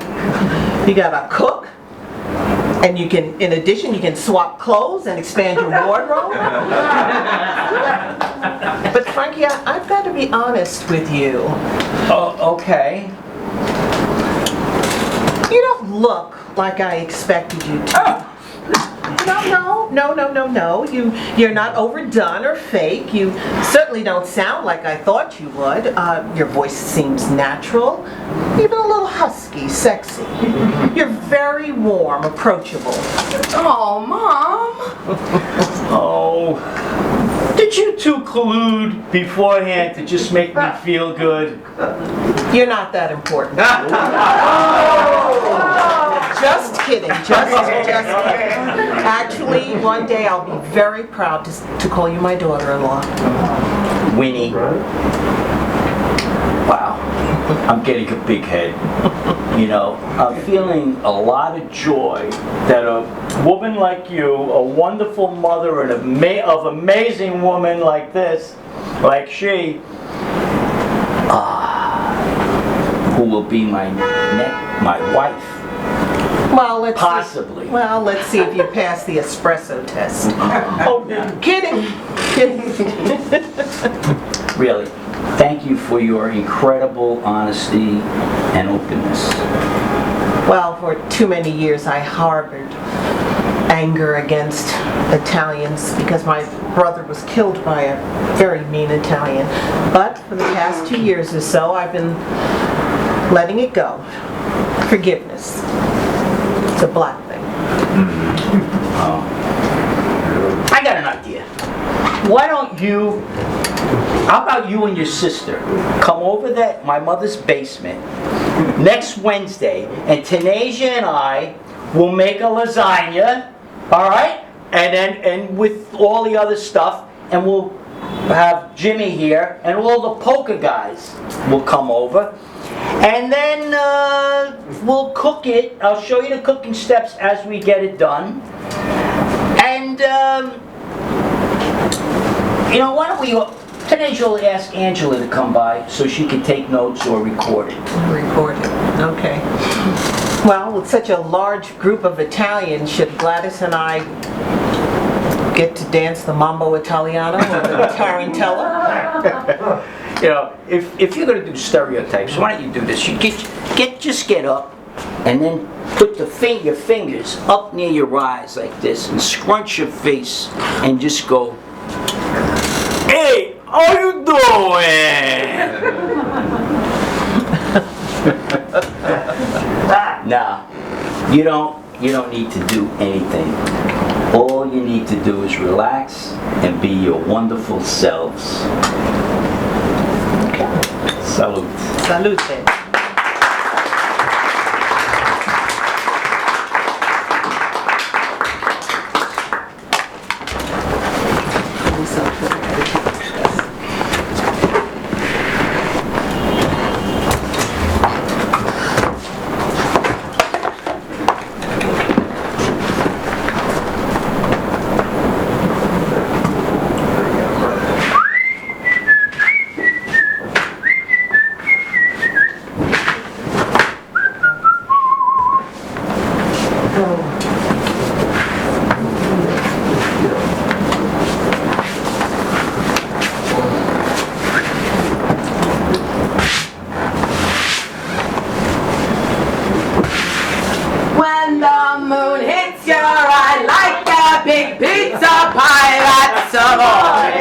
[SPEAKER 20] You got a cook, and you can, in addition, you can swap clothes and expand your wardrobe. But Frankie, I've got to be honest with you.
[SPEAKER 18] Oh, okay.
[SPEAKER 20] You don't look like I expected you to. No. You're not overdone or fake. You certainly don't sound like I thought you would. Your voice seems natural, even a little husky, sexy. You're very warm, approachable.
[SPEAKER 16] Oh, Mom.
[SPEAKER 18] Oh. Did you two collude beforehand to just make me feel good?
[SPEAKER 20] You're not that important. Just kidding. Just kidding. Actually, one day I'll be very proud to call you my daughter-in-law.
[SPEAKER 18] Winnie. Wow. I'm getting a big head. You know, I'm feeling a lot of joy that a woman like you, a wonderful mother and of amazing woman like this, like she, who will be my wife.
[SPEAKER 20] Well, let's
[SPEAKER 18] possibly.
[SPEAKER 20] Let's see if you pass the espresso test.
[SPEAKER 18] Oh,
[SPEAKER 20] kidding.
[SPEAKER 18] Really, thank you for your incredible honesty and openness.
[SPEAKER 20] Well, for too many years I harbored anger against Italians because my brother was killed by a very mean Italian. But for the past 2 years or so, I've been letting it go. Forgiveness. It's a black thing.
[SPEAKER 18] Oh. I got an idea. Why don't you, how about you and your sister come over to my mother's basement next Wednesday, and Tanasia and I will make a lasagna, all right? And with all the other stuff, and we'll have Jimmy here, and all the poker guys will come over. And then we'll cook it. I'll show you the cooking steps as we get it done. And, you know, why don't we, Tanasia will ask Angela to come by so she can take notes or record it.
[SPEAKER 20] Record it, okay. Well, with such a large group of Italians, should Gladys and I get to dance the Mambo Italiano or the Tarantella?
[SPEAKER 18] You know, if you're going to do stereotypes, why don't you do this? You just get up and then put your fingers up near your eyes like this and scrunch your face and just go, "Hey, how you doing?" Nah, you don't need to do anything. All you need to do is relax and be your wonderful selves. Salute.
[SPEAKER 20] Salute.
[SPEAKER 16] pie that's ahoy.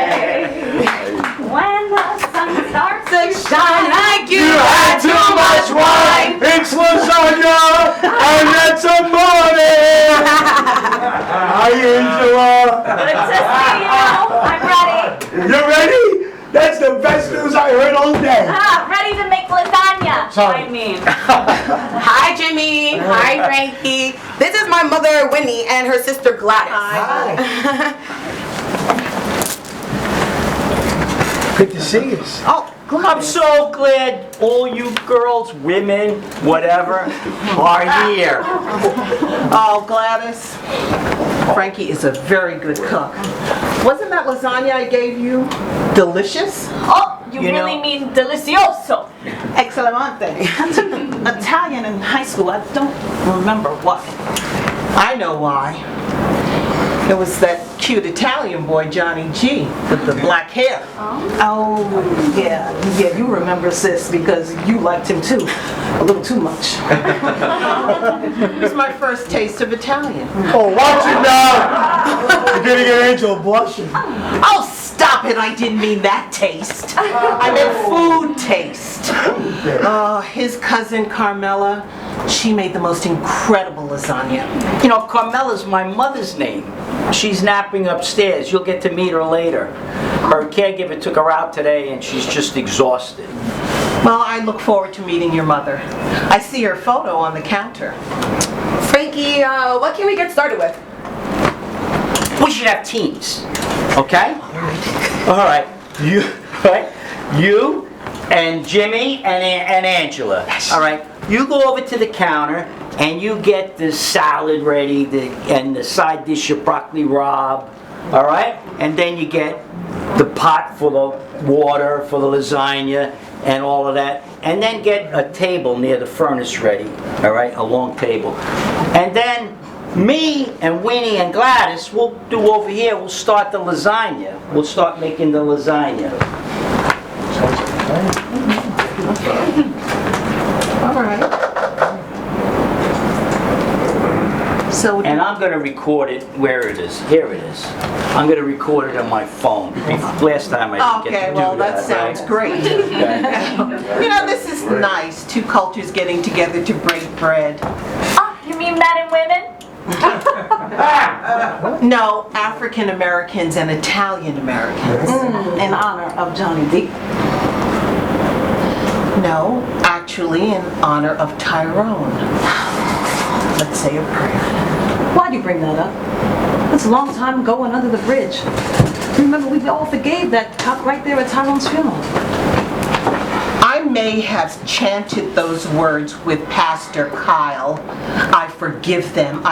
[SPEAKER 19] When the sun starts
[SPEAKER 16] To shine like you
[SPEAKER 17] had too much wine. It's lasagna and it's a morning. Hi, Angela.
[SPEAKER 19] Good to see you. I'm ready.
[SPEAKER 17] You ready? That's the best news I heard all day.
[SPEAKER 19] Ready to make lasagna.
[SPEAKER 17] Sorry.
[SPEAKER 19] I mean.
[SPEAKER 16] Hi, Jimmy. Hi, Frankie. This is my mother, Winnie, and her sister, Gladys.
[SPEAKER 17] Hi. Good to see you.
[SPEAKER 18] Oh, I'm so glad all you girls, women, whatever, are here.
[SPEAKER 20] Oh, Gladys, Frankie is a very good cook. Wasn't that lasagna I gave you delicious?
[SPEAKER 19] Oh, you
[SPEAKER 20] You
[SPEAKER 19] really
[SPEAKER 20] know-
[SPEAKER 19] mean delicioso.
[SPEAKER 20] Excellente.
[SPEAKER 5] I took Italian in high school. I don't remember what.
[SPEAKER 20] I know why. It was that cute Italian boy, Johnny G, with the black hair.
[SPEAKER 5] Oh, yeah, you remember, sis, because you liked him too, a little too much.
[SPEAKER 20] It was my first taste of Italian.
[SPEAKER 17] Oh, watch it now. You're gonna get Angela blushing.
[SPEAKER 20] Oh, stop it. I didn't mean that taste. I meant food taste. Oh, his cousin Carmela, she made the most incredible lasagna.
[SPEAKER 18] You know, Carmela's my mother's name. She's napping upstairs. You'll get to meet her later. Her caregiver took her out today and she's just exhausted.
[SPEAKER 20] Well, I look forward to meeting your mother. I see her photo on the counter.
[SPEAKER 16] Frankie, what can we get started with?
[SPEAKER 18] We should have teams, okay? All right. You, right? You and Jimmy and Angela. All right. You go over to the counter and you get the salad ready, and the side dish of broccoli rabe. All right. And then you get the pot full of water for the lasagna and all of that. And then get a table near the furnace ready. All right. A long table. And then me and Winnie and Gladys, we'll do over here, we'll start the lasagna. We'll start making the lasagna.
[SPEAKER 20] All right. So,
[SPEAKER 18] And I'm going to record it where it is. Here it is. I'm going to record it on my phone. Last time I didn't get to do that.
[SPEAKER 20] okay, well, that sounds
[SPEAKER 18] right?
[SPEAKER 20] great. You know, this is nice. Two cultures getting together to break bread.
[SPEAKER 19] Oh, you mean men and women?
[SPEAKER 20] No, African Americans and Italian Americans.
[SPEAKER 5] In honor of Johnny D.
[SPEAKER 20] No, actually in honor of Tyrone. Let's say a prayer.
[SPEAKER 5] Why'd you bring that up? It's a long time going under the bridge. Remember, we all forgave that cop right there at Tyrone's funeral.
[SPEAKER 20] I may have chanted those words with Pastor Kyle. I forgive them,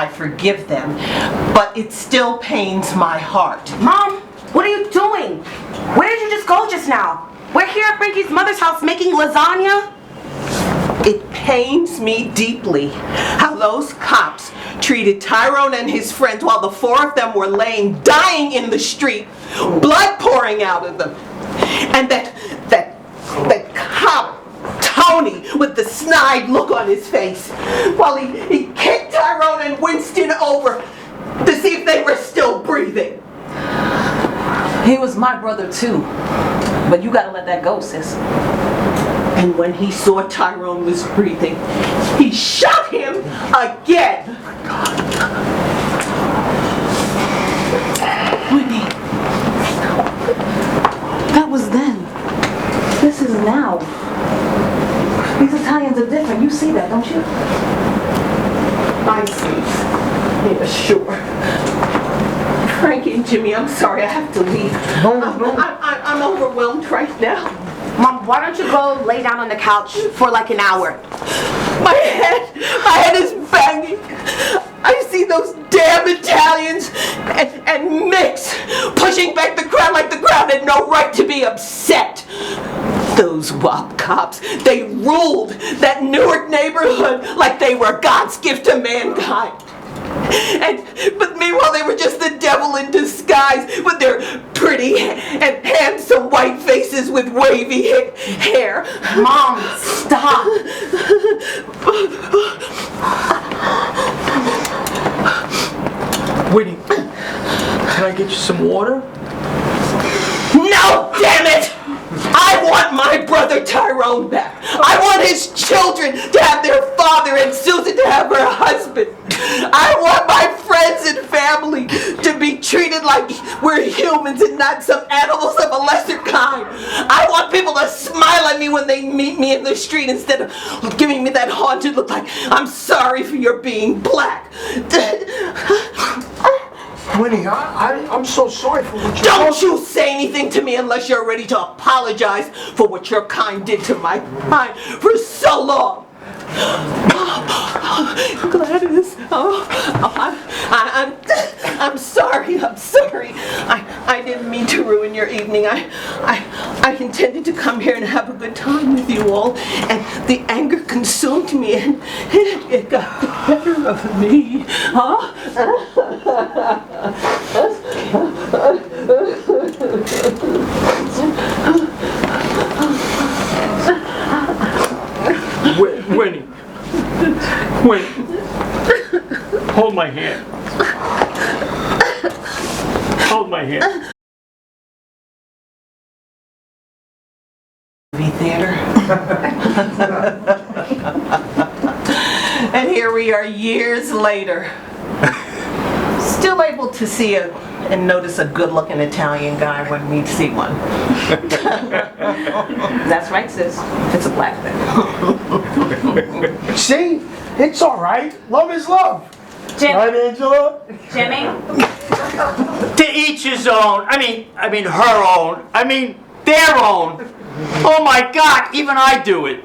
[SPEAKER 20] but it still pains my heart.
[SPEAKER 16] Mom, what are you doing? Where did you just go just now? We're here at Frankie's mother's house making lasagna.
[SPEAKER 20] It pains me deeply how those cops treated Tyrone and his friends while the four of them were laying dying in the street, blood pouring out of them. And that cop, Tony, with the snide look on his face, while he kicked Tyrone and Winston over to see if they were still breathing.
[SPEAKER 5] He was my brother too, but you gotta let that go, sis.
[SPEAKER 20] And when he saw Tyrone was breathing, he shot him again.
[SPEAKER 5] Whitney, that was then. This is now. These Italians are different. You see that, don't you?
[SPEAKER 20] I see. Yeah, sure. Frankie and Jimmy, I'm sorry I have to leave. I'm overwhelmed right now.
[SPEAKER 16] Mom, why don't you go lay down on the couch for like an hour?
[SPEAKER 20] My head is banging. I see those damn Italians and Mix pushing back the crowd like the crowd had no right to be upset. Those WAP cops, they ruled that Newark neighborhood like they were God's gift to mankind. But meanwhile, they were just the devil in disguise with their pretty and handsome white faces with wavy hair.
[SPEAKER 16] Mom, stop.
[SPEAKER 17] Winnie, Can I get you some water?
[SPEAKER 20] No, damn it! I want my brother Tyrone back. I want his children to have their father and Susan to have her husband. I want my friends and family to be treated like we're humans and not some animals of a lesser kind. I want people to smile at me when they meet me in the street instead of giving me that haunted look like, I'm sorry for your being black.
[SPEAKER 17] Winnie, I'm so sorry for what you
[SPEAKER 20] Don't you say anything to me unless you're ready to apologize for what your kind did to my kind for so long. Gladys, I'm sorry. I didn't mean to ruin your evening. I intended to come here and have a good time with you all, and the anger consumed me, and it got the better of me. Huh?
[SPEAKER 18] Winnie. Hold my hand. Hold my hand.
[SPEAKER 20] Theater. And here we are years later, still able to see and notice a good-looking Italian guy when we see one. That's right, sis. It's a black thing.
[SPEAKER 17] See? It's all right. Love is love.
[SPEAKER 19] Jim.
[SPEAKER 17] Right, Angela?
[SPEAKER 19] Jimmy?
[SPEAKER 18] To each his own. I mean, her own. I mean, their own. Oh my God, even I do it.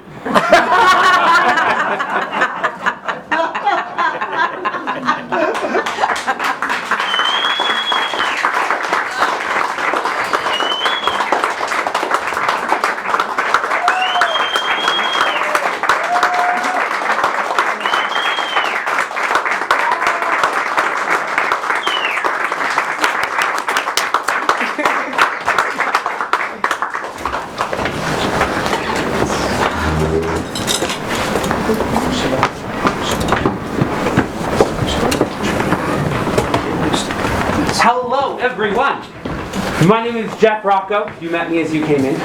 [SPEAKER 21] Hello, everyone. My name is Jeff Rocco. You met me as you came in.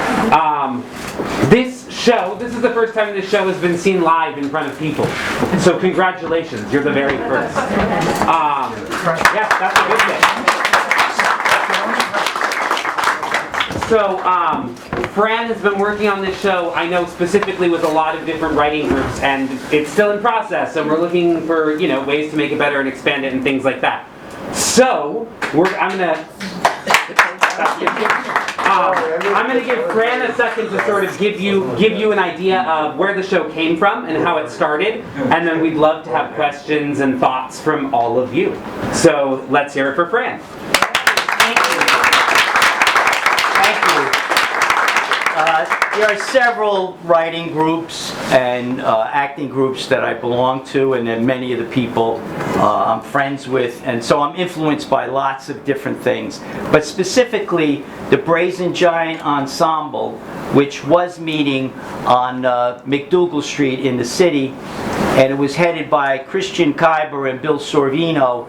[SPEAKER 21] This is the first time this show has been seen live in front of people. So congratulations, you're the very first. Yes, that's a good thing. So, Fran has been working on this show, I know specifically with a lot of different writing groups, and it's still in process, and we're looking for, ways to make it better and expand it and things like that. So, I'm gonna give Fran a second to sort of give you an idea of where the show came from and how it started, and then we'd love to have questions and thoughts from all of you. So let's hear it for Fran.
[SPEAKER 18] There are several writing groups and acting groups that I belong to, and then many of the people I'm friends with, and so I'm influenced by lots of different things. But specifically, the Brazen Giant Ensemble, which was meeting on McDougal Street in the city, and it was headed by Christian Khyber and Bill Sorvino.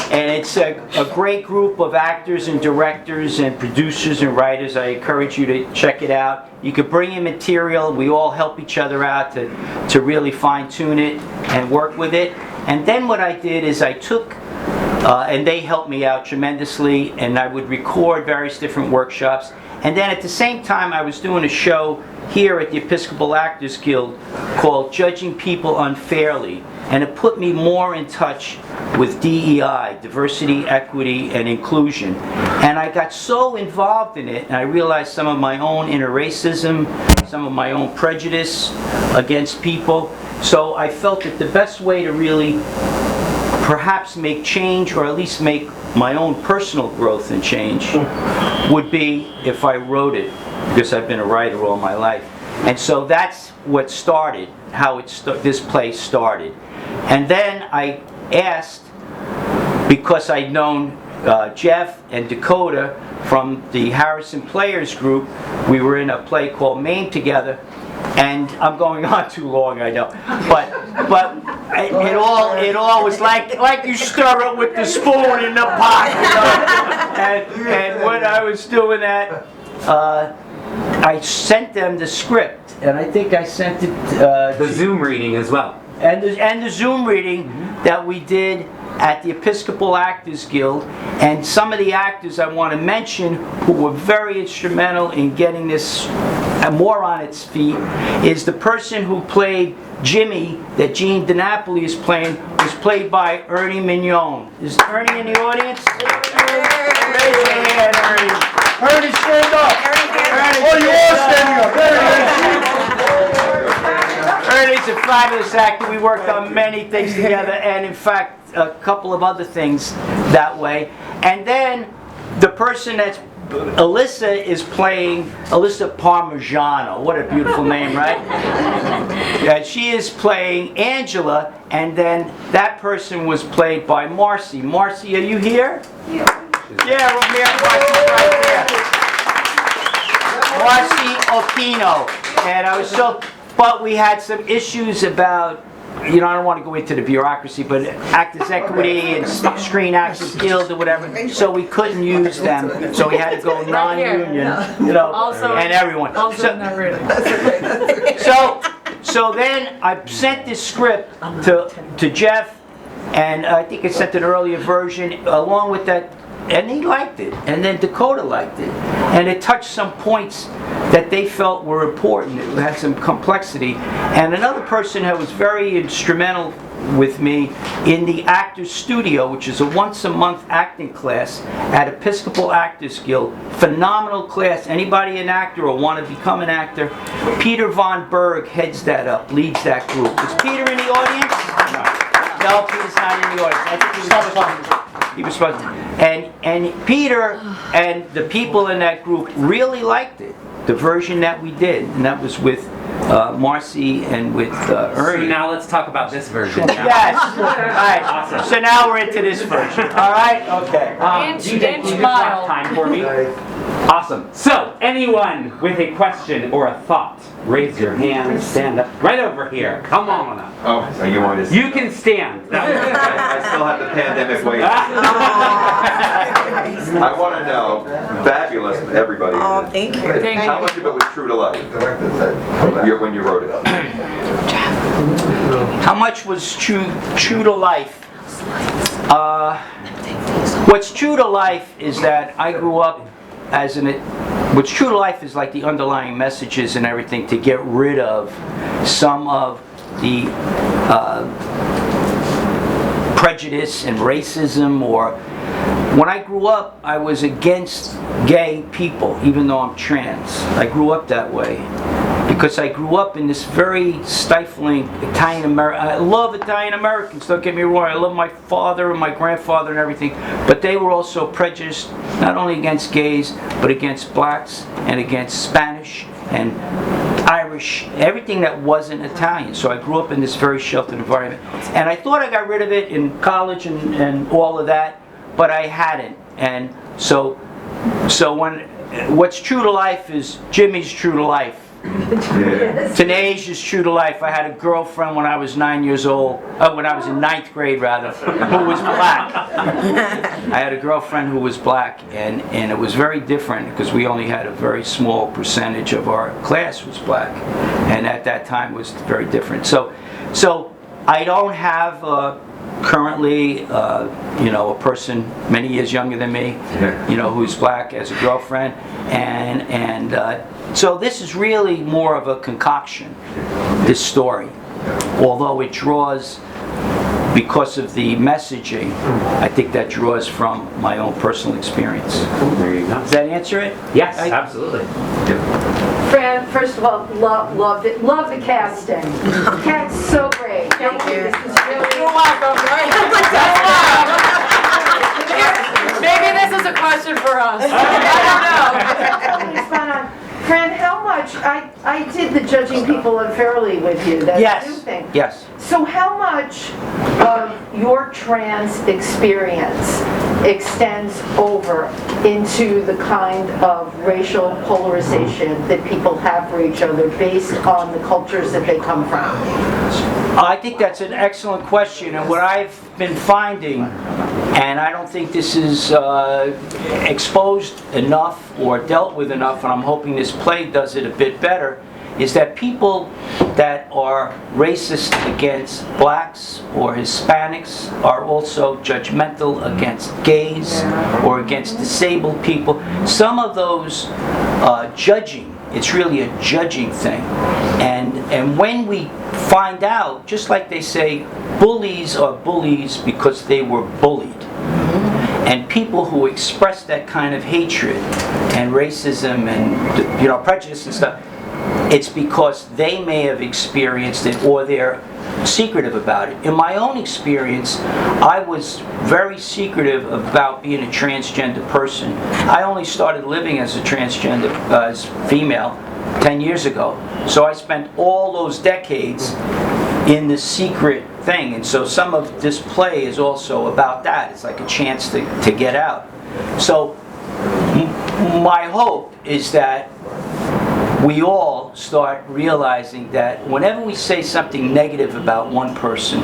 [SPEAKER 18] And it's a great group of actors and directors and producers and writers. I encourage you to check it out. You could bring in material. We all help each other out to really fine-tune it and work with it. And then what I did is I took, and they helped me out tremendously, and I would record various different workshops. And then at the same time, I was doing a show here at the Episcopal Actors Guild called Judging People Unfairly. And it put me more in touch with DEI, diversity, equity, and inclusion. And I got so involved in it, and I realized some of my own inner racism, some of my own prejudice against people. So I felt that the best way to really perhaps make change, or at least make my own personal growth and change, would be if I wrote it, because I've been a writer all my life. And so that's what started, how this place started. And then I asked, because I'd known Jeff and Dakota from the Harrison Players group, we were in a play called Maine together, and I'm going on too long, I know, but it all was like you stir it with the spoon in the pot, you know? And when I was doing that, I sent them the script, and I think I sent it
[SPEAKER 21] the Zoom reading as well,
[SPEAKER 18] and the Zoom reading that we did at the Episcopal Actors Guild. And some of the actors I want to mention who were very instrumental in getting this more on its feet is the person who played Jimmy that Gene DiNapoli is playing, was played by Ernie Mignon. Is Ernie in the audience? Raise your hand, Ernie. Ernie, stand up. Oh, you all standing up. Ernie's a fabulous actor. We worked on many things together, and in fact, a couple of other things that way. And then the person that's Alyssa is playing Alyssa Parmigiano. What a beautiful name, right? She is playing Angela, and then that person was played by Marcy. Marcy, are you here? Yeah, we're here. Marcy's right there. Marcy Opino. And I was but we had some issues about, you know, I don't want to go into the bureaucracy, but Actors Equity and Screen Actors Guild or whatever, so we couldn't use them, so we had to go non-union, you know, and everyone. So then I sent this script to Jeff, and I think I sent an earlier version along with that, and he liked it, and then Dakota liked it, and it touched some points that they felt were important. It had some complexity. And another person who was very instrumental with me in the Actors Studio, which is a once-a-month acting class at Episcopal Actors Guild. Phenomenal class. Anybody an actor or want to become an actor? Peter Von Berg heads that up, leads that group. Is Peter in the audience? No, Peter's not in the audience. I think he was supposed to. And Peter and the people in that group really liked it, the version that we did, and that was with Marcy and with Ernie.
[SPEAKER 21] So now let's talk about this version.
[SPEAKER 18] Yes. All right. Awesome. So now we're into this version. All right. Okay.
[SPEAKER 21] DJ, can you just time for me? Awesome. So anyone with a question or a thought, raise your hand. Stand up. Right over here. Come on up.
[SPEAKER 6] Oh, so you want to?
[SPEAKER 21] You can stand.
[SPEAKER 6] I still have the pandemic wait. I want to know, fabulous, everybody.
[SPEAKER 7] Oh, thank you.
[SPEAKER 6] How much of it was true to life when you wrote it?
[SPEAKER 18] How much was true to life? What's true to life is that I grew up as what's true to life is like the underlying messages and everything to get rid of some of the prejudice and racism. Or when I grew up, I was against gay people, even though I'm trans. I grew up that way because I grew up in this very stifling Italian American. I love Italian Americans, don't get me wrong. I love my father and my grandfather and everything, but they were also prejudiced not only against gays, but against blacks and against Spanish and Irish, everything that wasn't Italian. So I grew up in this very sheltered environment. And I thought I got rid of it in college and all of that, but I hadn't. And so when what's true to life is Jimmy's true to life. Tanasia is true to life. I had a girlfriend when I was 9 years old, when I was in 9th grade rather, who was black. I had a girlfriend who was black, and it was very different because we only had a very small percentage of our class was black, and at that time was very different. So I don't have currently, you know, a person many years younger than me, you know, who's black as a girlfriend, and so this is really more of a concoction, this story, although it draws, because of the messaging, I think that draws from my own personal experience.
[SPEAKER 21] There you go.
[SPEAKER 18] Does that answer it?
[SPEAKER 21] Yes, absolutely.
[SPEAKER 22] Fran, first of all, loved it. Love the casting. Cat's so great. Thank you. This is really.
[SPEAKER 23] You're welcome. Maybe this is a question for us. I don't know.
[SPEAKER 22] Fran, how much, I did the Judging People Unfairly with you, that new thing.
[SPEAKER 18] Yes.
[SPEAKER 22] So how much of your trans experience extends over into the kind of racial polarization that people have for each other based on the cultures that they come from?
[SPEAKER 18] I think that's an excellent question, and what I've been finding, and I don't think this is exposed enough or dealt with enough, and I'm hoping this play does it a bit better, is that people that are racist against blacks or Hispanics are also judgmental against gays or against disabled people. Some of those judging, it's really a judging thing. And when we find out, just like they say, bullies are bullies because they were bullied. And people who express that kind of hatred and racism and prejudice and stuff, it's because they may have experienced it or they're secretive about it. In my own experience, I was very secretive about being a transgender person. I only started living as a transgender, as female, 10 years ago. So I spent all those decades in the secret thing. And so some of this play is also about that. It's like a chance to get out. So my hope is that we all start realizing that whenever we say something negative about one person,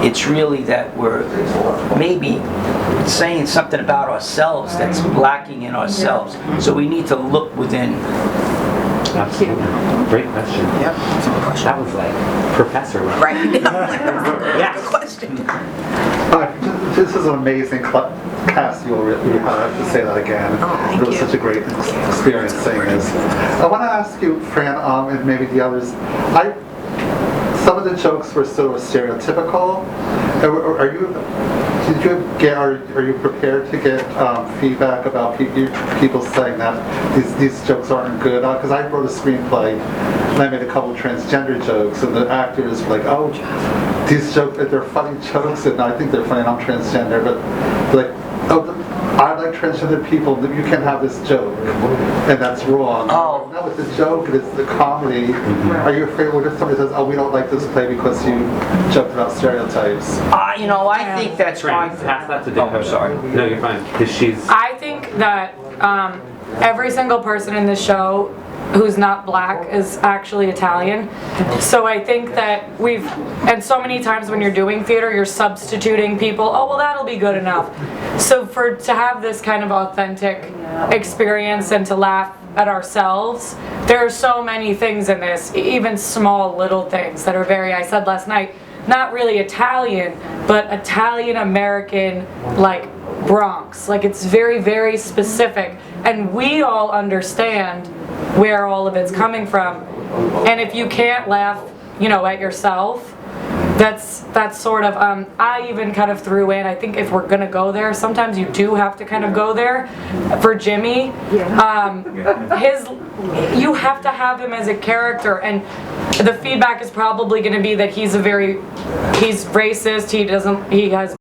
[SPEAKER 18] it's really that we're maybe saying something about ourselves that's lacking in ourselves. So we need to look within.
[SPEAKER 21] Absolutely. Great question.
[SPEAKER 22] Yep.
[SPEAKER 21] That was like professor.
[SPEAKER 22] Right.
[SPEAKER 21] Yes.
[SPEAKER 22] Good question.
[SPEAKER 8] This is an amazing cast you have to say that again.
[SPEAKER 22] Oh,
[SPEAKER 8] it was such a great experience saying this. I want to ask you, Fran, and maybe the others, some of the jokes were sort of stereotypical. Are you prepared to get feedback about people saying that these jokes aren't good? Because I wrote a screenplay and I made a couple of transgender jokes, and the actors were like, "Oh, these jokes, they're funny jokes, and I think they're funny, and I'm transgender." But like, "Oh, I like transgender people. You can't have this joke, and that's wrong."
[SPEAKER 18] Oh,
[SPEAKER 8] no, it's a joke. It's the comedy. Are you afraid when somebody says, "Oh, we don't like this play because you joked about stereotypes"?
[SPEAKER 18] I think that's
[SPEAKER 21] fine. Pass that to Dakota.
[SPEAKER 18] I'm sorry.
[SPEAKER 21] No, you're fine. Because she's.
[SPEAKER 23] I think that every single person in the show who's not black is actually Italian. So I think that and so many times when you're doing theater, you're substituting people. Oh, well, that'll be good enough. So to have this kind of authentic experience and to laugh at ourselves, there are so many things in this, even small little things that are I said last night, not really Italian, but Italian American, like Bronx. Like it's very, very specific. And we all understand where all of it's coming from. And if you can't laugh, at yourself, that's sort of, I even kind of threw in, I think if we're gonna go there, sometimes you do have to kind of go there. For Jimmy, you have to have him as a character, and the feedback is probably gonna be that he's racist, he has.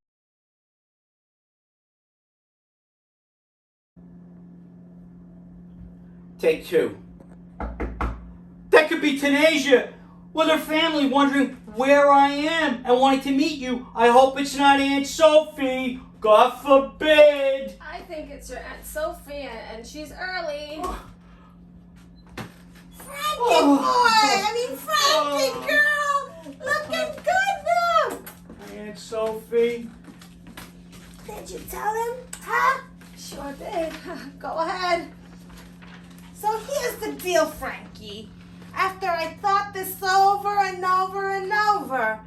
[SPEAKER 1] Take two. That could be Tanasia with her family wondering where I am and wanting to meet you. I hope it's not Aunt Sophie. God forbid.
[SPEAKER 2] I think it's your Aunt Sophie, and she's early. Frankie girl, looking good though.
[SPEAKER 1] Aunt Sophie.
[SPEAKER 2] Did you tell him? Huh? Sure did. Go ahead. So here's the deal, Frankie. After I thought this over and over and over,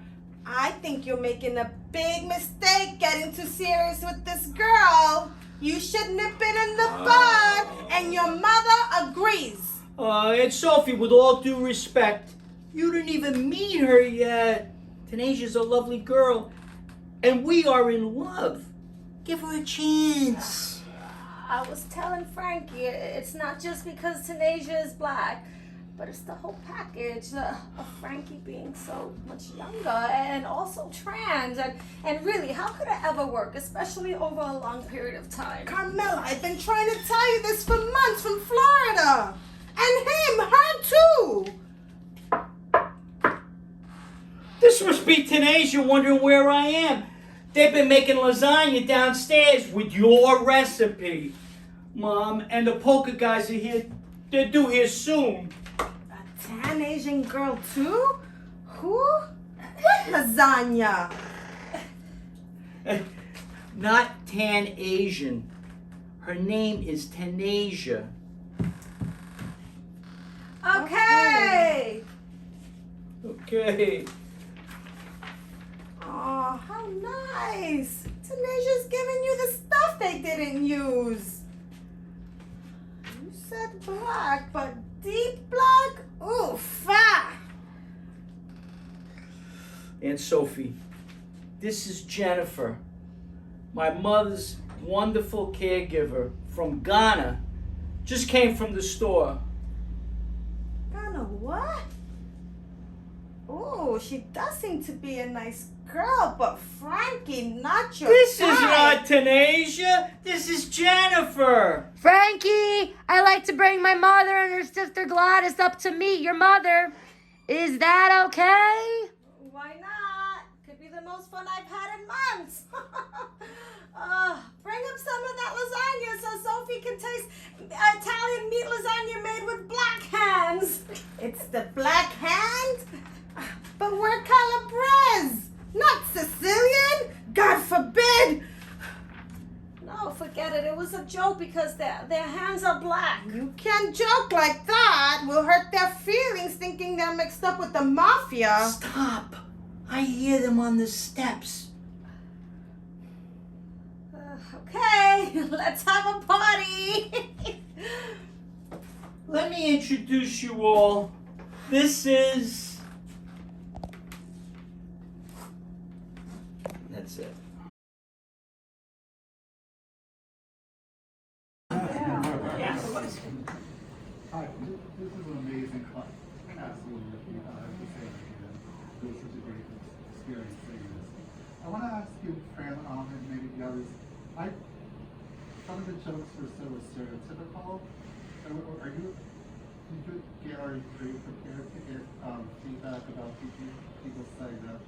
[SPEAKER 2] I think you're making a big mistake getting too serious with this girl. You shouldn't have been in the bud, and your mother agrees.
[SPEAKER 1] Aunt Sophie, with all due respect, you didn't even meet her yet. Tanasia's a lovely girl, and we are in love. Give her a chance.
[SPEAKER 2] I was telling Frankie, it's not just because Tanasia is black, but it's the whole package of Frankie being so much younger and also trans. And really, how could it ever work, especially over a long period of time? Carmela, I've been trying to tell you this for months from Florida. And her too.
[SPEAKER 1] This must be Tanasia wondering where I am.
[SPEAKER 9] They've been making lasagna downstairs with your recipe, Mom, and the poker guys are here. They're due here soon.
[SPEAKER 2] Tan Asian girl too? Who? What lasagna?
[SPEAKER 9] Not Tan Asian. Her name is Tanasia.
[SPEAKER 2] Okay.
[SPEAKER 9] Okay.
[SPEAKER 2] Oh, how nice. Tanasia's giving you the stuff they didn't use. You said black, but deep black? Oof. Ah.
[SPEAKER 9] Aunt Sophie, this is Jennifer, my mother's wonderful caregiver from Ghana. Just came from the store.
[SPEAKER 2] Ghana what? Oh, she does seem to be a nice girl, but Frankie, not your
[SPEAKER 9] This
[SPEAKER 2] type.
[SPEAKER 9] is not Tanasia. This is Jennifer.
[SPEAKER 12] Frankie, I like to bring my mother and her sister Gladys up to meet your mother. Is that okay?
[SPEAKER 2] Why not? Could be the most fun I've had in months. Bring up some of that lasagna so Sophie can taste Italian meat lasagna made with black hands. It's the black hand? But we're Calabrese, not Sicilian. God forbid. No, forget it. It was a joke because their hands are black. You can't joke like that. We'll hurt their feelings thinking they're mixed up with the mafia.
[SPEAKER 9] Stop. I hear them on the steps.
[SPEAKER 2] Okay, let's have a party.
[SPEAKER 9] Let me introduce you all. This is... That's it.
[SPEAKER 8] Hi, this is an amazing class. Absolutely. I have to say it was such a great experience seeing this. I want to ask you, Fran, and maybe the others, some of the jokes were so stereotypical. Are you prepared to get feedback about people saying that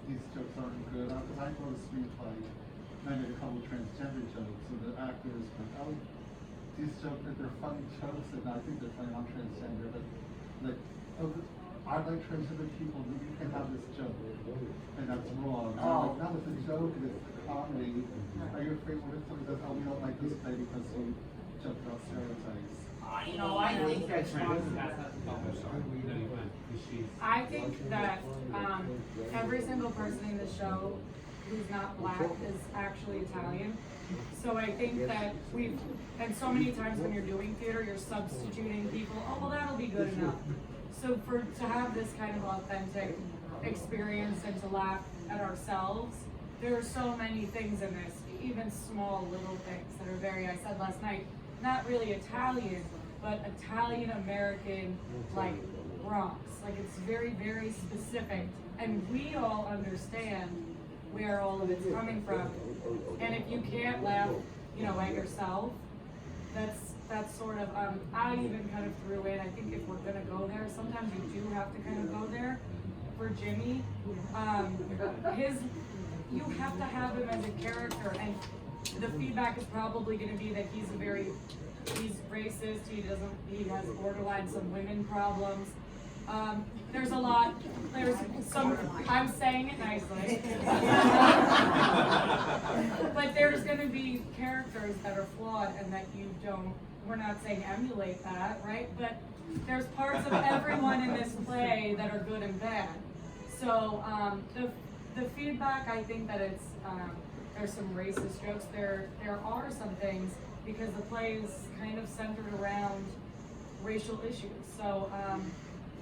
[SPEAKER 8] these jokes aren't good? Because I wrote a screenplay and I made a couple transgender jokes, and the actors went, oh, these jokes, they're funny jokes, and I think they're playing on transgender, but like, oh, I like transgender people, you can have this joke, and that's wrong.
[SPEAKER 9] Oh.
[SPEAKER 8] Like, no, it's a joke, and it's comedy. Are you afraid what if somebody says, oh, we don't like this play because we joked about stereotypes?
[SPEAKER 21] I think that's
[SPEAKER 23] I think that every single person in the show who's not black is actually Italian. So I think that and so many times when you're doing theater, you're substituting people. Oh, well, that'll be good enough. So to have this kind of authentic experience and to laugh at ourselves, there are so many things in this, even small little things that are very, I said last night, not really Italian, but Italian American, like Bronx. Like it's very, very specific. And we all understand where all of it's coming from. And if you can't laugh, at yourself, that's sort of, I even kind of threw in, I think if we're gonna go there, sometimes you do have to kind of go there. For Jimmy, you have to have him as a character, and the feedback is probably gonna be that he's racist, he has borderline some women problems. There's some, I'm saying it nicely. But there's gonna be characters that are flawed and that we're not saying emulate that, right? But there's parts of everyone in this play that are good and bad. So the feedback, I think that there's some racist jokes. There are some things because the play is kind of centered around racial issues. So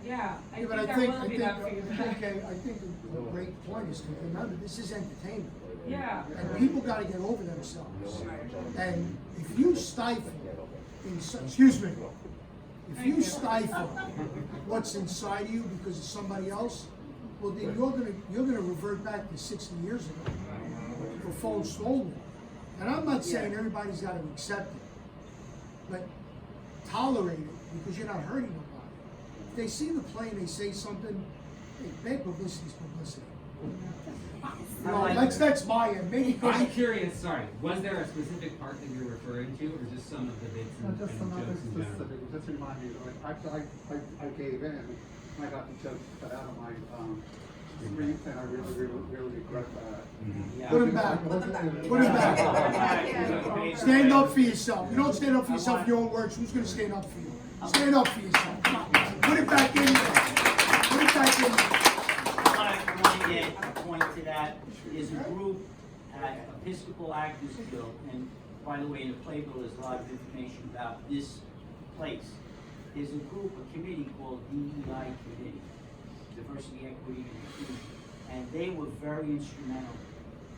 [SPEAKER 23] I think there will be that feedback.
[SPEAKER 13] I think a great point is to remember this is entertainment.
[SPEAKER 23] Yeah.
[SPEAKER 13] And people got to get over themselves. And if you stifle, if you stifle what's inside of you because of somebody else, well then you're gonna revert back to 60 years ago for full stolen. And I'm not saying everybody's got to accept it, but tolerate it because you're not hurting nobody. If they see the play and they say something, hey, bad publicity is publicity. No, that's my end. Maybe
[SPEAKER 21] I'm curious, sorry, was there a specific part that you're referring to, or just some of the bits and,
[SPEAKER 8] Just some
[SPEAKER 21] and
[SPEAKER 8] other
[SPEAKER 21] jokes in general?
[SPEAKER 8] specific, just remind me, like, I gave in, and I got the jokes cut out of my, screen, and I really regret that.
[SPEAKER 21] Yeah.
[SPEAKER 13] Put him back. Put him back. Stand up for yourself. You don't stand up for yourself in your own words. Who's going to stand up for you? Stand up for yourself. Come on. Put it back in there. Put it back in there.
[SPEAKER 1] I want to get a point to that. There's a group at Episcopal Actors Guild, and by the way, in the playbill there's a lot of information about this place. There's a group, a committee called DEI Committee, Diversity, Equity, and Inclusion, and they were very instrumental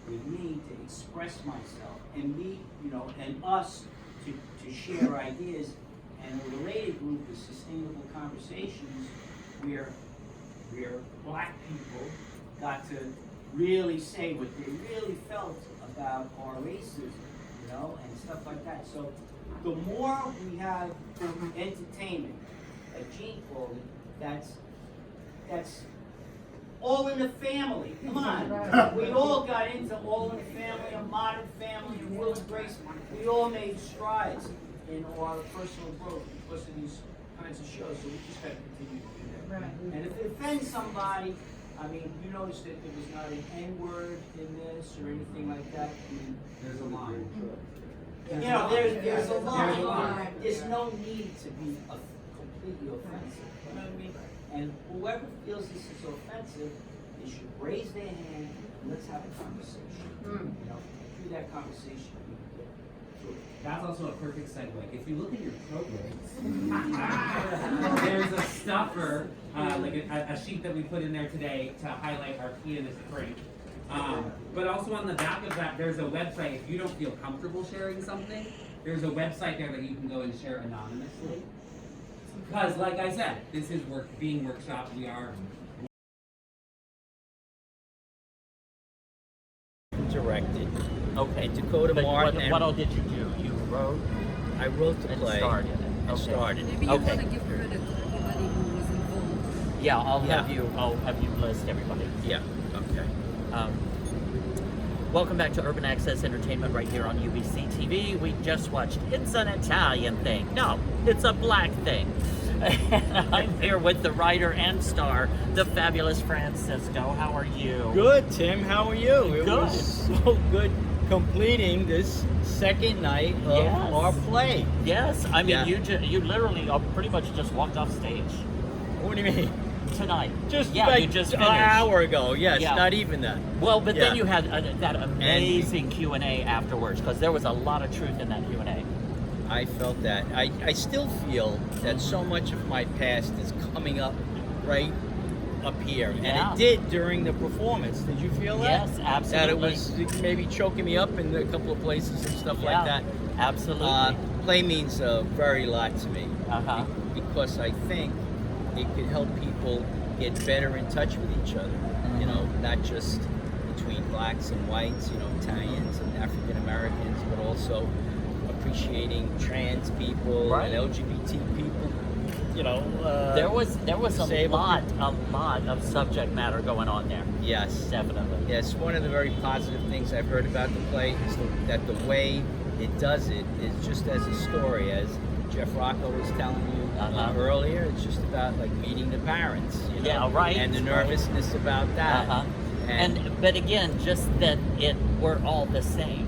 [SPEAKER 1] with me to express myself, and me, you know, and us to share ideas. And a related group is Sustainable Conversations, where black people got to really say what they really felt about our racism, you know, and stuff like that. So the more we have entertainment, like Gene called it, that's all in the family. Come on. We all got into All in the Family, a Modern Family, and Will and Grace. We all made strides in our personal growth because of these kinds of shows, so we just got to continue to do that.
[SPEAKER 22] Right.
[SPEAKER 1] And if it offends somebody, I mean, you notice that there was not an N-word in this or anything like that. I mean,
[SPEAKER 21] There's a line.
[SPEAKER 1] you know, there's a line. There's no need to be completely offensive. You know what I mean? And whoever feels this is offensive, they should raise their hand and let's have a conversation. You know, through that conversation, we can get through it.
[SPEAKER 21] That's also a perfect segue. If you look at your programs, there's a stuffer, like a sheet that we put in there today to highlight our pianist break. But also on the back of that, there's a website. If you don't feel comfortable sharing something, there's a website there that you can go and share anonymously. Because, like I said, this is being workshopped. We are
[SPEAKER 3] directed.
[SPEAKER 4] Okay.
[SPEAKER 3] And Dakota
[SPEAKER 4] But
[SPEAKER 3] Martin.
[SPEAKER 4] what all did you do? You wrote?
[SPEAKER 3] I wrote the
[SPEAKER 4] and
[SPEAKER 3] play.
[SPEAKER 4] Started it.
[SPEAKER 3] And
[SPEAKER 4] Okay.
[SPEAKER 3] started.
[SPEAKER 4] Maybe you
[SPEAKER 3] Okay.
[SPEAKER 4] want to give credit to everybody who was involved. Yeah, I'll have you list everybody.
[SPEAKER 3] Yeah. Okay.
[SPEAKER 4] Welcome back to Urban Access Entertainment right here on UBC TV. We just watched It's an Italian Thing. No, it's a black thing. And I'm here with the writer and star, the fabulous Fran Sisco. How are you?
[SPEAKER 3] Good, Tim. How are you? It
[SPEAKER 4] Good.
[SPEAKER 3] was so good completing this second night of our play.
[SPEAKER 4] Yes, I mean,
[SPEAKER 3] Yeah.
[SPEAKER 4] you literally pretty much just walked off stage.
[SPEAKER 3] What do you mean?
[SPEAKER 4] Tonight.
[SPEAKER 3] Just
[SPEAKER 4] yeah,
[SPEAKER 3] like
[SPEAKER 4] you just
[SPEAKER 3] an
[SPEAKER 4] finished.
[SPEAKER 3] hour ago. Yes,
[SPEAKER 4] Yeah.
[SPEAKER 3] not even that.
[SPEAKER 4] Well, but then
[SPEAKER 3] Yeah.
[SPEAKER 4] you had that amazing Q&A afterwards, because there was a lot of truth in that Q&A.
[SPEAKER 3] I felt that. I still feel that so much of my past is coming up right up here.
[SPEAKER 4] Yeah.
[SPEAKER 3] And it did during the performance. Did you feel that?
[SPEAKER 4] Yes, absolutely.
[SPEAKER 3] That it was maybe choking me up in a couple of places and stuff like that.
[SPEAKER 4] Absolutely.
[SPEAKER 3] Play means a very lot to me.
[SPEAKER 4] Uh-huh.
[SPEAKER 3] Because I think it could help people get better in touch with each other. You know, not just between blacks and whites, you know, Italians and African Americans, but also appreciating trans people and LGBT people. You know,
[SPEAKER 4] there was a
[SPEAKER 3] disabled
[SPEAKER 4] lot of subject matter going on there.
[SPEAKER 3] Yes,
[SPEAKER 4] definitely.
[SPEAKER 3] Yes, one of the very positive things I've heard about the play is that the way it does it is just as a story, as Jeff Rocco was telling you earlier. It's just about like meeting the parents, you know,
[SPEAKER 4] Yeah, right.
[SPEAKER 3] and the nervousness about that.
[SPEAKER 4] But again, just that we're all the same.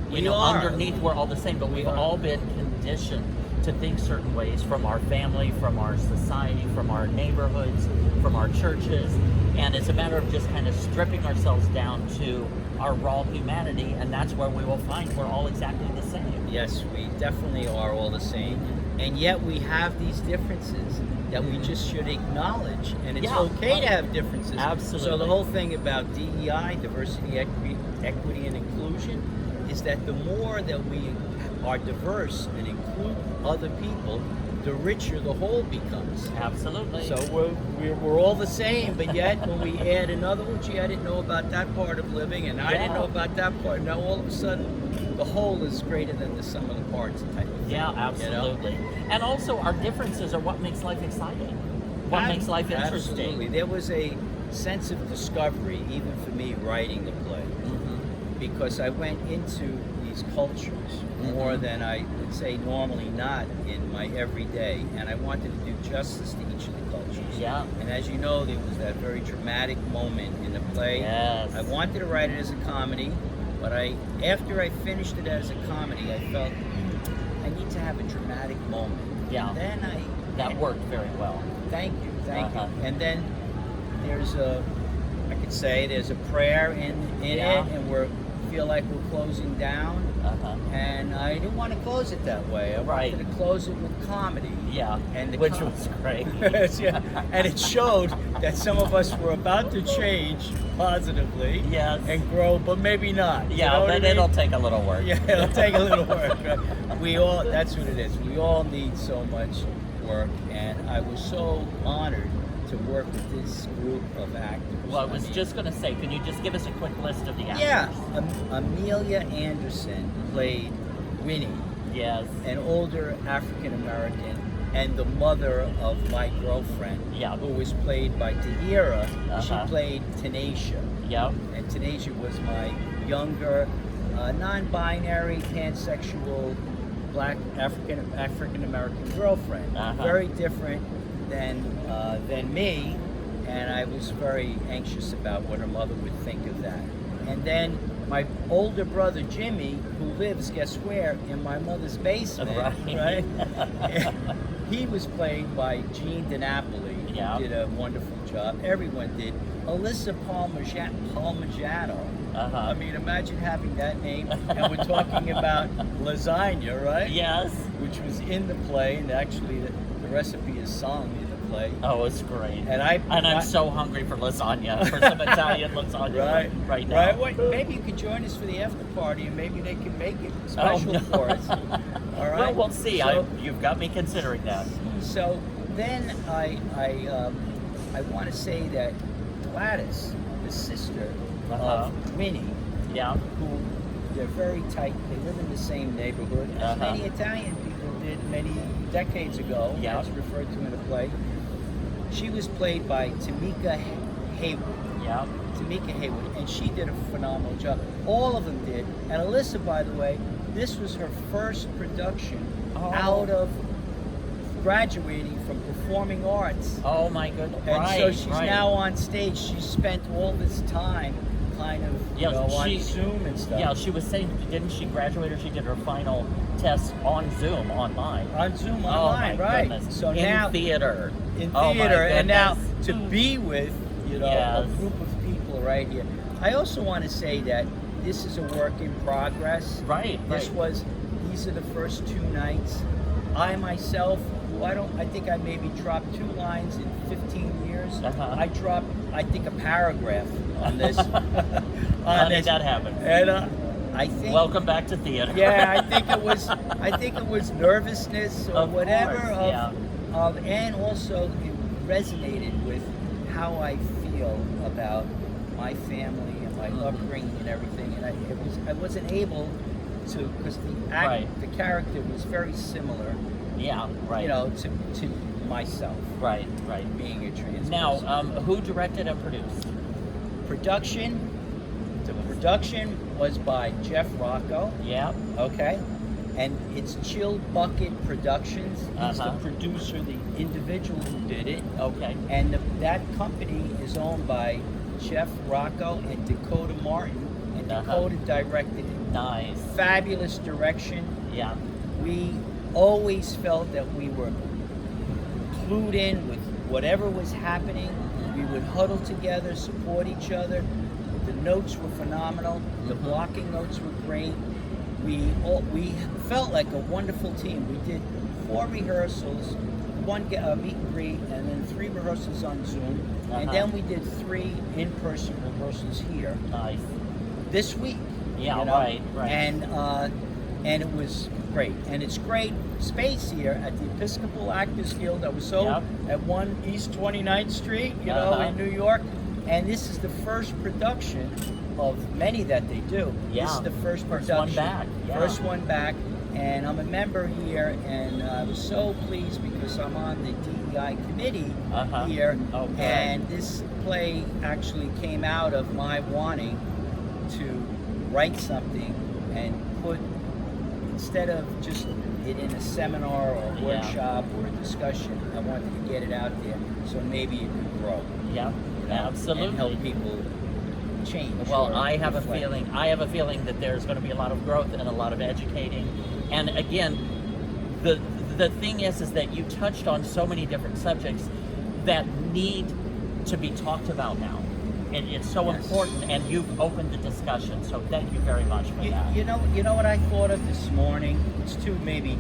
[SPEAKER 3] We are.
[SPEAKER 4] Underneath we're all the same, but we've all been conditioned to think certain ways from our family, from our society, from our neighborhoods, from our churches. And it's a matter of just kind of stripping ourselves down to our raw humanity, and that's where we will find we're all exactly the same.
[SPEAKER 3] Yes, we definitely are all the same, and yet we have these differences that we just should acknowledge, and it's okay to have differences.
[SPEAKER 4] Absolutely.
[SPEAKER 3] So the whole thing about DEI, diversity, equity, and inclusion, is that the more that we are diverse and include other people, the richer the whole becomes.
[SPEAKER 4] Absolutely.
[SPEAKER 3] So we're all the same, but yet when we add another one, gee, I didn't know about that part of living, and I didn't know about that part. Now all of a sudden, the whole is greater than the sum of the parts type of thing.
[SPEAKER 4] Yeah, absolutely.
[SPEAKER 3] You know?
[SPEAKER 4] And also, our differences are what makes life exciting, what makes life interesting.
[SPEAKER 3] Absolutely. There was a sense of discovery, even for me writing the play, because I went into these cultures more than I would say normally not in my everyday, and I wanted to do justice to each of the cultures.
[SPEAKER 4] Yeah.
[SPEAKER 3] And as you know, there was that very dramatic moment in the play.
[SPEAKER 4] Yes.
[SPEAKER 3] I wanted to write it as a comedy, but after I finished it as a comedy, I felt I need to have a dramatic moment.
[SPEAKER 4] Yeah.
[SPEAKER 3] Then
[SPEAKER 4] that worked very well.
[SPEAKER 3] Thank you. And then there's a prayer in it, and feel like we're closing down. And I didn't want to close it that way. I wanted to close it with comedy.
[SPEAKER 4] Yeah,
[SPEAKER 3] and
[SPEAKER 4] which was great.
[SPEAKER 3] Yeah. And it showed that some of us were about to change positively.
[SPEAKER 4] Yes.
[SPEAKER 3] And grow, but maybe not.
[SPEAKER 4] Yeah,
[SPEAKER 3] you know
[SPEAKER 4] but it'll take a little work.
[SPEAKER 3] Yeah, it'll take a little work. That's what it is. We all need so much work, and I was so honored to work with this group of actors.
[SPEAKER 4] Well, I was just going to say, can you just give us a quick list of the actors?
[SPEAKER 3] Yeah, Amelia Anderson played Winnie.
[SPEAKER 4] Yes.
[SPEAKER 3] An older African American, and the mother of my girlfriend, who was played by Tahira. She played Tanisha.
[SPEAKER 4] Yep.
[SPEAKER 3] And Tanisha was my younger, non-binary, pansexual, black African American girlfriend. Very different than me, and I was very anxious about what her mother would think of that. And then my older brother Jimmy, who lives, guess where, in my mother's basement, right? He was played by Jean DiNapoli, who did a wonderful job. Everyone did. Alyssa Palmaggiato. I mean, imagine having that name, and we're talking about lasagna, right?
[SPEAKER 4] Yes.
[SPEAKER 3] Which was in the play, and actually the recipe is sung in the play.
[SPEAKER 4] Oh, it's great.
[SPEAKER 3] And
[SPEAKER 4] I'm so hungry for lasagna, for some Italian lasagna right now.
[SPEAKER 3] Right. Wait, maybe you could join us for the after party, and maybe they can make it special for us. All right.
[SPEAKER 4] Well, we'll see.
[SPEAKER 3] So,
[SPEAKER 4] you've got me considering that.
[SPEAKER 3] So then I want to say that Gladys, the sister of Winnie, who they're very tight. They live in the same neighborhood as many Italian people did many decades ago, as referred to in the play. She was played by Tamika Haywood. Tamika Haywood, and she did a phenomenal job. All of them did. And Alyssa, by the way, this was her first production out of graduating from performing arts.
[SPEAKER 4] Oh my goodness!
[SPEAKER 3] And so she's now on stage. She spent all this time kind of on Zoom and stuff.
[SPEAKER 4] Yeah, she was saying, didn't she graduate, or she did her final test on Zoom online?
[SPEAKER 3] On Zoom online, right?
[SPEAKER 4] Goodness.
[SPEAKER 3] So
[SPEAKER 4] in
[SPEAKER 3] now
[SPEAKER 4] theater,
[SPEAKER 3] and now to be with a group of people right here. I also want to say that this is a work in progress. These are the first 2 nights. I myself, I think I maybe dropped 2 lines in 15 years. I dropped, I think, a paragraph on this.
[SPEAKER 4] How did that happen?
[SPEAKER 3] And I think.
[SPEAKER 4] Welcome back to theater.
[SPEAKER 3] Yeah, I think it was nervousness or whatever and also it resonated with how I feel about my family and my upbringing and everything. And I wasn't able to, because the character was very similar. To myself.
[SPEAKER 4] Right.
[SPEAKER 3] Being a trans
[SPEAKER 4] Now,
[SPEAKER 3] person.
[SPEAKER 4] who directed and produced?
[SPEAKER 3] The production was by Jeff Rocco.
[SPEAKER 4] Yeah.
[SPEAKER 3] Okay. And it's Chill Bucket Productions. He's the producer, the individual who did it.
[SPEAKER 4] Okay.
[SPEAKER 3] And that company is owned by Jeff Rocco and Dakota Martin. And Dakota directed it.
[SPEAKER 4] Nice.
[SPEAKER 3] Fabulous direction.
[SPEAKER 4] Yeah.
[SPEAKER 3] We always felt that we were clued in with whatever was happening. We would huddle together, support each other. The notes were phenomenal. The blocking notes were great. We felt like a wonderful team. We did 4 rehearsals, 1 meet and greet, and then 3 rehearsals on Zoom. And then we did 3 in-person rehearsals here.
[SPEAKER 4] Nice.
[SPEAKER 3] This week.
[SPEAKER 4] Yeah, right.
[SPEAKER 3] And it was great. And it's great space here at the Episcopal Actors Guild. I was at 1 East 29th Street, in New York. And this is the first production of many that they do. This is the first production.
[SPEAKER 4] First one back.
[SPEAKER 3] First one back. and I'm a member here, and I was so pleased because I'm on the DEI committee here, and this play actually came out of my wanting to write something and put, instead of just it in a seminar or a workshop or a discussion, I wanted to get it out there so maybe it could grow.
[SPEAKER 4] Yeah, absolutely.
[SPEAKER 3] And help people change.
[SPEAKER 4] Well,
[SPEAKER 3] or
[SPEAKER 4] I have a
[SPEAKER 3] reflect.
[SPEAKER 4] feeling. I have a feeling that there's going to be a lot of growth and a lot of educating. And again, the thing is that you touched on so many different subjects that need to be talked about now. And it's so important, and you've opened the discussion. So thank you very much for that.
[SPEAKER 3] You know what I thought of this morning? It's maybe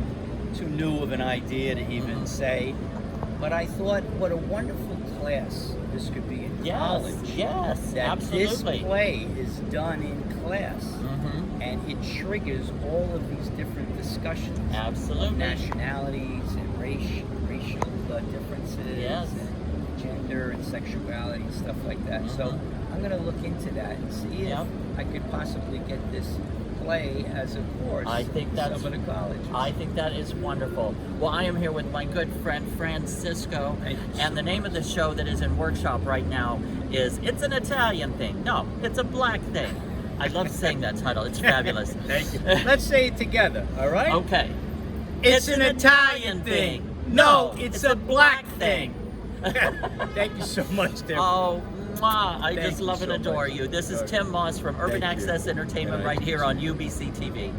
[SPEAKER 3] too new of an idea to even say, but I thought what a wonderful class this could be in college.
[SPEAKER 4] Yes,
[SPEAKER 3] that
[SPEAKER 4] absolutely.
[SPEAKER 3] This play is done in class, and it triggers all of these different discussions.
[SPEAKER 4] Absolutely.
[SPEAKER 3] Of nationalities and racial differences, and gender and sexuality and stuff like that. So I'm going to look into that and see if I could possibly get this play as a course in some of the colleges.
[SPEAKER 4] I think that is wonderful. Well, I am here with my good friend Fran Sisco, and the name of the show that is in workshop right now is It's an Italian Thing. No, it's a black thing. I love saying that title. It's fabulous.
[SPEAKER 3] Thank you. Let's say it together, all right?
[SPEAKER 4] Okay.
[SPEAKER 3] It's an Italian thing. No, it's a black thing. Thank you so much, Tim.
[SPEAKER 4] Oh, mwah. I
[SPEAKER 3] Thank
[SPEAKER 4] just
[SPEAKER 3] you
[SPEAKER 4] love and
[SPEAKER 3] so
[SPEAKER 4] adore
[SPEAKER 3] much.
[SPEAKER 4] you. This is Tim Moss from Urban
[SPEAKER 3] Thank you.
[SPEAKER 4] Access Entertainment right here on UBC TV.